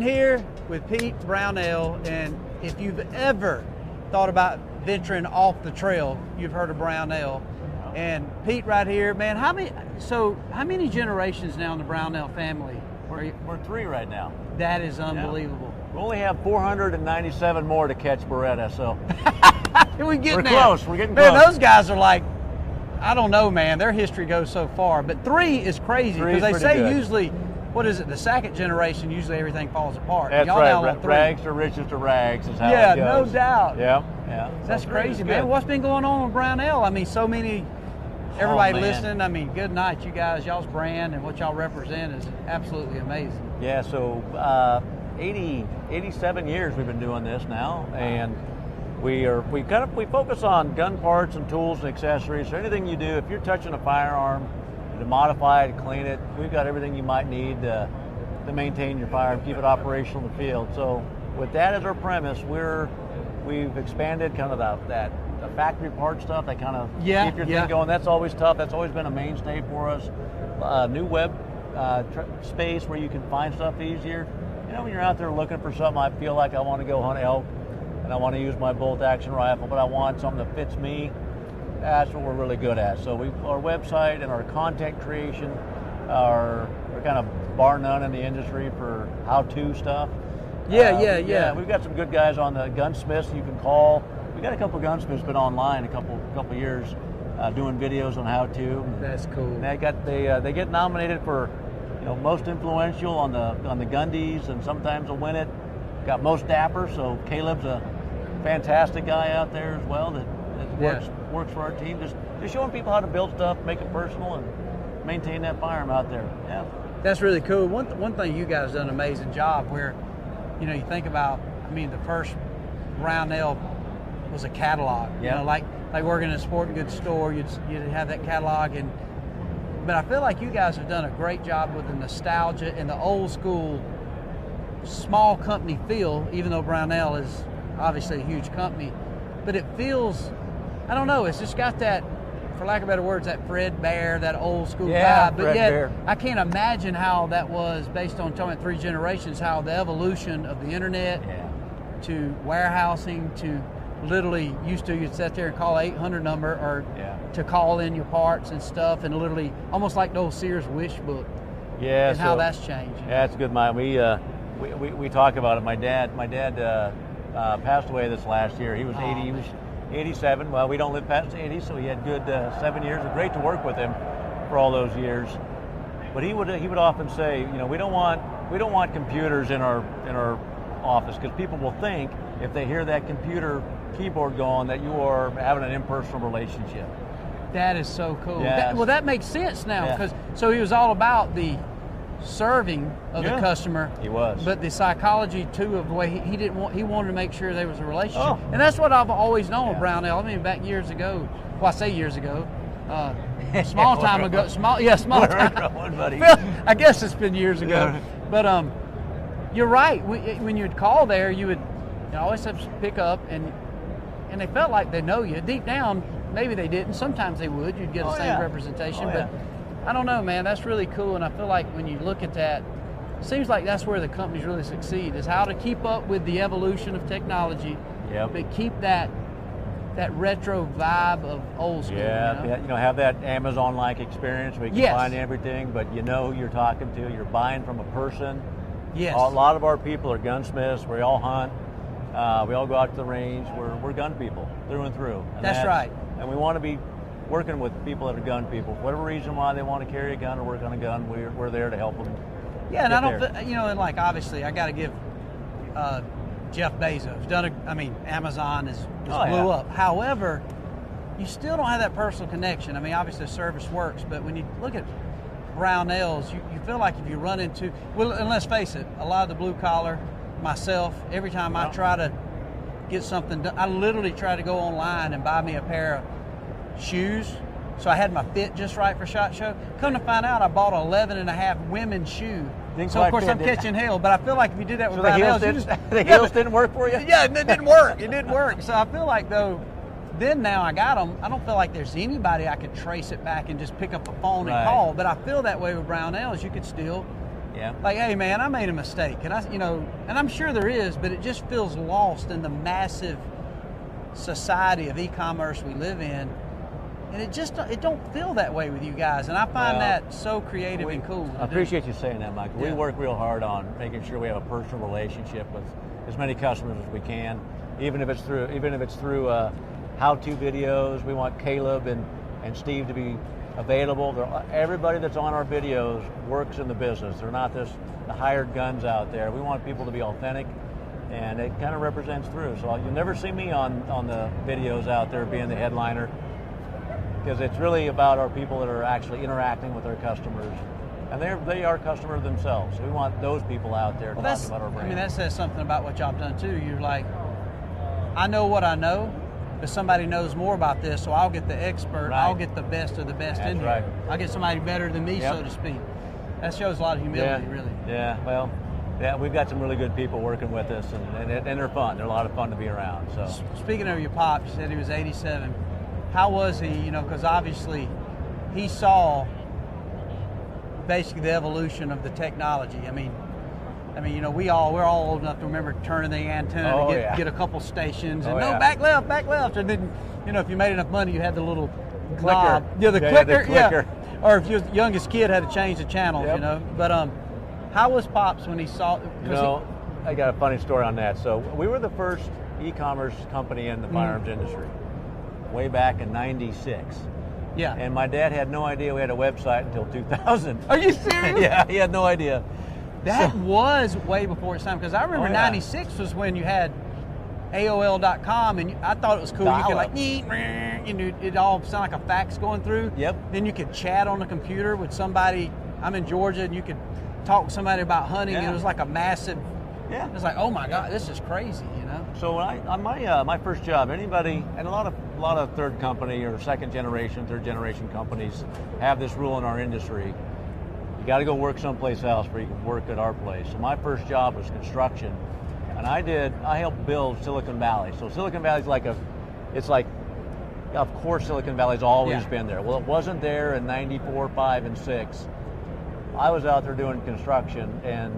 Here with Pete Brownell, and if you've ever thought about venturing off the trail, you've heard of Brownell. And Pete right here, man, how many generations now in the Brownell family? We're 3 right now. That is unbelievable. Yeah. We only have 497 more to catch Beretta, so we're getting close. We're getting close. close. Those guys are like, I don't know, man. Their history goes so far, but 3 is crazy because they say good. Usually, what is it? The second generation, usually everything falls apart. That's Y'all right. now on 3. Rags to riches to rags is how yeah, it goes. no doubt. Yeah, yeah. That's So crazy, good. man. What's been going on with Brownell? I mean, so many, everybody man. listening. I mean, good night, you guys. Y'all's brand and what y'all represent is absolutely amazing. Yeah, so 87 years we've been doing this now, and we focus on gun parts and tools and accessories. So anything you do, if you're touching a firearm, to modify it, clean it, we've got everything you might need to maintain your firearm, keep it operational in the field. So with that as our premise, we've expanded kind of the factory part stuff that kind of keep your thing going. That's always tough. That's always been a mainstay for us. New web space where you can find stuff easier. You know, when you're out there looking for something, I feel like I want to go hunt elk and I want to use my bolt action rifle, but I want something that fits me. That's what we're really good at. So our website and our content creation are kind of bar none in the industry for how-to stuff. Yeah. We've got some good guys on the gunsmiths you can call. We got a couple gunsmiths been online a couple years doing videos on how-to. That's cool. And they get nominated for most influential on the Gundies, and sometimes they'll win it. Got most dapper, so Caleb's a fantastic guy out there as well that works for our team. Just showing people how to build stuff, make it personal, and maintain that firearm out there. Yeah. That's really cool. One thing you guys done an amazing job where, you think about, I mean, the first Brownell was a catalog. Yeah. Like working in a sporting goods store, you'd have that catalog, but I feel like you guys have done a great job with the nostalgia and the old school small company feel, even though Brownell is obviously a huge company, but it feels, I don't know, it's just got that for lack of better words, that Fred Bear, that old school Yeah, vibe. But Fred yet, Bear. I can't imagine how that was based on talking about 3 generations, how the evolution of the internet to warehousing to literally used to you'd sit there and call 800 number or to call in your parts and stuff, and literally almost like the old Sears wish book. Yeah, and how that's changed. Yeah, it's a good mind. We talk about it. My dad passed away this last year. He was 80. He was 87. Well, we don't live past 80, so he had good 7 years. It was great to work with him for all those years. But he would often say, you know, we don't want computers in our office, because people will think if they hear that computer keyboard going that you are having an impersonal relationship. That is so cool. Yes. Well, that makes sense now, Yeah. because so he was all about the serving of the customer. He was. But the psychology too of the way he wanted to make sure there was a relationship. Oh. And that's what I've always known with Brownell. I mean, back years ago. Well, I say years ago. Small time ago. Small time. Growing, buddy. I guess it's been years ago. But you're right. When you'd call there, you would always have to pick up, and they felt like they know you. Deep down, maybe they didn't. Sometimes they would. You'd get the same representation. But I don't know, man. That's really cool. And I feel like when you look at that, it seems like that's where the companies really succeed, is how to keep up with the evolution of technology, but keep that retro vibe of old school. Yeah, you know, have that Amazon-like experience where you can find everything, but you know who you're talking to. You're buying from a person. Yes. A lot of our people are gunsmiths. We all hunt. We all go out to the range. We're gun people through and through. And that's right. And we want to be working with people that are gun people. For whatever reason why they want to carry a gun or work on a gun, we're there to help them. Yeah, and I don't, and like obviously I got to give Jeff Bezos Amazon is blew up. However, you still don't have that personal connection. I mean, obviously the service works, but when you look at Brownells, you feel like if you run into, well, and let's face it, a lot of the blue collar, myself, every time I try to get something done, I literally try to go online and buy me a pair of shoes. So I had my fit just right for SHOT Show. Come to find out, I bought an 11.5 women's shoe. So of course I'm catching hell, but I feel like if you did that with Brownells, the heels didn't work for you? Yeah, it didn't work. It didn't work. So I feel like though, then now I got them, I don't feel like there's anybody I could trace it back and just pick up the phone and call. But I feel that way with Brownells. You could still, like, hey man, I made a mistake, and and I'm sure there is, but it just feels lost in the massive society of e-commerce we live in. And it don't feel that way with you guys, and I find that so creative and cool. I appreciate you saying that, Michael. We work real hard on making sure we have a personal relationship with as many customers as we can, even if it's through how-to videos. We want Caleb and Steve to be available. Everybody that's on our videos works in the business. They're not the hired guns out there. We want people to be authentic, and it kind of represents through. So you'll never see me on the videos out there being the headliner, because it's really about our people that are actually interacting with our customers, and they are customers themselves. So we want those people out there talking about our brand. I mean, that says something about what y'all have done too. You're like, I know what I know, but somebody knows more about this, so I'll get the expert. I'll get the best of the best in here. I'll get somebody better than me, so to speak. That shows a lot of humility, really. Yeah, well, we've got some really good people working with us, and they're fun. They're a lot of fun to be around. So speaking of your pop, you said he was 87. How was he, because obviously he saw basically the evolution of the technology. I mean, we're all old enough to remember turning the antenna to get a couple stations and back left. And then, if you made enough money, you had the little clicker. The clicker. Yeah. Or if your youngest kid had to change the channels, But how was Pops when he saw? I got a funny story on that. So we were the first e-commerce company in the firearms industry, way back in '96. Yeah. And my dad had no idea we had a website until 2000. Are you serious? Yeah, he had no idea. That was way before its time, because I remember '96 was when you had AOL.com, and I thought it was cool. You could like, it all sounded like a fax going through. Yep. Then you could chat on the computer with somebody. I'm in Georgia, and you could talk with somebody about hunting, and it was like a massive. Yeah. It was like, oh my God, this is crazy, So when on my first job, anybody, and a lot of third company or second generation, third generation companies have this rule in our industry. You got to go work someplace else before you can work at our place. So my first job was construction, and I helped build Silicon Valley. So Silicon Valley is it's like of course Silicon Valley's always Yeah. been there. Well, it wasn't there in 94, 5, and 6. I was out there doing construction and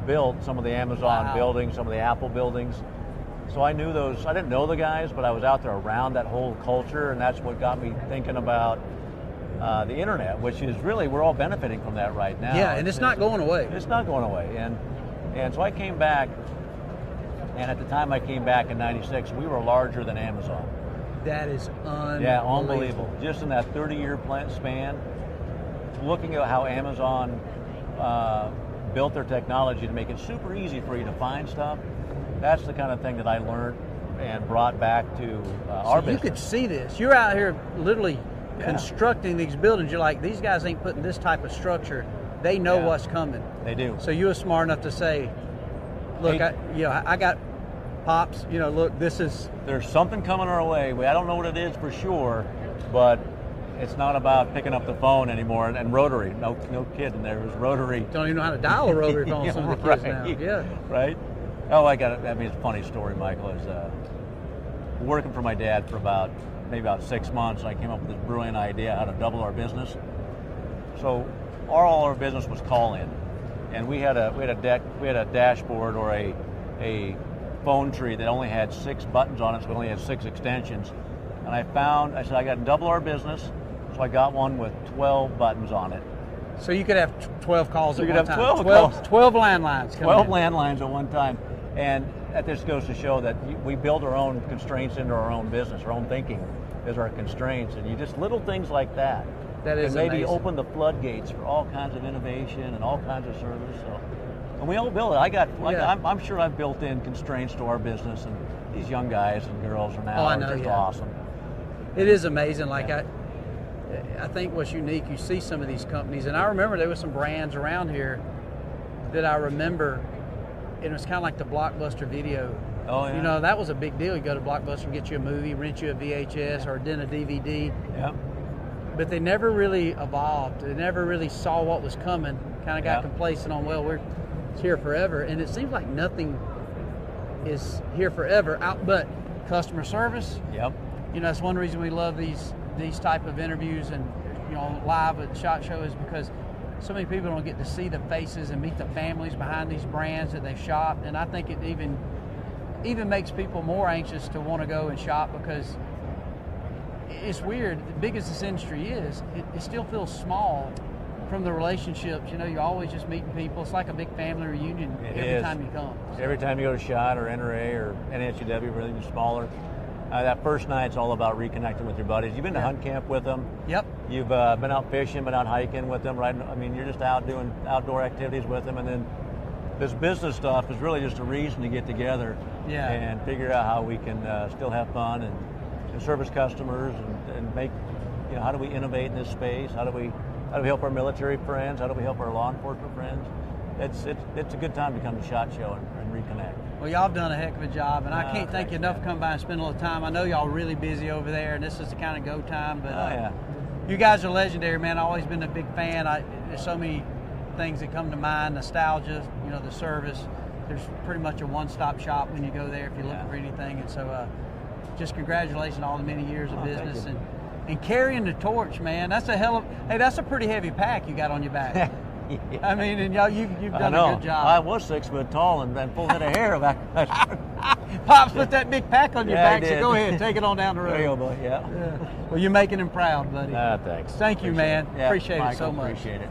built some of the Amazon Wow. buildings, some of the Apple buildings. So I knew those, I didn't know the guys, but I was out there around that whole culture, and that's what got me thinking about the internet, which is really, we're all benefiting from that right now. Yeah, and it's not going away. It's not going away. And so I came back, and at the time I came back in 96, we were larger than Amazon. That is unbelievable. Yeah, unbelievable. Just in that 30-year span, looking at how Amazon built their technology to make it super easy for you to find stuff, that's the kind of thing that I learned and brought back to our business. You could see this. You're out here literally constructing these buildings. You're like, these guys ain't putting this type of structure. They know what's coming. They do. So you were smart enough to say, look, I got Pops, look, this is... There's something coming our way. I don't know what it is for sure, but it's not about picking up the phone anymore and rotary. No kidding. There was rotary. Don't even know how to dial a rotary phone, some of the kids now. Yeah. Right? Oh, I got it. I mean, it's a funny story, Michael. Is working for my dad for about 6 months. I came up with this brilliant idea how to double our business. So all our business was call in, and we had a dashboard or a phone tree that only had 6 buttons on it, so we only had 6 extensions. And I said I got to double our business, so I got one with 12 buttons on it. So you could have 12 calls at one time. 12 calls. 12 landlines. 12 landlines at one time. And that just goes to show that we build our own constraints into our own business. Our own thinking is our constraints. And you just little things like that. That is maybe amazing. Open the floodgates for all kinds of innovation and all kinds of service. So, and we all build it. I'm sure I've built in constraints to our business, and these young guys and girls are now just awesome. It is amazing. Like I think what's unique, you see some of these companies, and I remember there were some brands around here that I remember, and it was kind of like the Blockbuster video. Oh, yeah. That was a big deal. You go to Blockbuster and get you a movie, rent you a VHS or then a DVD. Yeah. But they never really evolved. They never really saw what was coming. Kind of got complacent on, it's here forever. And it seems like nothing is here forever but customer service. Yep. That's one reason we love these type of interviews and live at SHOT Show, is because so many people don't get to see the faces and meet the families behind these brands that they've shopped. And I think it even makes people more anxious to want to go and shop, because it's weird. As big as this industry is, it still feels small from the relationships. You're always just meeting people. It's like a big family reunion every time you come. Every time you go to SHOT or NRA or NHW, really smaller. That first night's all about reconnecting with your buddies. You've been to hunt camp with them. Yep. You've been out fishing, been out hiking with them, right? I mean, you're just out doing outdoor activities with them, and then this business stuff is really just a reason to get together and figure out how we can still have fun and service customers and make, how do we innovate in this space? How do we help our military friends? How do we help our law enforcement friends? It's a good time to come to SHOT Show and reconnect. Well, y'all have done a heck of a job, and I can't thank you enough for coming by and spending a little time. I know y'all are really busy over there, and this is the kind of go time, but you guys are legendary, man. I've always been a big fan. There's so many things that come to mind, nostalgia, the service. There's pretty much a one-stop shop when you go there if you're looking for anything, and so just congratulations on all the many years of business and carrying the torch, man. That's that's a pretty heavy pack you got on your back. I mean, and y'all, you've done a good job. I was 6 foot tall and full head of hair back. Pops put that big pack on your back, so go ahead, take it on down the road. There you go, boy. Well, you're making him proud, buddy. Thanks. Thank you, man. Yeah, appreciate Michael, it so much. Appreciate it.